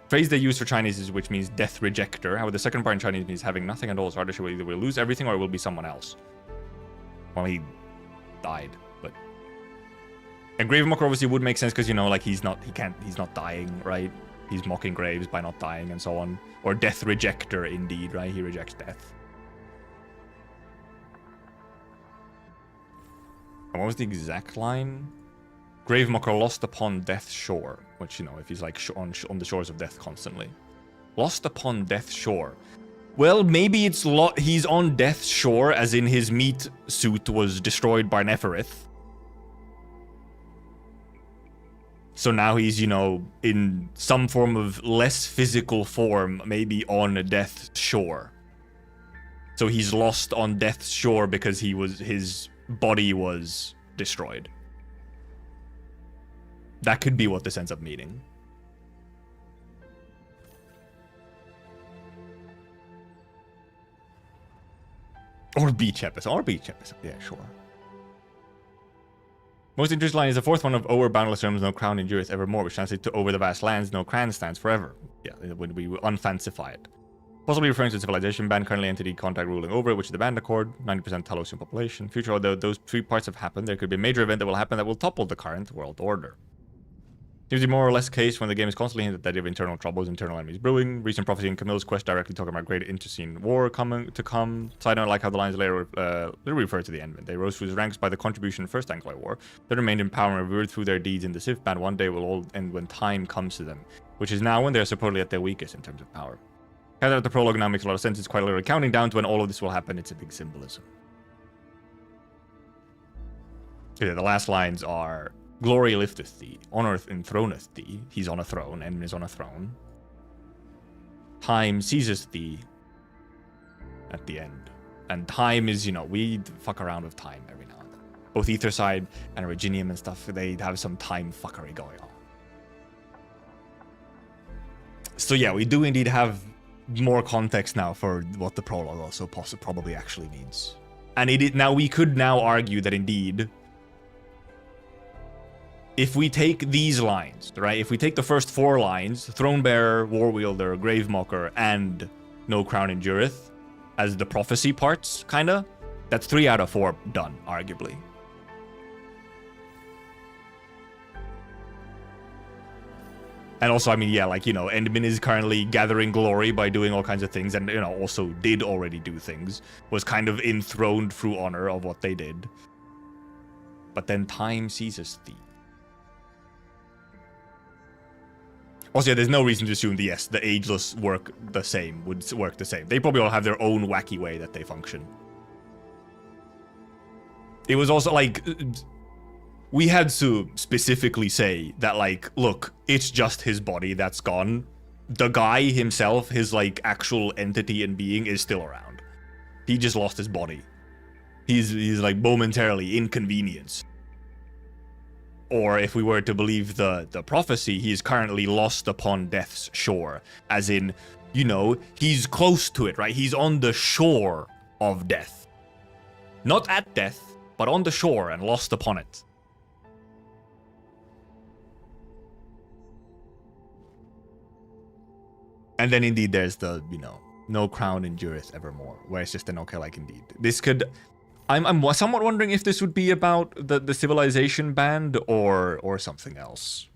[SPEAKER 1] phrase they use for Chinese is which means death rejecter. However, the second part in Chinese means having nothing at all. So Ardashir will either lose everything or it will be someone else. Well, he died, but. And Grave Mocker obviously would make sense because, he's not dying, right? He's mocking graves by not dying and so on. Or death rejecter, indeed, right? He rejects death. And what was the exact line? Grave Mocker lost upon death's shore. Which, if he's like on the shores of death constantly. Lost upon death's shore. Well, maybe it's he's on death's shore, as in his meat suit was destroyed by Neferith.
[SPEAKER 12] So now he's, you know, in some form of less physical form, maybe on a death's shore. So he's lost on death's shore because his body was destroyed. That could be what this ends up meaning. Or beach episode. Yeah, sure. Most interesting line is the fourth one of over boundless realms, no crown endureth evermore, which translates to over the vast lands, no crown stands forever. Yeah, when we unfancify it. Possibly referring to the civilization ban, currently entity contact ruling over it, which is the Band Accord, 90% Talosian population. Future, although those three parts have happened, there could be a major event that will happen that will topple the current world order. Seems to be more or less case when the game is constantly hinted that they have internal troubles, internal enemies brewing. Recent prophecy in Camille's quest directly talking about great intestine war coming to come. Side note, like how the lines later refer to the Endmen. They rose through the ranks by the contribution of First Anglo War. They remained in power and revered through their deeds in the Civ Band. One day will all end when time comes to them, which is now when they are supposedly at their weakest in terms of power. Kind of the prologue now makes a lot of sense. It's quite literally counting down to when all of this will happen. It's a big symbolism. Yeah, the last lines are: glory lifteth thee, honor enthroneth thee. He's on a throne, and is on a throne. Time seizeth thee at the end. And time is, you know, we fuck around with time every now and then. Both Etherside and Reginium and stuff, they have some time fuckery going on. So yeah, we do indeed have more context now for what the prologue also probably actually means. And now we could now argue that indeed, if we take these lines, right? If we take the first four lines, Thronebearer, Warwielder, Gravemocker, and No Crown Endureth, as the prophecy parts, kinda, that's 3 out of 4 done, arguably. And also, I mean, yeah, like, you know, Endmin is currently gathering glory by doing all kinds of things, and, you know, also did already do things, was kind of enthroned through honor of what they did. But then time seizes thee. Also, yeah, there's no reason to assume the ageless would work the same. They probably all have their own wacky way that they function. It was also, like, we had to specifically say that, like, look, it's just his body that's gone. The guy himself, his, like, actual entity and being is still around. He just lost his body. He's like, momentarily inconvenienced. Or if we were to believe the prophecy, he is currently lost upon death's shore. As in, you know, he's close to it, right? He's on the shore of death. Not at death, but on the shore and lost upon it. And then indeed there's the, you know, no crown endureth evermore, where it's just an okay, like, indeed. This could... I'm somewhat wondering if this would be about the civilization band or something else.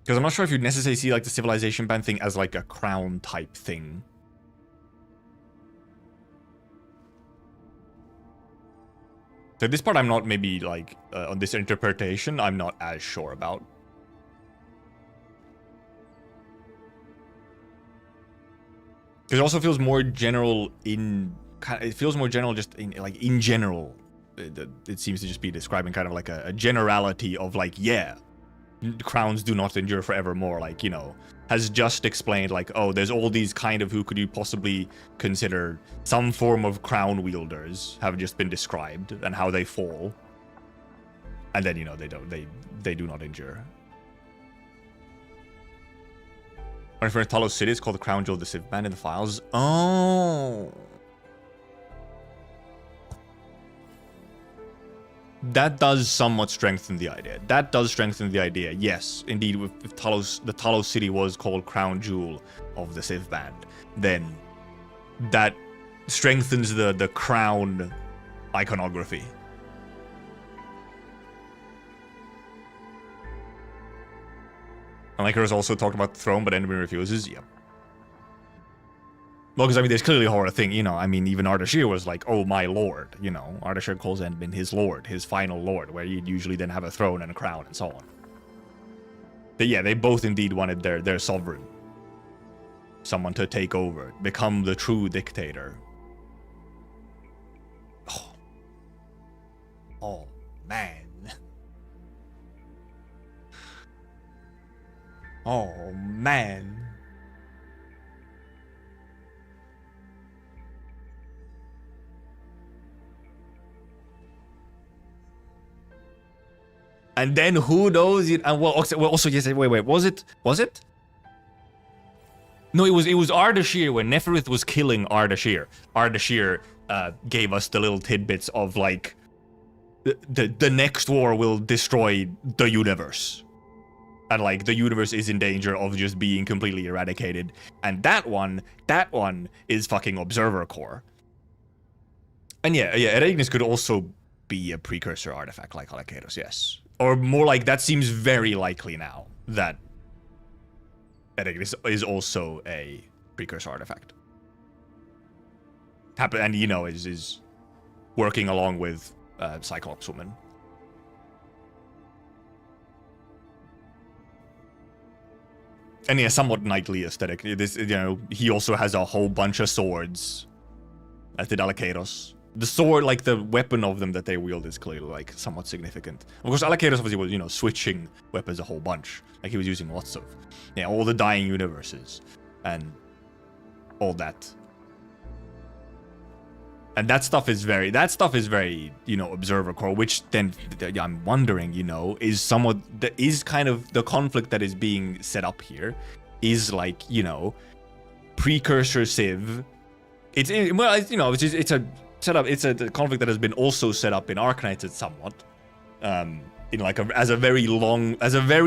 [SPEAKER 12] Because I'm not sure if you'd necessarily see, like, the civilization band thing as, like, a crown type thing. So this part I'm not maybe, like, on this interpretation, I'm not as sure about. Because it also feels more general it feels more general just in general. It seems to just be describing kind of like a generality of, like, yeah, crowns do not endure forevermore. Like, you know, has just explained, like, oh, there's all these kind of who could you possibly consider some form of crown wielders have just been described and how they fall. And then, you know, they do not endure. When I Talos City, it's called the Crown Jewel of the Civ Band in the files. Oh. That does somewhat strengthen the idea. Yes, indeed, if Talos, the Talos City was called Crown Jewel of the Civ Band, then that strengthens the crown iconography. And like there's also talked about the throne, but Endmin refuses. Yeah. Well, because I mean, there's clearly a horror thing, you know. I mean, even Ardashir was like, "Oh, my lord," you know. Ardashir calls Endmin his lord, his final lord, where you'd usually then have a throne and a crown and so on. But yeah, they both indeed wanted their sovereign, someone to take over, become the true dictator. Oh. Oh, man. Oh, man. And then who knows? And well, also yes. Wait. Was it? No, it was Ardashir when Neferith was killing Ardashir. Ardashir gave us the little tidbits of like the next war will destroy the universe. And like the universe is in danger of just being completely eradicated. And that one is fucking Observer Core. And yeah, Ereignis could also be a precursor artifact like Alakeros, yes. Or more like that seems very likely now that Ereignis is also a precursor artifact. And you know is working along with Cyclops Woman. And yeah, somewhat knightly aesthetic. This, you know, he also has a whole bunch of swords, as did Alakeros. The sword, like the weapon of them that they wield, is clearly like somewhat significant. Of course, Alakeros obviously was, you know, switching weapons a whole bunch. Like he was using lots of, yeah, all the dying universes and all that. And that stuff is very, you know, Observer Core, which then I'm wondering, you know, is kind of the conflict that is being set up here is like, you know, precursor Civ. It's a conflict that has been also set up in Arknights somewhat, in like as a very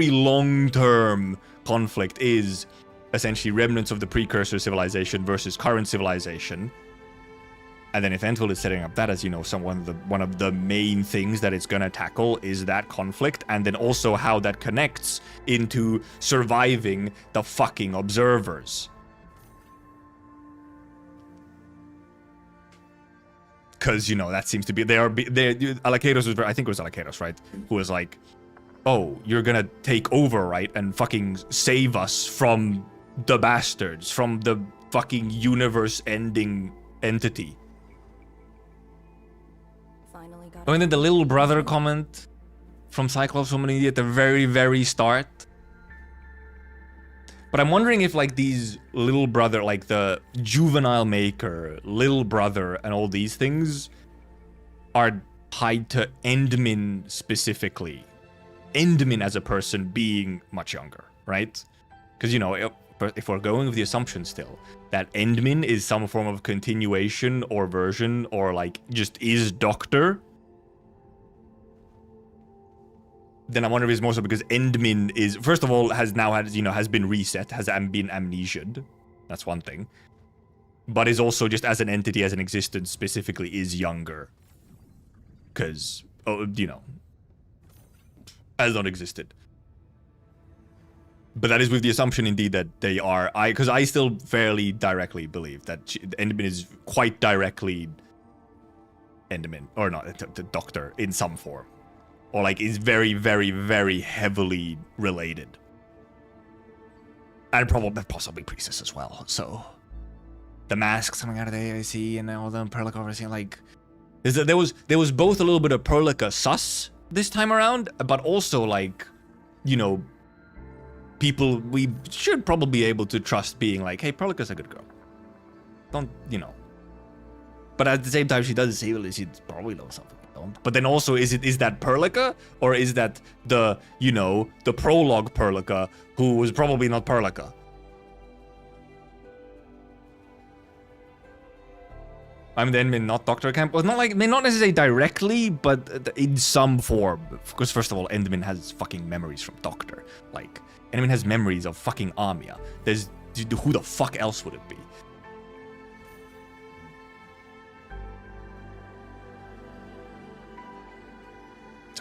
[SPEAKER 12] long-term conflict is essentially remnants of the precursor civilization versus current civilization. And then if Endfield is setting up that as, you know, one of the main things that it's gonna tackle is that conflict, and then also how that connects into surviving the fucking observers. Because, you know, that seems to be Alakeros was, I think it was Alakeros, right? Who was like, oh, you're gonna take over, right? And fucking save us from the bastards, from the fucking universe-ending entity. Oh, and then the little brother comment from Cyclops Woman at the very, very start. But I'm wondering if like these little brother, like the juvenile maker, little brother, and all these things are tied to Endmin specifically. Endmin as a person being much younger, right? Because, you know, if we're going with the assumption still that Endmin is some form of continuation or version or like just is Doctor, then I wonder if it's more so because Endmin is, first of all, has been reset, has been amnesiaed. That's one thing. But is also just as an entity, as an existence specifically, is younger. Because, you know, has not existed. But that is with the assumption, indeed, that they are, because I still fairly directly believe that Endmin is quite directly Endmin, or not, the Doctor in some form. Or like is very, very, very heavily related. And possibly Priestess as well, so. The masks coming out of the AIC and all the Perlica overseeing, like. There was both a little bit of Perlica sus this time around, but also like, you know, people we should probably be able to trust being like, hey, Perlica's a good girl. Don't, you know. But at the same time, she does say, well, she probably knows something. But then also, is that Perlica, or is that the, you know, the prologue Perlica, who was probably not Perlica? I mean, then not Dr. Camp. Well, not necessarily directly, but in some form. Because first of all, Endmin has fucking memories from Doctor. Like, Endmin has memories of fucking Amia. Who the fuck else would it be?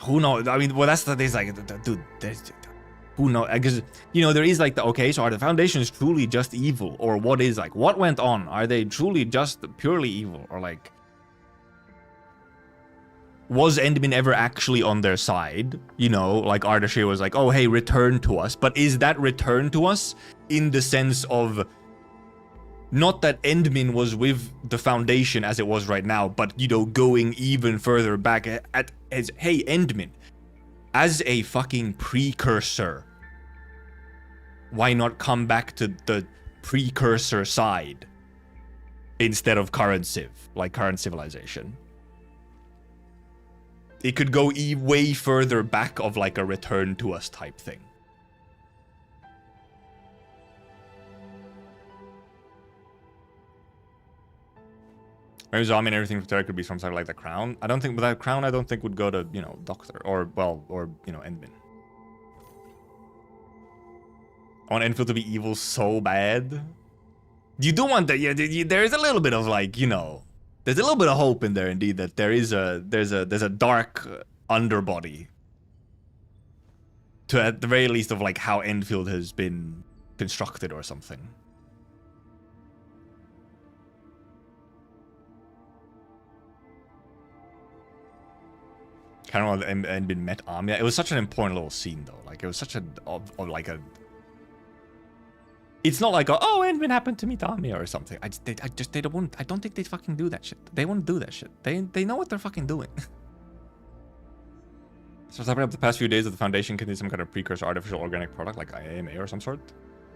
[SPEAKER 12] Who knows? I mean, well, that's the thing. Like, dude, who knows? Because, you know, there is like okay, so are the Foundations truly just evil, or what is like what went on? Are they truly just purely evil, or like was Endmin ever actually on their side? You know, like Ardashir was like, oh hey, return to us. But is that return to us in the sense of Not that Endmin was with the Foundation as it was right now, but, you know, going even further back as, hey, Endmin, as a fucking precursor, why not come back to the precursor side instead of current Civ, like current civilization? It could go way further back of like a return to us type thing. Maybe Zombie and everything from Terra could be from something like the Crown. I don't think, but that Crown I don't think would go to, you know, Doctor or, well, or, you know, Endmin. I want Enfield to be evil so bad. You do want that, yeah, there is a little bit of like, you know, there's a little bit of hope in there indeed that there's a dark underbody to at the very least of like how Enfield has been constructed or something. Kind of and been met Amia. It was such an important little scene though. Like it was such a like a. It's not like a, oh, Endmin happened to meet Amia or something. They don't. I don't think they fucking do that shit. They won't do that shit. They know what they're fucking doing. So what's happening up the past few days of the Foundation contains some kind of precursor artificial organic product like IAMA or some sort.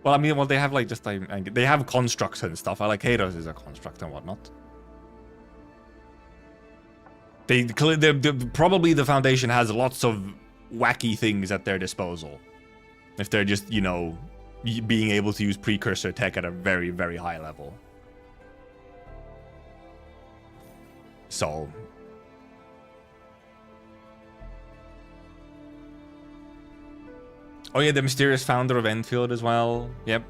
[SPEAKER 12] Well, I mean, well, they have like just like they have constructs and stuff. I like Hados is a construct and whatnot. Probably the Foundation has lots of wacky things at their disposal. If they're just, you know, being able to use precursor tech at a very, very high level. So. Oh yeah, the mysterious founder of Endfield as well. Yep.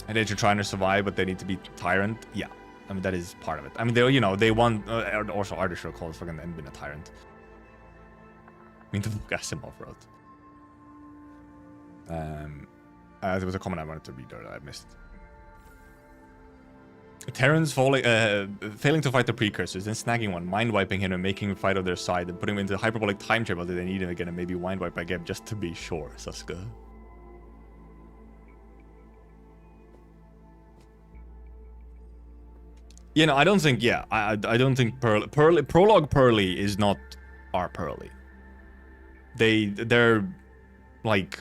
[SPEAKER 12] And they're trying to survive, but they need to be tyrant. Yeah, I mean that is part of it. I mean they, you know, they want also Ardeshir calls fucking Endmin a tyrant. I mean the book Asimov wrote. There was a comment I wanted to read that I missed. Terrans failing to fight the precursors, then snagging one, mind wiping him and making him fight on their side, and putting him into the hyperbolic time chamber that they need him again, and maybe mind wipe again just to be sure. Suska. You know, I don't think, yeah, I don't think Prologue Pearly is not our Pearly. Their, like,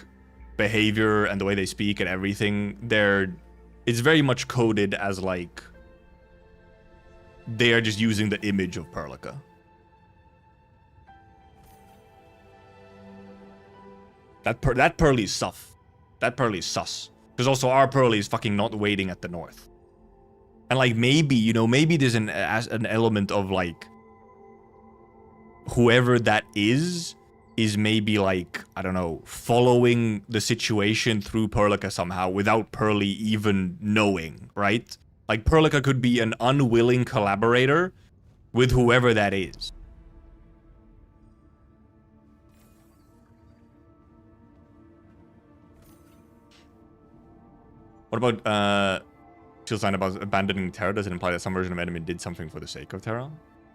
[SPEAKER 12] behavior and the way they speak and everything, it's very much coded as, like, they are just using the image of Perlica. That Pearly is sus. That Pearly is sus. Because also our Pearly is fucking not waiting at the north. And like maybe, you know, maybe there's an element of like whoever that is maybe like, I don't know, following the situation through Perlica somehow without Pearly even knowing, right? Like Perlica could be an unwilling collaborator with whoever that is. What about Shield sign about abandoning Terra? Does it imply that some version of enemy did something for the sake of Terra?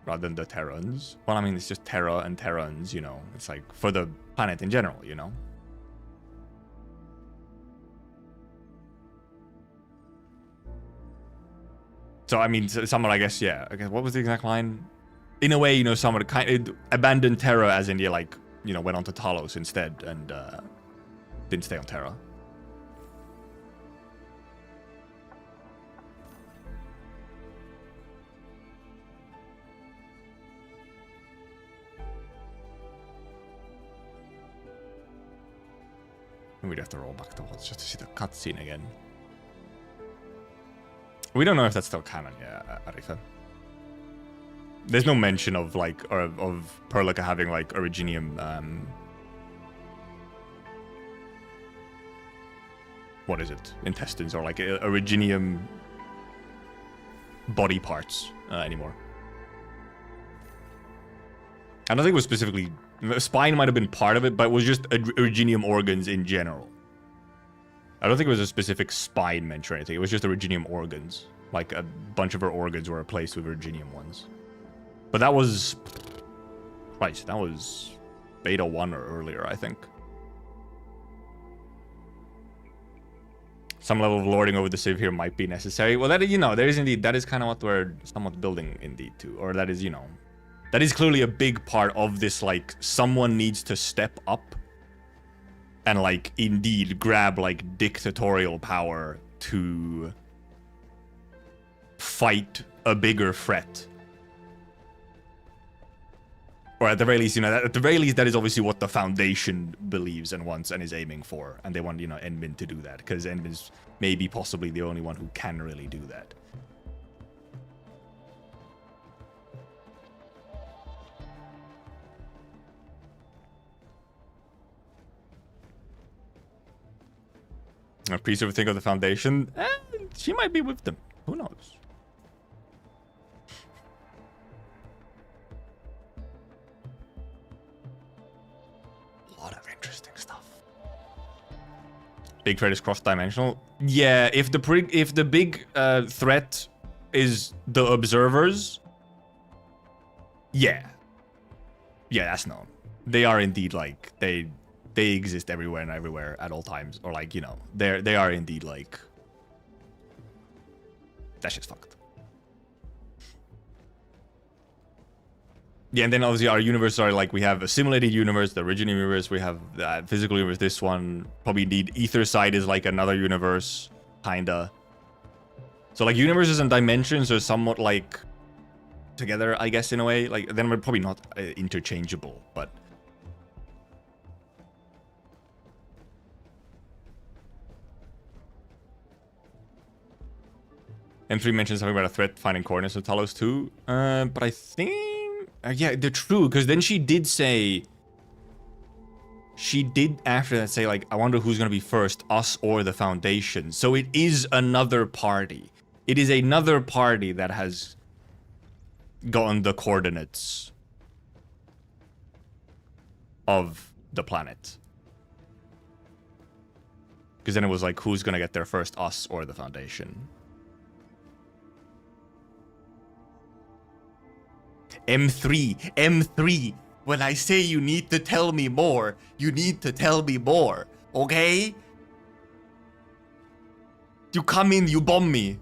[SPEAKER 12] Rather than the Terrans? Well, I mean, it's just Terra and Terrans, you know. It's like, for the planet in general, you know? So, I mean, someone, I guess, yeah. Okay, what was the exact line? In a way, you know, someone kind of abandoned Terra as in, yeah, like, you know, went on to Talos instead and didn't stay on Terra. We'd have to roll back to watch just to see the cutscene again. We don't know if that's still canon, yeah, Arifa. There's no mention of like of Perlica having like Originium. What is it? Intestines or like Originium body parts anymore. I don't think it was specifically. Spine might have been part of it, but it was just Originium organs in general. I don't think it was a specific spine mention or anything. It was just Originium organs. Like a bunch of her organs were replaced with Originium ones. But that was... Christ, that was Beta 1 or earlier, I think.
[SPEAKER 1] some level of lording over the civ here might be necessary. Well, that is, you know, there is indeed, that is kind of what we're somewhat building indeed to, or that is, you know, that is clearly a big part of this, like, someone needs to step up and, like, indeed grab, like, dictatorial power to fight a bigger threat. Or at the very least, you know, at the very least, that is obviously what the Foundation believes and wants and is aiming for. And they want, you know, Endmin to do that, because Endmin is maybe possibly the only one who can really do that. A priest ever think of the Foundation? She might be with them. Who knows? A lot of interesting stuff. Big threat is cross-dimensional. Yeah, if the big threat is the observers, yeah, that's known. They are indeed, like, they exist everywhere and everywhere at all times, or, like, you know, they are indeed, like, that shit's fucked. Yeah, and then obviously our universes are, like, we have a simulated universe, the original universe, we have the physical universe, this one, probably indeed Ether side is like another universe, kinda. So, like, universes and dimensions are somewhat, like, together, I guess, in a way. Like, then we're probably not interchangeable, but M3 mentions something about a threat finding coordinates of Talos too. But I think... yeah, they're true, because then she did say... She did after that say, like, I wonder who's going to be first, us or the Foundation. So it is another party. It is another party that has gotten the coordinates of the planet. Because then it was like, who's going to get there first, us or the Foundation? M3, when I say you need to tell me more, you need to tell me more, okay? You come in, you bomb me.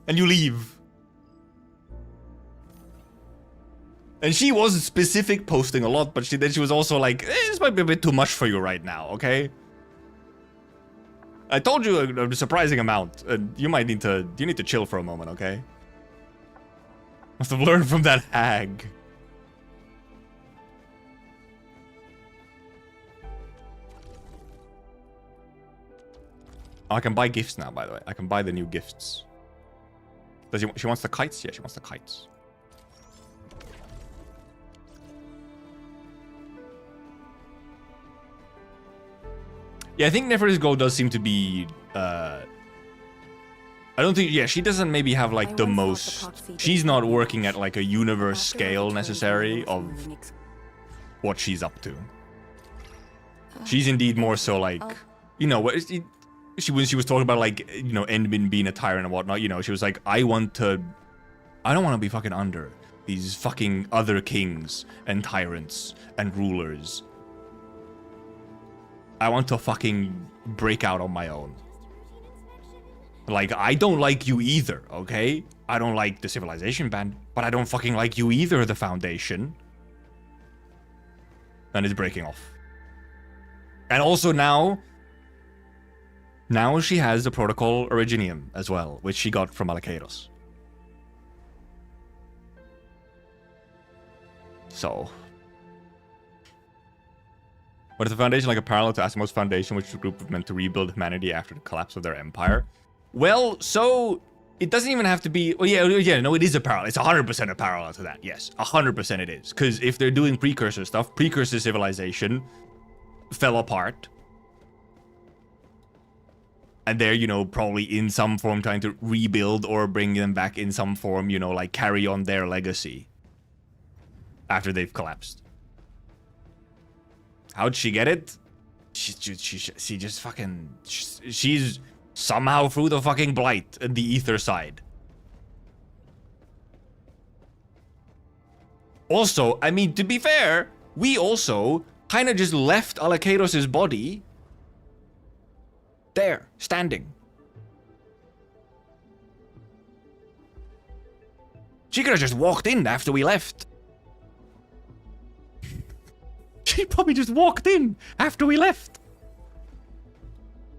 [SPEAKER 1] And you leave. And she was specific, posting a lot, but then she was also like, this might be a bit too much for you right now, okay? I told you a surprising amount, and you need to chill for a moment, okay? Must have learned from that hag. Oh, I can buy gifts now, by the way. I can buy the new gifts. She wants the kites? Yeah, she wants the kites. Yeah, I think Nefer's goal does seem to be... I don't think, yeah, she doesn't maybe have, like, the most... She's not working at, like, a universe scale necessary of what she's up to. She's indeed more so, like, you know, when she was talking about, like, you know, Endmin being a tyrant and whatnot, you know, she was like, I don't want to be fucking under these fucking other kings and tyrants and rulers. I want to fucking break out on my own. Like, I don't like you either, okay? I don't like the Civilization Band, but I don't fucking like you either, the Foundation. And it's breaking off. And also now she has the Protocol Originium as well, which she got from Alakeiros. So... But is the Foundation like a parallel to Asimov's Foundation, which group was meant to rebuild humanity after the collapse of their empire? Well, so it doesn't even have to be... Well, yeah, no, it is a parallel. It's 100% a parallel to that, yes. 100% it is. Because if they're doing precursor stuff, precursor civilization fell apart. And they're, you know, probably in some form trying to rebuild or bring them back in some form, you know, like carry on their legacy after they've collapsed. How'd she get it? She just fucking... She's somehow through the fucking blight and the ether side. Also, I mean, to be fair, we also kind of just left Alakeiros' body
[SPEAKER 12] There, standing. She could have just walked in after we left. She probably just walked in after we left.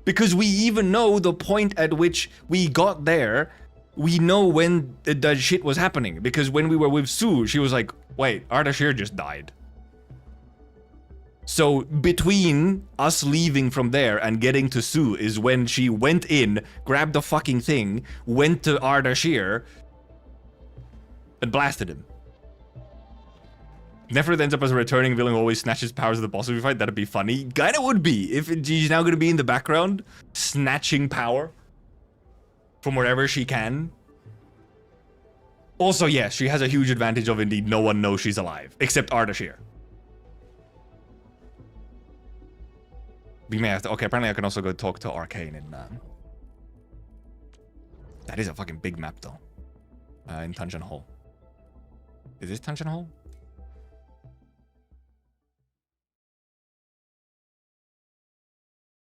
[SPEAKER 12] Because we even know the point at which we got there. We know when the shit was happening. Because when we were with Sue, she was like, wait, Ardashir just died. So between us leaving from there and getting to Sue is when she went in, grabbed the fucking thing, went to Ardashir, and blasted him. Nefer ends up as a returning villain who always snatches powers of the boss we fight. That'd be funny. Kinda would be. If she's now gonna be in the background, snatching power from wherever she can. Also, yes, she has a huge advantage of indeed no one knows she's alive, except Ardashir. We may have to... Okay, apparently I can also go talk to Arcane in... That is a fucking big map, though. In Dungeon Hall. Is this Dungeon Hall?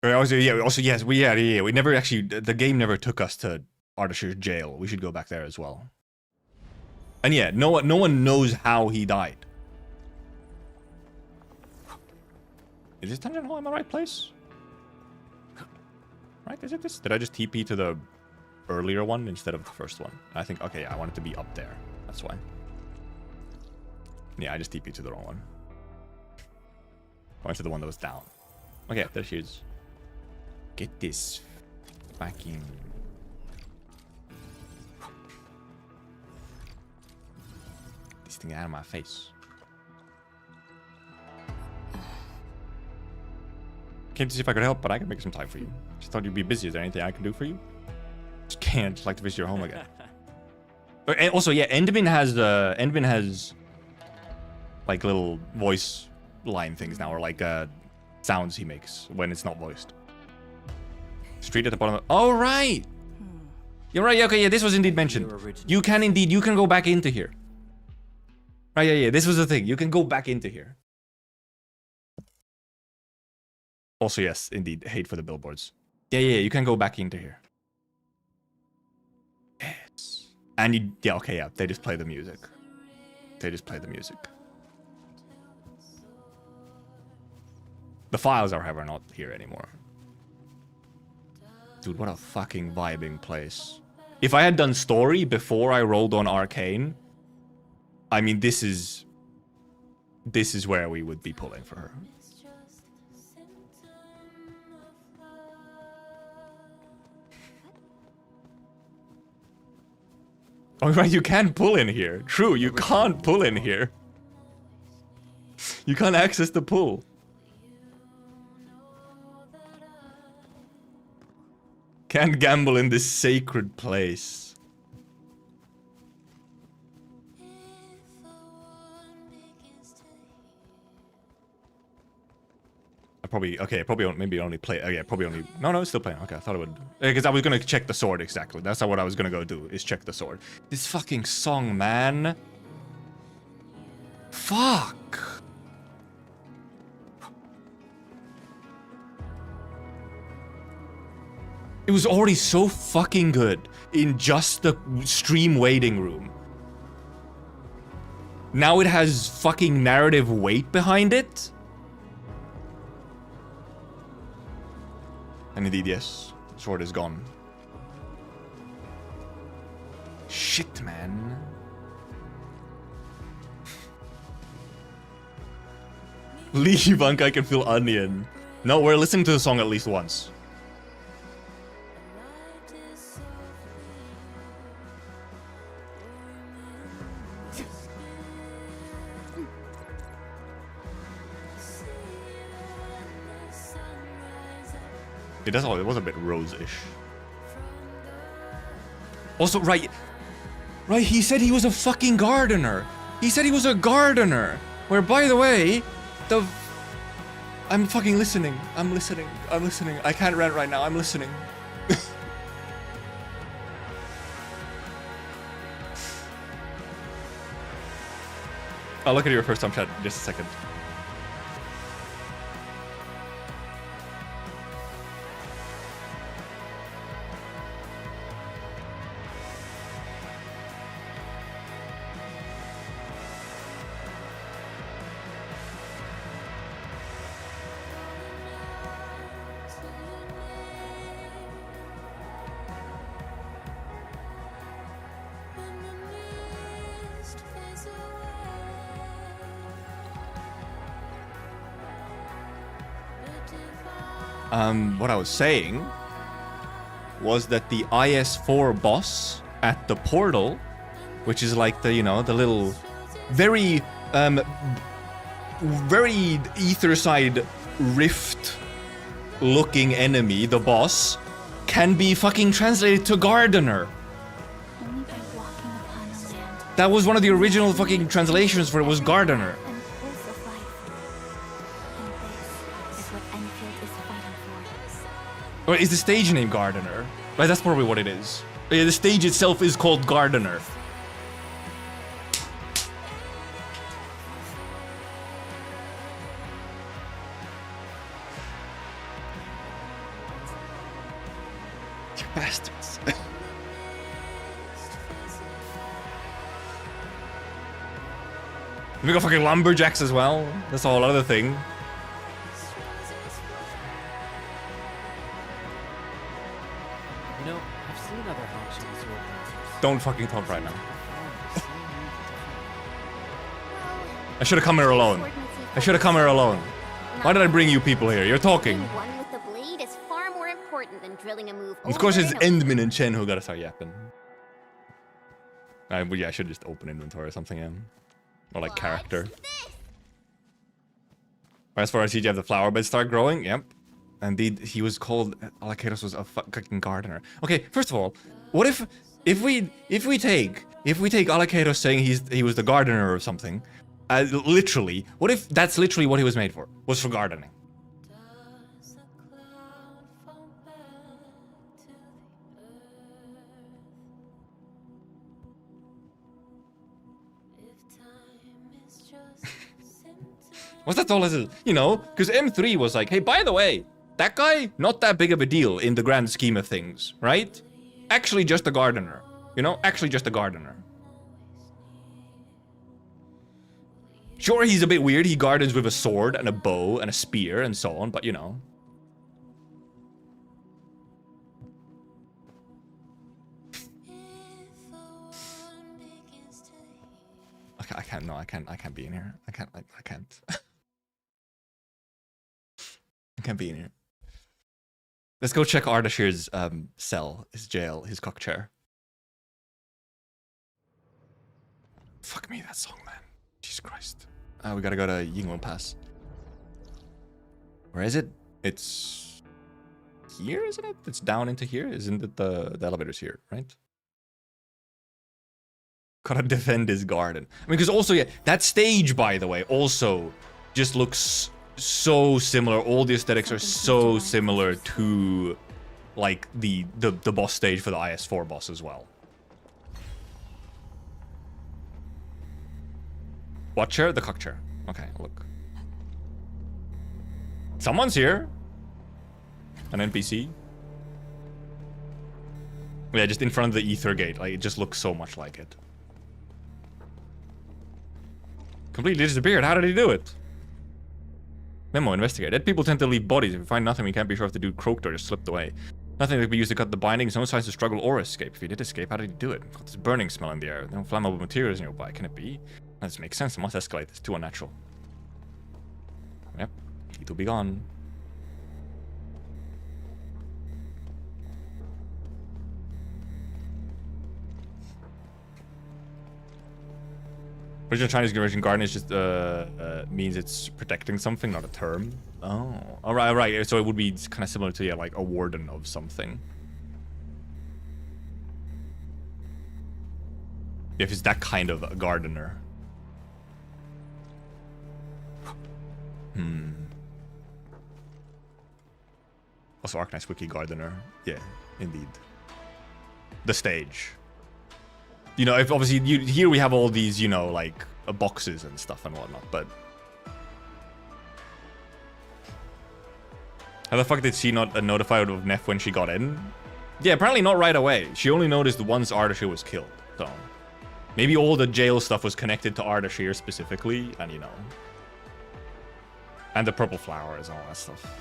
[SPEAKER 12] Also, yes, we never actually... The game never took us to Ardashir's jail. We should go back there as well. And yeah, no one knows how he died. Is this Dungeon Hall in the right place? Right, is it this? Did I just TP to the earlier one instead of the first one? I think, okay, I want it to be up there. That's why. Yeah, I just TP to the wrong one. I went to the one that was down. Okay, there she is. Get this fucking... This thing out of my face. Came to see if I could help, but I can make some time for you. Just thought you'd be busy. Is there anything I can do for you? Just can't. Just like to visit your home again. But, and also, yeah, Endmin has like little voice line things now, or like sounds he makes when it's not voiced. Street at the bottom. Oh right. You're right. Okay, yeah, this was indeed mentioned. You can go back into here. Right, yeah, this was the thing. You can go back into here. Also, yes, indeed, hate for the billboards. Yeah, you can go back into here. Yes. And you, yeah, okay, yeah, they just play the music. The files are, however, not here anymore. Dude, what a fucking vibing place. If I had done story before I rolled on Arcane, I mean, this is where we would be pulling for her. Oh, right, you can't pull in here. True, you can't pull in here. You can't access the pool. Can't gamble in this sacred place. Maybe only play. Oh, yeah, probably only. No, it's still playing. Okay, I thought it would. Because I was gonna check the sword exactly. That's what I was gonna go do. Is check the sword. This fucking song, man. Fuck. It was already so fucking good in just the stream waiting room. Now it has fucking narrative weight behind it. And indeed, yes, sword is gone. Shit, man. Leave, Unc, I can feel onion. No, we're listening to the song at least once. It was a bit rose-ish. Also, right, he said he was a fucking gardener. He said he was a gardener. Where, by the way, I'm fucking listening. I'm listening. I can't rant right now. I'm listening. I'll look at your first time chat in just a second. what I was saying was that the IS-4 boss at the portal, which is like the, you know, the little very ether side rift looking enemy, the boss, can be fucking translated to gardener.
[SPEAKER 3] Only by walking upon a land
[SPEAKER 12] That was one of the original fucking translations for it, was gardener.
[SPEAKER 3] and pulse of life. And this is what Endfield is fighting for.
[SPEAKER 12] Or is the stage name Gardener? Right, that's probably what it is. Yeah, the stage itself is called Gardener. You bastards. We got fucking lumberjacks as well. That's a whole other thing.
[SPEAKER 5] You know, I've seen other functions or
[SPEAKER 12] Don't fucking talk right now. I should have come here alone. I should have come here alone. Why did I bring you people here? You're talking.
[SPEAKER 6] One with the blade is far more important than drilling a move.
[SPEAKER 12] Of course,
[SPEAKER 6] over
[SPEAKER 12] it's
[SPEAKER 6] and over.
[SPEAKER 12] Endman and Chen who gotta start yapping. Well, yeah, I should just open inventory or something, yeah. Or like character. As far as you have the flower beds start growing, yep. Indeed, he was called, Alakeiros was a fucking gardener. Okay, first of all, what if we take Alakeiros saying he was the gardener or something, literally, what if that's literally what he was made for? Was for gardening? What's that all as, you know, because M3 was like, hey, by the way, that guy, not that big of a deal in the grand scheme of things, right? Actually just a gardener, you know, actually just a gardener. Sure, he's a bit weird, he gardens with a sword and a bow and a spear and so on, but you know. I can't be in here. I can't. I can't be in here. Let's go check Ardashir's cell, his jail, his cock chair. Fuck me, that song, man. Jesus Christ. We gotta go to Yingling Pass. Where is it? It's here, isn't it? It's down into here. Isn't it the elevator's here, right? Gotta defend his garden. I mean, because also, yeah, that stage, by the way, also just looks so similar. All the aesthetics are so similar to, like, the boss stage for the IS-4 boss as well. What chair? The cock chair. Okay, look. Someone's here. An NPC. Yeah, just in front of the ether gate. Like, it just looks so much like it. Completely disappeared. How did he do it? Memo, investigate. Dead people tend to leave bodies. If we find nothing, we can't be sure if the dude croaked or just slipped away. Nothing that could be used to cut the bindings. No signs of struggle or escape. If he did escape, how did he do it? Got this burning smell in the air. No flammable materials nearby. Can it be? That doesn't make sense. It must escalate. It's too unnatural. Yep. He will be gone. Original Chinese version garden is just means it's protecting something, not a term. Oh, all right. So it would be kind of similar to, yeah, like a warden of something. If it's that kind of a gardener. Also, Arknights Wiki Gardener. Yeah, indeed. The stage. You know, if obviously here we have all these, you know, like boxes and stuff and whatnot, but how the fuck did she not notify of Neff when she got in? Yeah, apparently not right away. She only noticed once Ardashir was killed. So maybe all the jail stuff was connected to Ardashir specifically, and you know, and the purple flowers and all that stuff.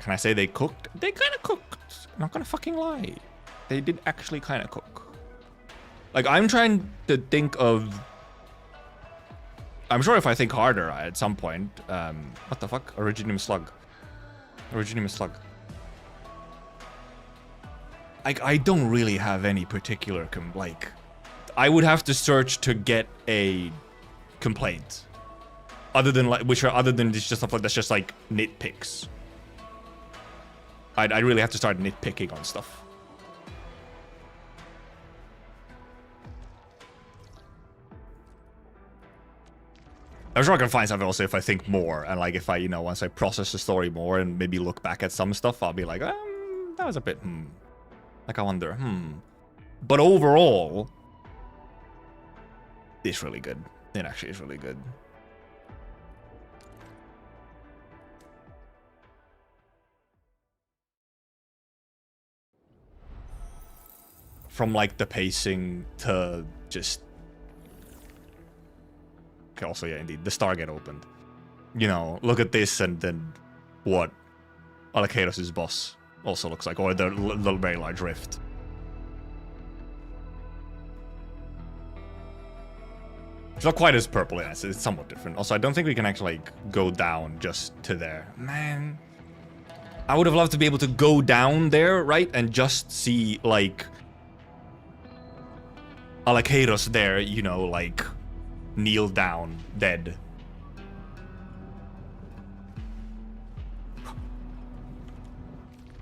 [SPEAKER 12] Can I say they cooked? They kind of cooked. I'm not gonna fucking lie. They did actually kind of cook. Like, I'm trying to think of I'm sure if I think harder at some point... what the fuck? Originium Slug. Originium Slug. I don't really have any particular... like... I would have to search to get a complaint. Other than like... which are other than just stuff like that's just like nitpicks. I'd really have to start nitpicking on stuff. I'm sure I can find something also if I think more, and like if I, you know, once I process the story more and maybe look back at some stuff, I'll be like, that was a bit, like I wonder, But overall, it's really good. It actually is really good. From like the pacing to just... Okay, also, yeah, indeed, the Stargate opened. You know, look at this and then what Alakeiros' boss also looks like, or the very large rift. It's not quite as purple, yes, it's somewhat different. Also, I don't think we can actually like, go down just to there. Man, I would have loved to be able to go down there, right, and just see, like, Alakeiros there, you know, like... kneel down, dead.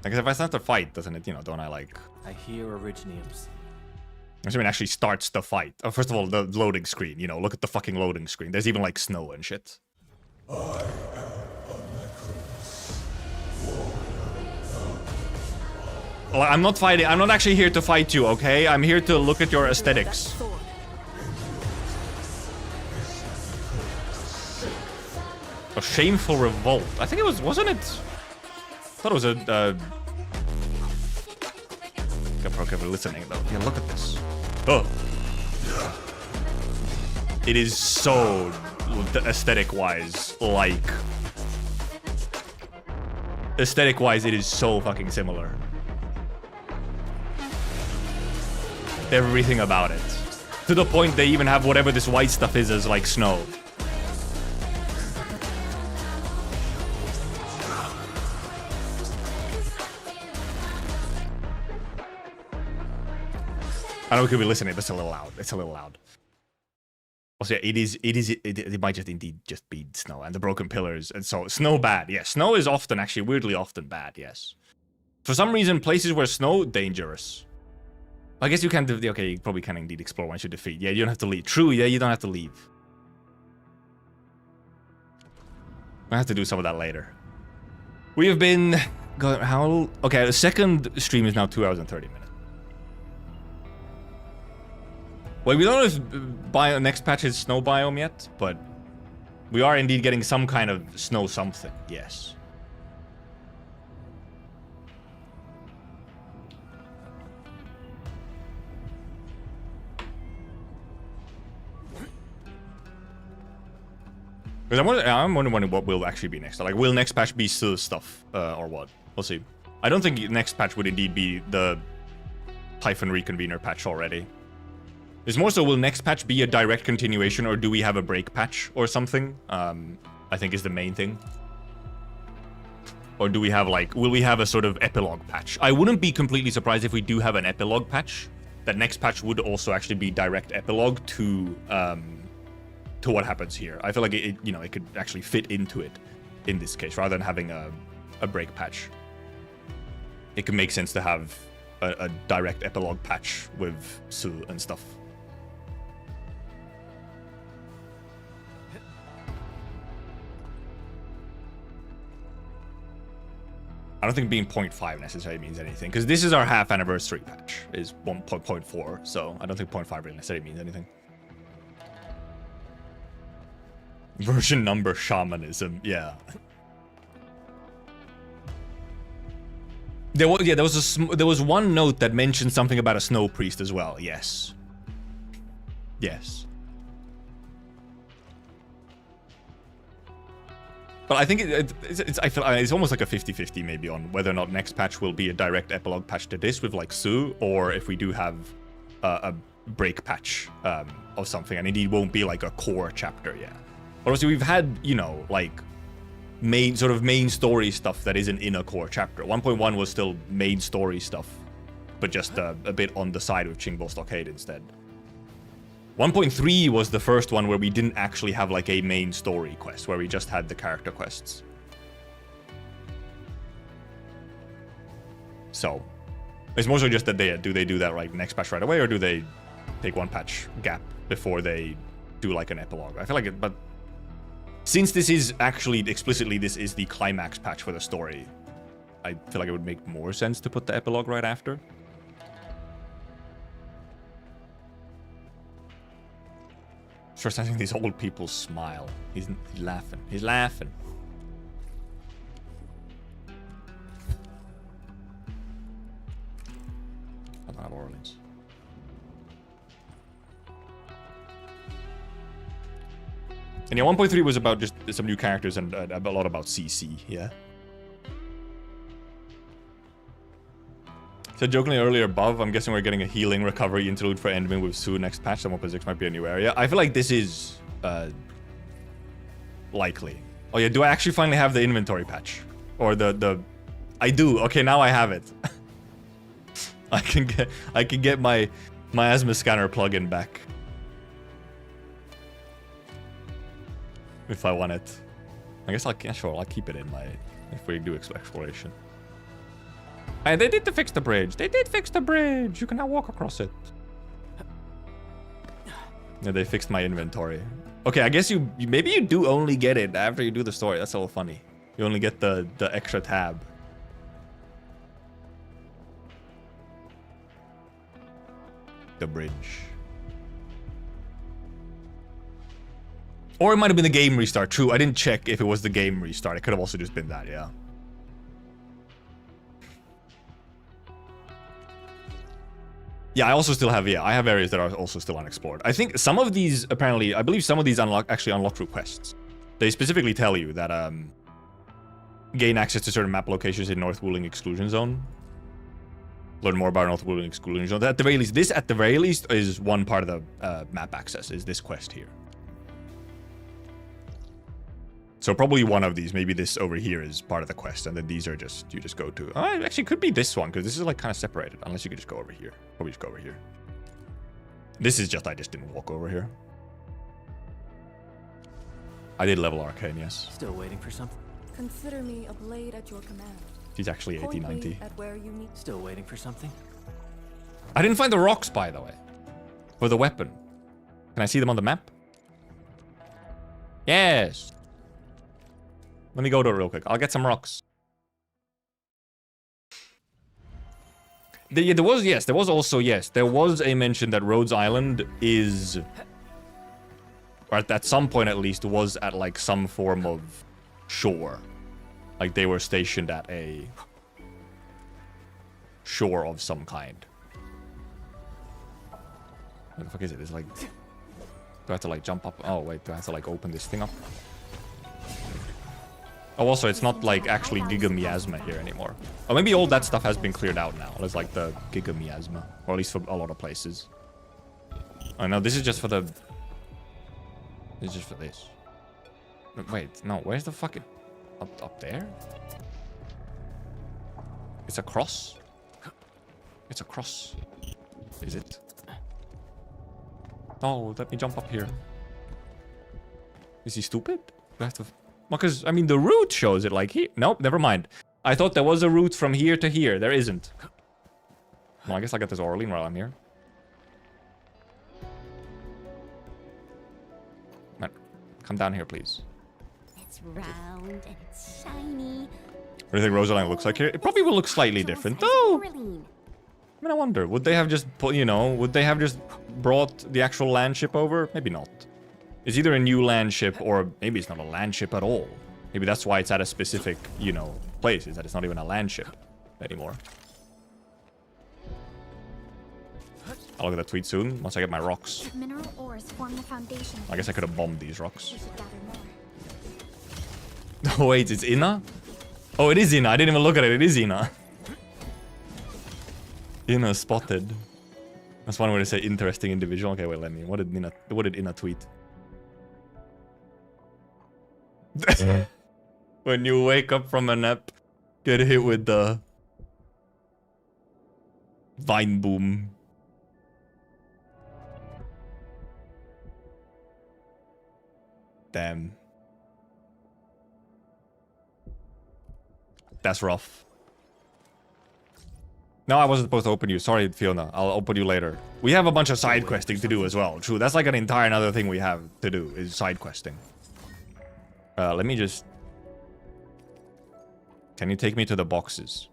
[SPEAKER 12] I guess if I start the fight, doesn't it, you know, don't I like...
[SPEAKER 5] I hear originiums.
[SPEAKER 12] I mean, it actually starts the fight. First of all, the loading screen, you know, look at the fucking loading screen. There's even like snow and shit. Well, I'm not fighting, I'm not actually here to fight you, okay? I'm here to look at your aesthetics. A shameful revolt. I think it was, wasn't it? I thought it was a, I'm listening though. Yeah, look at this. Oh. It is so, aesthetic-wise, like... Aesthetic-wise, it is so fucking similar. Everything about it. To the point they even have whatever this white stuff is as, like, snow. I know we could be listening, but it's a little loud. It's a little loud. Also, yeah, it might just indeed just be snow and the broken pillars. And so, snow bad. Yeah, snow is often, actually, weirdly often bad, yes. For some reason, places where snow, dangerous. I guess you can, okay, you probably can indeed explore once you defeat. Yeah, you don't have to leave. True, yeah, you don't have to leave. I have to do some of that later. We have been, how, okay, the second stream is now 2 hours and 30 minutes. Well, we don't know if next patch is snow biome yet, but we are indeed getting some kind of snow something, yes. Because I'm wondering what will actually be next. Like, will next patch be still stuff, or what? We'll see. I don't think next patch would indeed be the Typhon Reconvener patch already. It's more so, will next patch be a direct continuation, or do we have a break patch or something? I think is the main thing. Or do we have, like, will we have a sort of epilogue patch? I wouldn't be completely surprised if we do have an epilogue patch. That next patch would also actually be direct epilogue to what happens here. I feel like it, you know, it could actually fit into it in this case, rather than having a break patch. It could make sense to have a direct epilogue patch with Su and stuff. I don't think being 0.5 necessarily means anything, because this is our half anniversary patch, is 1.4, so I don't think 0.5 really necessarily means anything. Version number shamanism, yeah. There was one note that mentioned something about a snow priest as well. Yes. Yes. But I think I feel it's almost like a 50-50 maybe on whether or not next patch will be a direct epilogue patch to this with like Su, or if we do have a break patch of something, and indeed won't be like a core chapter, yeah. Obviously, we've had, you know, like, main story stuff that isn't in a core chapter. 1.1 was still main story stuff, but just a bit on the side with Chingbo Stockade instead. 1.3 was the first one where we didn't actually have like a main story quest, where we just had the character quests. So, it's mostly just that do they do that like next patch right away, or do they take one patch gap before they do like an epilogue? I feel like it, but since this is actually explicitly this is the climax patch for the story, I feel like it would make more sense to put the epilogue right after. First time these old people smile. He's laughing. He's laughing. I don't have Orleans. And yeah, 1.3 was about just some new characters and a lot about CC, yeah. Said jokingly earlier above, I'm guessing we're getting a healing recovery interlude for Endman with Sue next patch. Some 1.6 might be a new area. I feel like this is likely. Oh yeah, do I actually finally have the inventory patch? Or the I do. Okay, now I have it. I can get my asthma scanner plugin back. If I want it. I guess I'll keep it in my, if we do exploration. And they did fix the bridge. They did fix the bridge. You can now walk across it. Yeah, they fixed my inventory. Okay, I guess you maybe you do only get it after you do the story. That's a little funny. You only get the extra tab. The bridge. Or it might have been the game restart. True, I didn't check if it was the game restart. It could have also just been that, yeah. Yeah, I also still have, I have areas that are also still unexplored. I think some of these, apparently, I believe some of these actually unlock through quests. They specifically tell you that, gain access to certain map locations in North Wuling Exclusion Zone. Learn more about North Wuling Exclusion Zone. At the very least, this at the very least is one part of the map access, is this quest here. So probably one of these, maybe this over here is part of the quest, and then these are just, you just go to, oh, it actually could be this one, because this is like kind of separated, unless you could just go over here. Probably just go over here. This is just, I just didn't walk over here. I did level Arcane, yes.
[SPEAKER 5] Still waiting for something?
[SPEAKER 4] Consider me a blade at your command.
[SPEAKER 12] He's actually 80-90.
[SPEAKER 4] At where you need.
[SPEAKER 5] Still waiting for something?
[SPEAKER 12] I didn't find the rocks, by the way. For the weapon. Can I see them on the map? Yes. Let me go to it real quick. I'll get some rocks. There was a mention that Rhodes Island is, or at some point at least, was at like some form of shore. Like they were stationed at a shore of some kind. What the fuck is it? It's like, do I have to like jump up? Oh wait, do I have to like open this thing up? Oh, also, it's not like actually Giga Miasma here anymore. Oh, maybe all that stuff has been cleared out now. There's like the Giga Miasma, or at least for a lot of places. Oh no, this is just for the. This is just for this. Wait, no, where's the fucking up there? It's a cross. It's a cross. Is it? Oh, let me jump up here. Is he stupid? Do I have to? Well, because, I mean, the route shows it like here. Nope, never mind. I thought there was a route from here to here. There isn't. Well, I guess I'll get this Orlean while I'm here. Man, come down here, please.
[SPEAKER 6] It's round and it's shiny.
[SPEAKER 12] What do you think Rosaline looks like here? It probably will look slightly different, though. I mean, I wonder, would they have just put, you know, would they have just brought the actual land ship over? Maybe not. It's either a new land ship, or maybe it's not a land ship at all. Maybe that's why it's at a specific, you know, place, is that it's not even a land ship anymore. I'll look at that tweet soon, once I get my rocks.
[SPEAKER 3] Mineral ores form the foundation.
[SPEAKER 12] I guess I could have bombed these rocks. Oh wait, it's Ina? Oh, it is Ina. I didn't even look at it. It is Ina. Ina spotted. That's one way to say interesting individual. Okay, wait, let me. What did Ina tweet? When you wake up from a nap, get hit with the vine boom. Damn. That's rough. No, I wasn't supposed to open you. Sorry, Fiona. I'll open you later. We have a bunch of side questing to do as well. True, that's like an entire another thing we have to do, is side questing. Let me just... Can you take me to the boxes?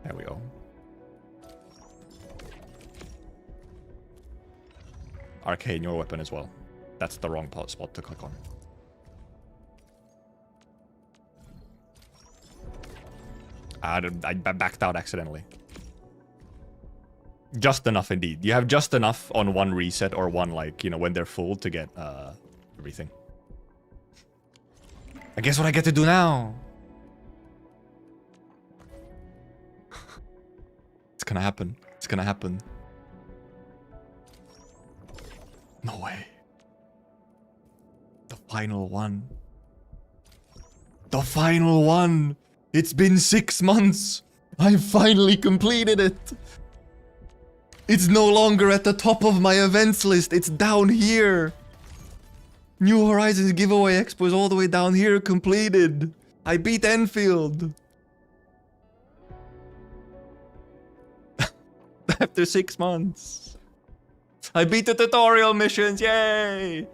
[SPEAKER 12] There we go. Arcane, your weapon as well. That's the wrong spot to click on. I backed out accidentally. Just enough indeed. You have just enough on one reset or one, like, you know, when they're full to get everything. I guess what I get to do now. It's gonna happen. It's gonna happen. No way. The final one. The final one! It's been 6 months! I finally completed it! It's no longer at the top of my events list, it's down here! New Horizons Giveaway Expo is all the way down here, completed! I beat Enfield! After 6 months! I beat the tutorial missions, yay!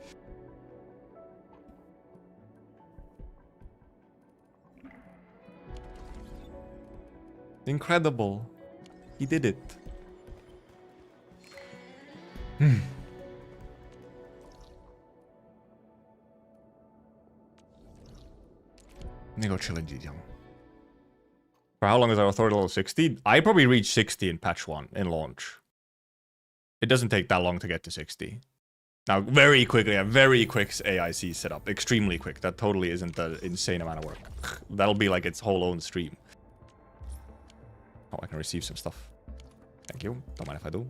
[SPEAKER 12] Incredible. He did it. Let me go chill in Jijiang. For how long is our authority level? 60? I probably reached 60 in patch 1 in launch. It doesn't take that long to get to 60. Now, very quickly, a very quick AIC setup. Extremely quick. That totally isn't an insane amount of work. That'll be like its whole own stream. Oh, I can receive some stuff. Thank you. Don't mind if I do.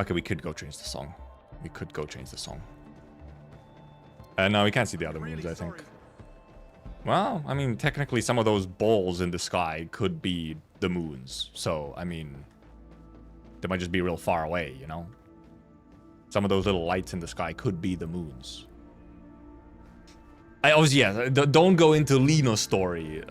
[SPEAKER 12] Okay, we could go change the song. We could go change the song. No, we can't see the other moons, I think. Well, I mean, technically some of those balls in the sky could be the moons. So, I mean, they might just be real far away, you know? Some of those little lights in the sky could be the moons. I obviously, yeah, don't go into Lino's story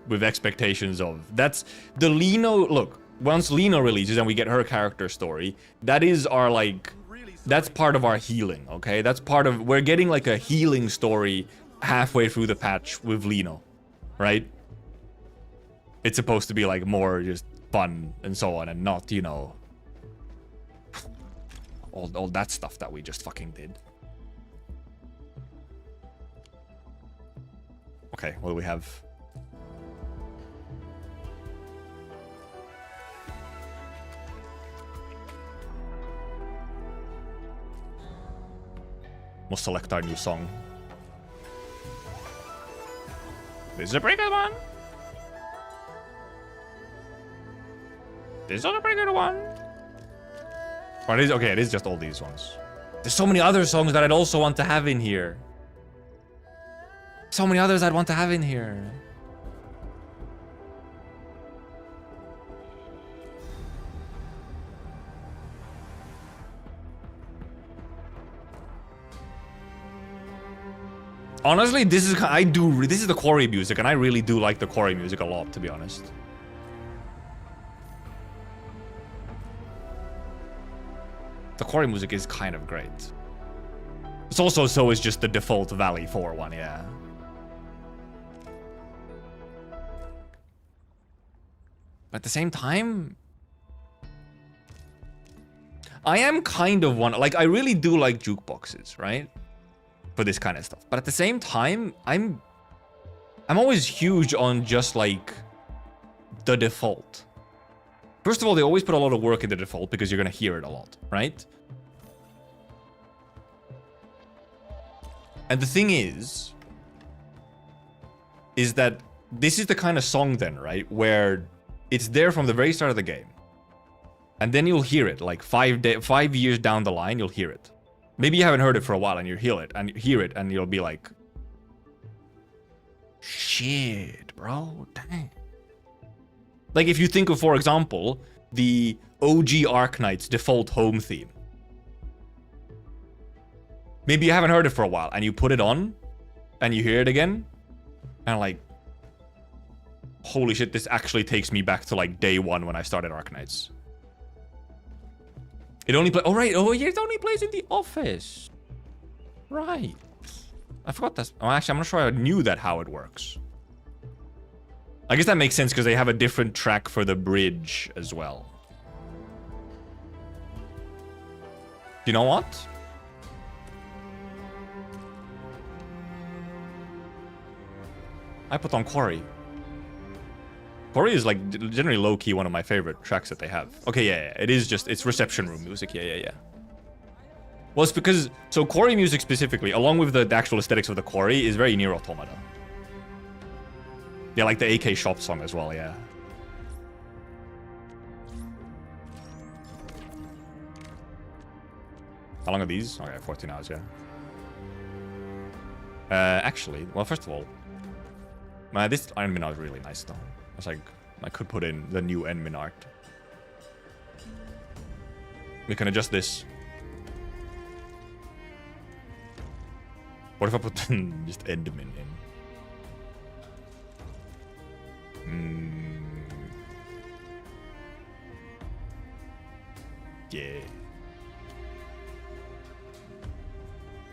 [SPEAKER 12] with expectations of... That's... The Lino... Look, once Lino releases and we get her character story, that is our, like... That's part of our healing, okay? That's part of... We're getting, like, a healing story halfway through the patch with Lino, right? It's supposed to be, like, more just fun and so on, and not, you know... all that stuff that we just fucking did. Okay, what do we have? We'll select our new song. This is a pretty good one. This is a pretty good one. Or it is, okay, it is just all these ones. There's so many other songs that I'd also want to have in here. So many others I'd want to have in here. Honestly, this is the quarry music, and I really do like the quarry music a lot, to be honest. The quarry music is kind of great. It's also so is just the default Valley 4 one, yeah. But at the same time, I am kind of one, like, I really do like jukeboxes, right? For this kind of stuff. But at the same time, I'm always huge on just, like, the default. First of all, they always put a lot of work in the default because you're gonna hear it a lot, right? And the thing is that this is the kind of song then, right? Where it's there from the very start of the game. And then you'll hear it, like 5 years down the line, you'll hear it. Maybe you haven't heard it for a while and you hear it and you'll be like, shit, bro, dang. Like if you think of, for example, the OG Arknights default home theme. Maybe you haven't heard it for a while and you put it on and you hear it again and like, holy shit, this actually takes me back to like day one when I started Arknights. It only plays. Oh right. Oh yeah, it only plays in the office. Right. I forgot that. Oh, actually, I'm not sure I knew that how it works. I guess that makes sense because they have a different track for the bridge as well. You know what? I put on Quarry. Quarry is like generally low-key one of my favorite tracks that they have. Okay, yeah, it is just, it's reception room music. Yeah. Well, it's because, so Quarry music specifically, along with the actual aesthetics of the Quarry, is very Nier Automata. Yeah, like the AK shop song as well, yeah. How long are these? Okay, 14 hours, yeah. Actually, well, first of all, this Iron Man art is really nice though. It's like, I could put in the new Endmin art. We can adjust this. What if I put just Endmin in? Yeah.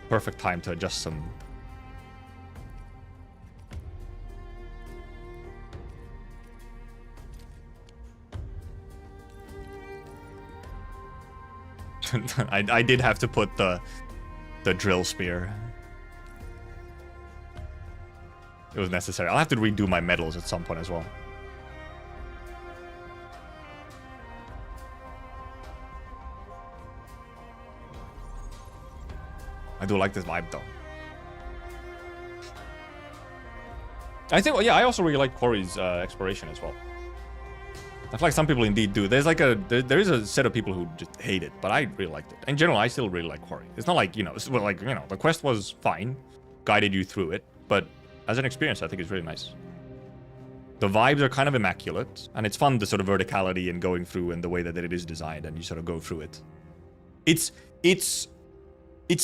[SPEAKER 12] Perfect time to adjust some. I did have to put the drill spear. It was necessary. I'll have to redo my medals at some point as well. I do like this vibe though. I think, yeah, I also really like Quarry's exploration as well. I feel like some people indeed do. There's like there is a set of people who just hate it, but I really liked it. In general, I still really like Quarry. It's not like, you know, well, like, you know, the quest was fine, guided you through it, but as an experience, I think it's really nice. The vibes are kind of immaculate, and it's fun, the sort of verticality and going through and the way that it is designed, and you sort of go through it. It's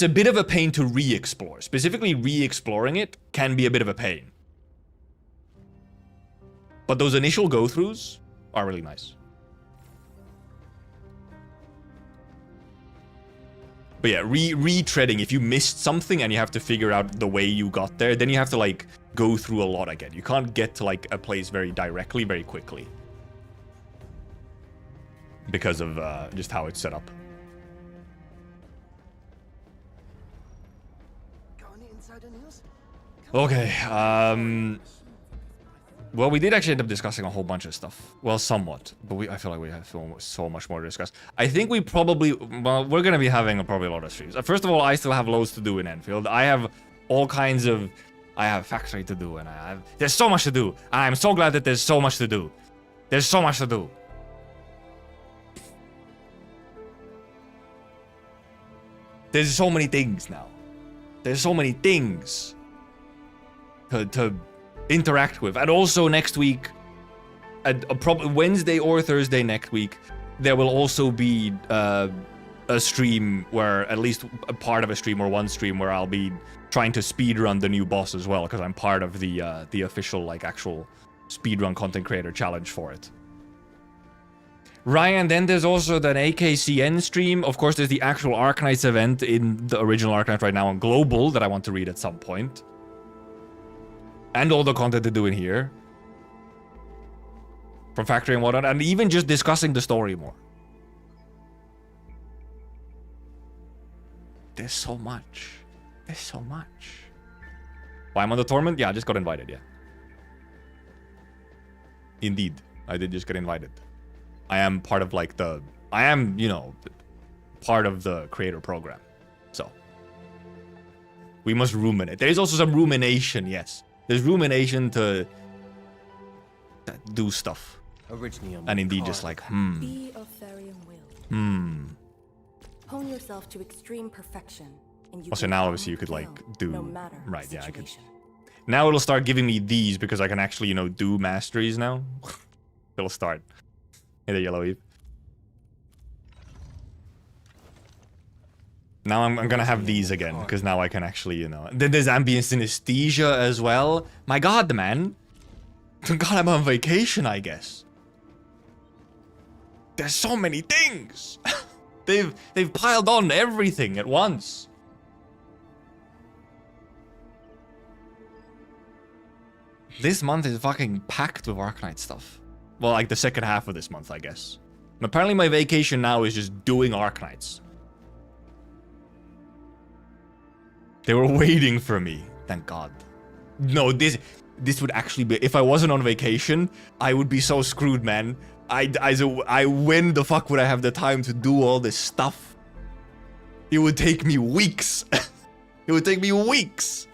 [SPEAKER 12] a bit of a pain to re-explore. Specifically, re-exploring it can be a bit of a pain. But those initial go-throughs are really nice. But yeah, retreading, if you missed something and you have to figure out the way you got there, then you have to like go through a lot again. You can't get to like a place very directly, very quickly. Because of just how it's set up. Okay, well, we did actually end up discussing a whole bunch of stuff. Well, somewhat. But I feel like we have so much more to discuss. I think we probably... Well, we're going to be having probably a lot of streams. First of all, I still have loads to do in Endfield. I have all kinds of... I have factory to do, and there's so much to do. And I'm so glad that there's so much to do. There's so much to do. There's so many things now. There's so many things to interact with. And also next week, probably Wednesday or Thursday next week, there will also be a stream where, at least a part of a stream or one stream where I'll be trying to speedrun the new boss as well, because I'm part of the official like actual speedrun content creator challenge for it. Ryan, then there's also the AKCN stream. Of course, there's the actual Arknights event in the original Arknights right now on Global that I want to read at some point. And all the content they're doing here. From Factory and whatnot. And even just discussing the story more. There's so much. There's so much. Why I'm on the tournament? Yeah, I just got invited, yeah. Indeed. I did just get invited. I am part of like I am, you know, part of the creator program. So. We must ruminate. There is also some rumination, yes. There's rumination to do stuff. And indeed just like,
[SPEAKER 4] Hone yourself to extreme perfection, and you
[SPEAKER 1] Also,
[SPEAKER 4] can
[SPEAKER 1] now
[SPEAKER 4] calmly
[SPEAKER 1] obviously you could like
[SPEAKER 4] fail,
[SPEAKER 1] do
[SPEAKER 4] no matter the
[SPEAKER 1] right. Yeah, I could.
[SPEAKER 4] situation.
[SPEAKER 1] Now it'll start giving me these because I can actually, you know, do masteries now. It'll start. Hey, the yellow eve. Now I'm gonna have these again because now I can actually, you know. Then there's ambient synesthesia as well. My God, man. God, I'm on vacation, I guess. There's so many things. they've piled on everything at once. This month is fucking packed with Arknight stuff. Well, like the second half of this month, I guess. And apparently my vacation now is just doing Arknights. They were waiting for me. Thank God. No, this would actually be... If I wasn't on vacation, I would be so screwed, man. When the fuck would I have the time to do all this stuff? It would take me weeks. It would take me weeks.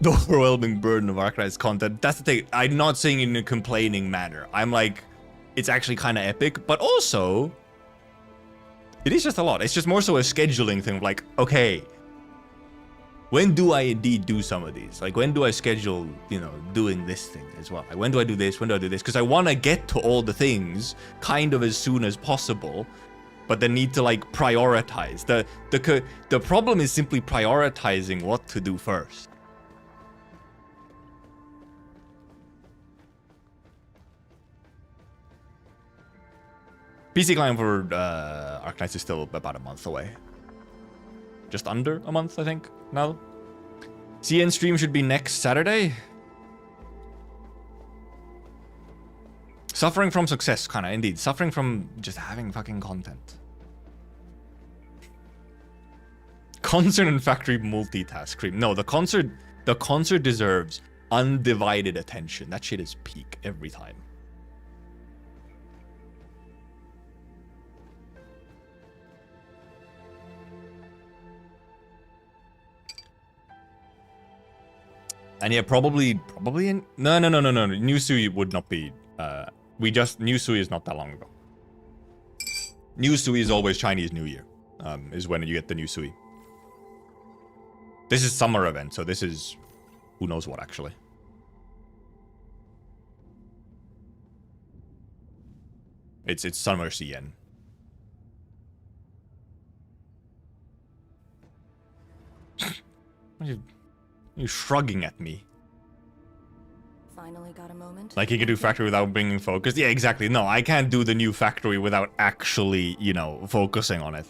[SPEAKER 1] The overwhelming burden of Arknights content. That's the thing. I'm not saying it in a complaining manner. I'm like, it's actually kind of epic, but also, it is just a lot. It's just more so a scheduling thing of like, okay, when do I indeed do some of these? Like, when do I schedule, you know, doing this thing as well? Like, when do I do this? When do I do this? Because I want to get to all the things kind of as soon as possible, but then need to like prioritize. The problem is simply prioritizing what to do first. PC client for Arknights is still about a month away. Just under a month, I think, now. CN stream should be next Saturday. Suffering from success, kinda, indeed. Suffering from just having fucking content. Concert and factory multitask cream. No, the concert deserves undivided attention. That shit is peak every time. And yeah, probably in... No. New Sui would not be... New Sui is not that long ago. New Sui is always Chinese New Year. Is when you get the New Sui. This is summer event, so this is... Who knows what, actually. It's summer CN. What are you shrugging at me?
[SPEAKER 4] Finally got a moment.
[SPEAKER 1] Like he can do factory without bringing focus? Yeah, exactly. No, I can't do the new factory without actually, you know, focusing on it.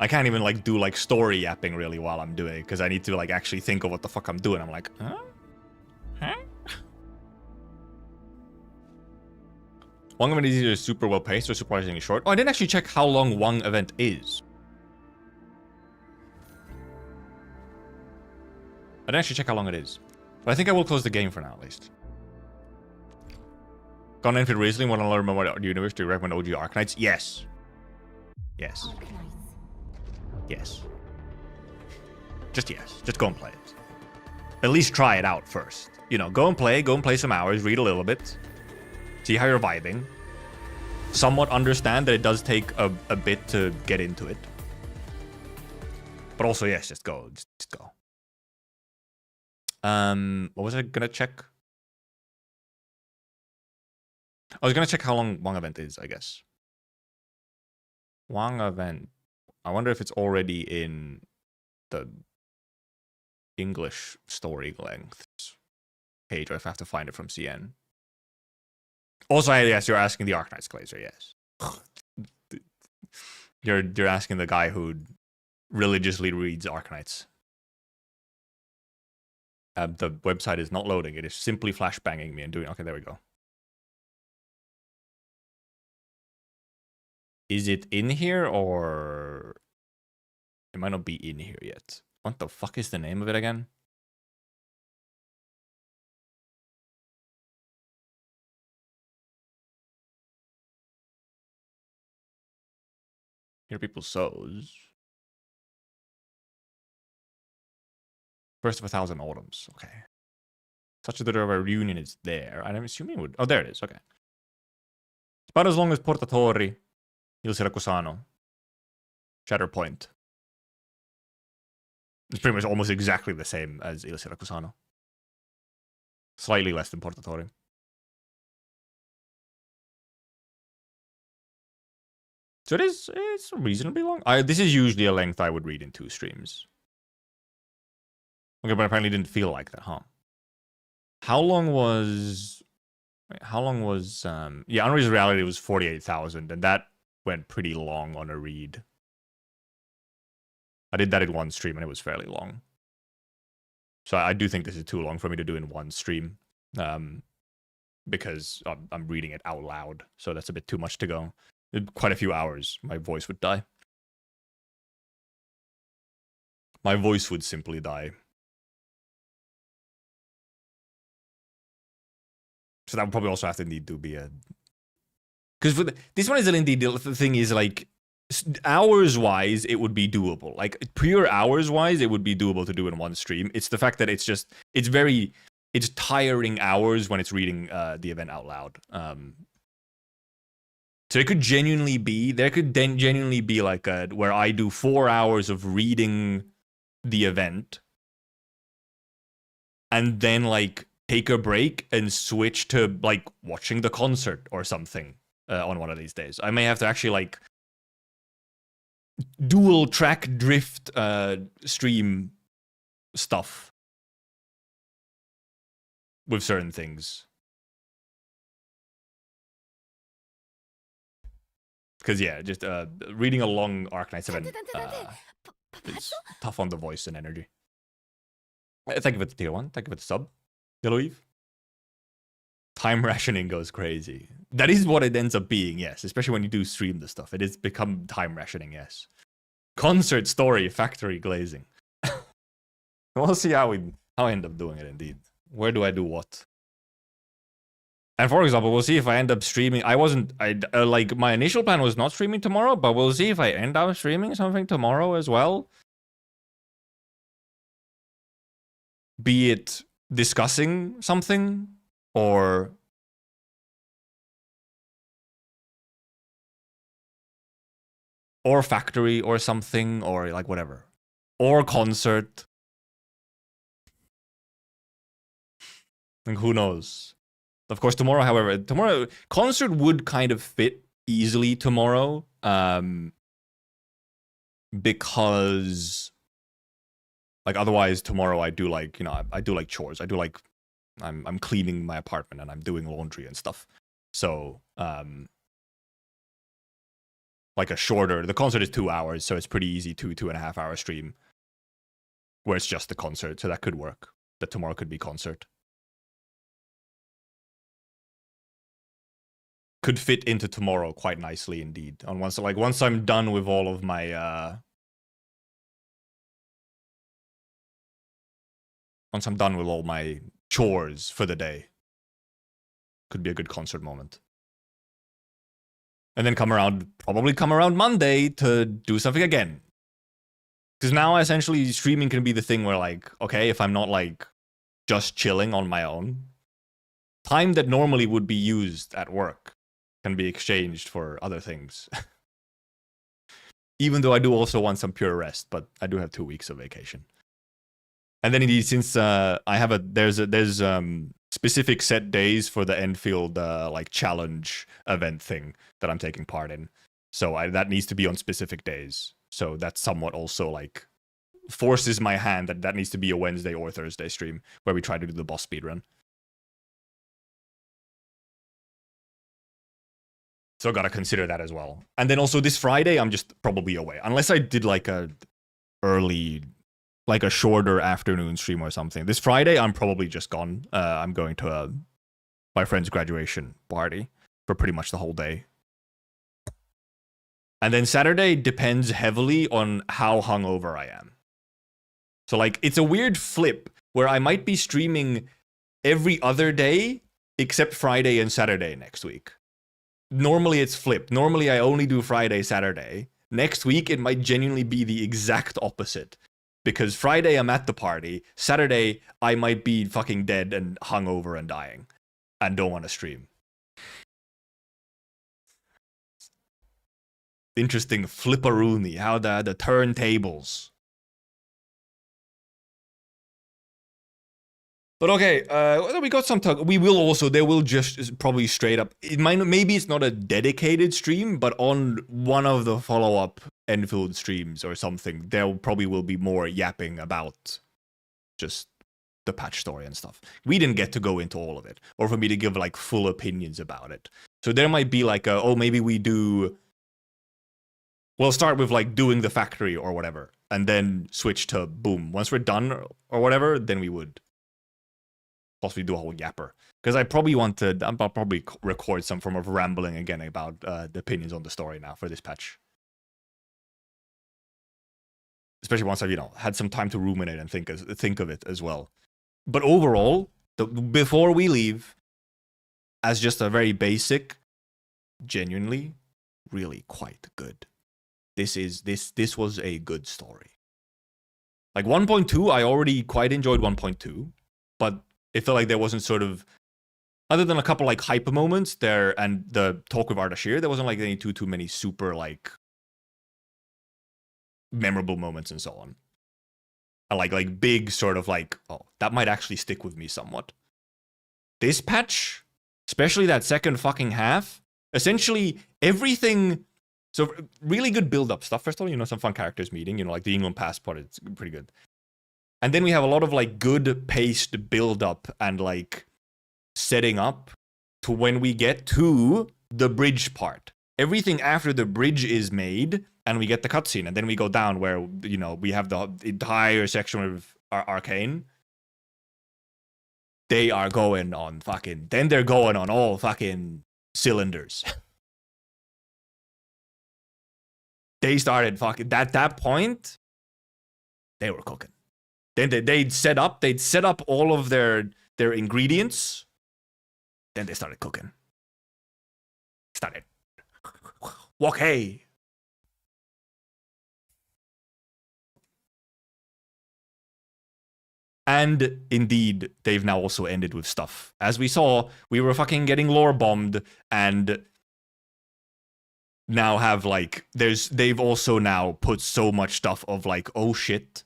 [SPEAKER 1] I can't even like do like story yapping really while I'm doing it because I need to like actually think of what the fuck I'm doing. I'm like, huh? Huh? Wang event is either super well paced or surprisingly short. Oh, I didn't actually check how long Wang event is. I didn't actually check how long it is. But I think I will close the game for now, at least. Gone Endfield recently, want to learn more about the universe? Do you recommend OG Arknights? Yes. Yes. Yes. Just yes. Just go and play it. At least try it out first. You know, go and play some hours, read a little bit. See how you're vibing. Somewhat understand that it does take a bit to get into it. But also, yes, just go. Just go. What was I gonna check? I was gonna check how long Wang event is, I guess. Wang event. I wonder if it's already in the English story length page, or if I have to find it from CN. Also, yes, you're asking the Arknights Glazer, yes. You're asking the guy who religiously reads Arknights. The website is not loading. It is simply flashbanging me and doing... Okay, there we go. Is it in here or... It might not be in here yet. What the fuck is the name of it again? Hear people's souls. First of 1,000 autumns. Okay. Such a bit of a reunion is there. I'm assuming it would... Oh, there it is. Okay. It's about as long as Portatori. Il Siracusano. Shatterpoint. It's pretty much almost exactly the same as Il Siracusano. Slightly less than Portatore. So it's reasonably long. This is usually a length I would read in 2 streams. Okay, but apparently didn't feel like that, huh? How long was... Wait, how long was... yeah, Unreal's Reality was 48,000, and that went pretty long on a read. I did that in 1 stream, and it was fairly long. So I do think this is too long for me to do in 1 stream. Because I'm reading it out loud, so that's a bit too much to go. In quite a few hours, my voice would die. My voice would simply die. So that would probably also have to need to be a... Because for this one is indeed, the thing is like, hours-wise, it would be doable. Like, pure hours-wise, it would be doable to do in 1 stream. It's the fact that it's just, it's tiring hours when it's reading the event out loud. So it could genuinely be, there could then genuinely be like where I do 4 hours of reading the event and then like take a break and switch to like watching the concert or something on one of these days. I may have to actually like dual track drift stream stuff with certain things. Because yeah, just reading a long Arknights event is tough on the voice and energy. Thank you for the tier 1. Thank you for the sub. Yellow Eve. Time rationing goes crazy. That is what it ends up being, yes. Especially when you do stream the stuff. It has become time rationing, yes. Concert story, factory glazing. We'll see how I end up doing it indeed. Where do I do what? And for example, we'll see if I end up streaming. Like, my initial plan was not streaming tomorrow, but we'll see if I end up streaming something tomorrow as well. Be it discussing something, or factory or something, or like whatever. Or concert. Like, who knows? Of course, tomorrow, however, concert would kind of fit easily tomorrow, because, like, otherwise tomorrow I do like, you know, I do like chores. I do like, I'm cleaning my apartment and I'm doing laundry and stuff. So, like the concert is 2 hours, so it's pretty easy, 2.5 hour stream, where it's just the concert, so that could work. That tomorrow could be concert. Could fit into tomorrow quite nicely indeed. Once I'm done with all of my once I'm done with all my chores for the day, could be a good concert moment. And then probably come around Monday to do something again. Because now essentially streaming can be the thing where like, okay, if I'm not like just chilling on my own, time that normally would be used at work can be exchanged for other things. Even though I do also want some pure rest, but I do have 2 weeks of vacation. And then indeed, since there's specific set days for the Endfield like challenge event thing that I'm taking part in, so that needs to be on specific days. So that somewhat also like forces my hand that needs to be a Wednesday or Thursday stream where we try to do the boss speedrun. So gotta consider that as well. And then also this Friday, I'm just probably away. Unless I did like a shorter afternoon stream or something. This Friday, I'm probably just gone. I'm going to my friend's graduation party for pretty much the whole day. And then Saturday depends heavily on how hungover I am. So like, it's a weird flip where I might be streaming every other day except Friday and Saturday next week. Normally it's flipped. Normally I only do Friday, Saturday. Next week it might genuinely be the exact opposite. Because Friday I'm at the party, Saturday I might be fucking dead and hungover and dying. And don't want to stream.
[SPEAKER 12] interesting flipperoonie. How the turntables. But okay, we got some talk. We will also, they will just probably straight up, maybe it's not a dedicated stream, but on one of the follow-up Endfield streams or something, there probably will be more yapping about just the patch story and stuff. We didn't get to go into all of it, or for me to give like full opinions about it. So there might be like maybe we'll start with like doing the factory or whatever, and then switch to boom. Once we're done or whatever, then we would possibly do a whole yapper. Because I'll probably record some form of rambling again about the opinions on the story now for this patch. Especially once I've, had some time to ruminate and think of it as well. But overall, before we leave, as just a very basic, genuinely, really quite good. This was a good story. Like 1.2, I already quite enjoyed 1.2, but it felt like there wasn't sort of, other than a couple like hyper moments there and the talk with Ardashir, there wasn't like any too many super like memorable moments and so on. And like big sort of like, oh, that might actually stick with me somewhat. This patch, especially that second fucking half, essentially everything. So really good build-up stuff. First of all, some fun characters meeting, like the England passport, it's pretty good. And then we have a lot of like good paced build-up and like setting up to when we get to the bridge part. Everything after the bridge is made and we get the cutscene, and then we go down where, we have the entire section of Arcane. They are going on then they're going on all fucking cylinders. They started at that point, they were cooking. Then they'd set up all of their ingredients. Then they started cooking. Okay. And indeed, they've now also ended with stuff. As we saw, we were fucking getting lore bombed, and now have like they've also now put so much stuff of like, oh shit,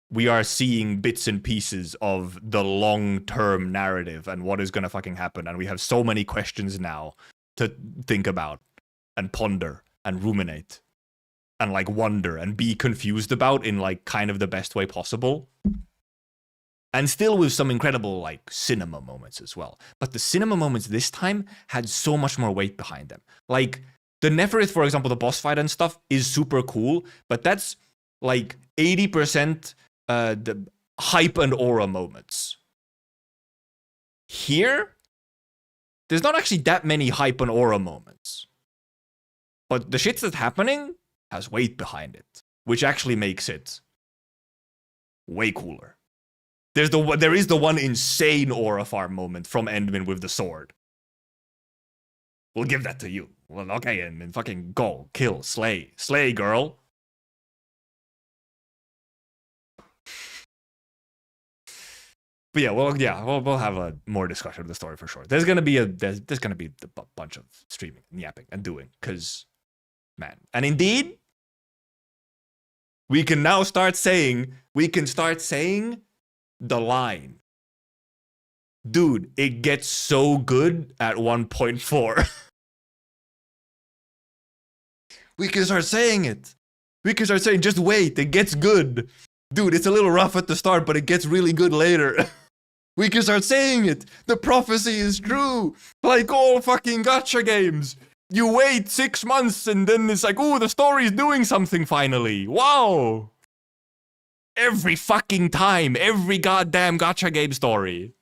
[SPEAKER 12] we are seeing bits and pieces of the long-term narrative and what is gonna fucking happen, and we have so many questions now to think about and ponder and ruminate and like wonder and be confused about in like kind of the best way possible. And still with some incredible like cinema moments as well. But the cinema moments this time had so much more weight behind them. Like the Neferith, for example, the boss fight and stuff is super cool, but that's like 80% the hype and aura moments. Here, there's not actually that many hype and aura moments. But the shit that's happening has weight behind it, which actually makes it way cooler. There is the one insane aura farm moment from Endman with the sword. We'll give that to you. Well, okay, and fucking go, kill, slay, girl. But we'll have a more discussion of the story for sure. There's gonna be a bunch of streaming and yapping and doing, cause man, and indeed, we can start saying the line. Dude, it gets so good at 1.4. We can start saying it. We can start saying, just wait, it gets good. Dude, it's a little rough at the start, but it gets really good later. We can start saying it. The prophecy is true. Like all fucking gacha games. You wait 6 months and then it's like, ooh, the story's doing something finally. Wow. Every fucking time. Every goddamn gacha game story.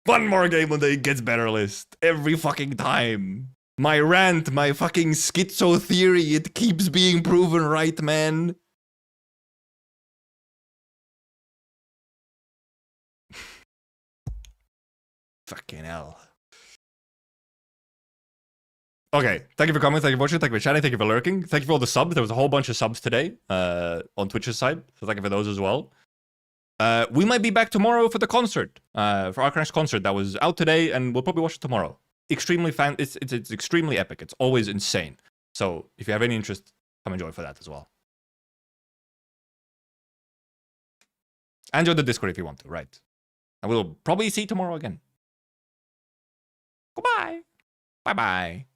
[SPEAKER 12] One more game on the It Gets Better list. Every fucking time. My rant, my fucking schizo theory, it keeps being proven right, man. Fucking hell. Okay, thank you for coming, thank you for watching, thank you for chatting, thank you for lurking, thank you for all the subs. There was a whole bunch of subs today on Twitch's side, so thank you for those as well. We might be back tomorrow for the concert, for Arknights concert that was out today, and we'll probably watch it tomorrow. extremely it's extremely epic. It's always insane. So if you have any interest, come and join for that as well. And join the Discord if you want to, right? And we'll probably see you tomorrow again. Goodbye. Bye-bye.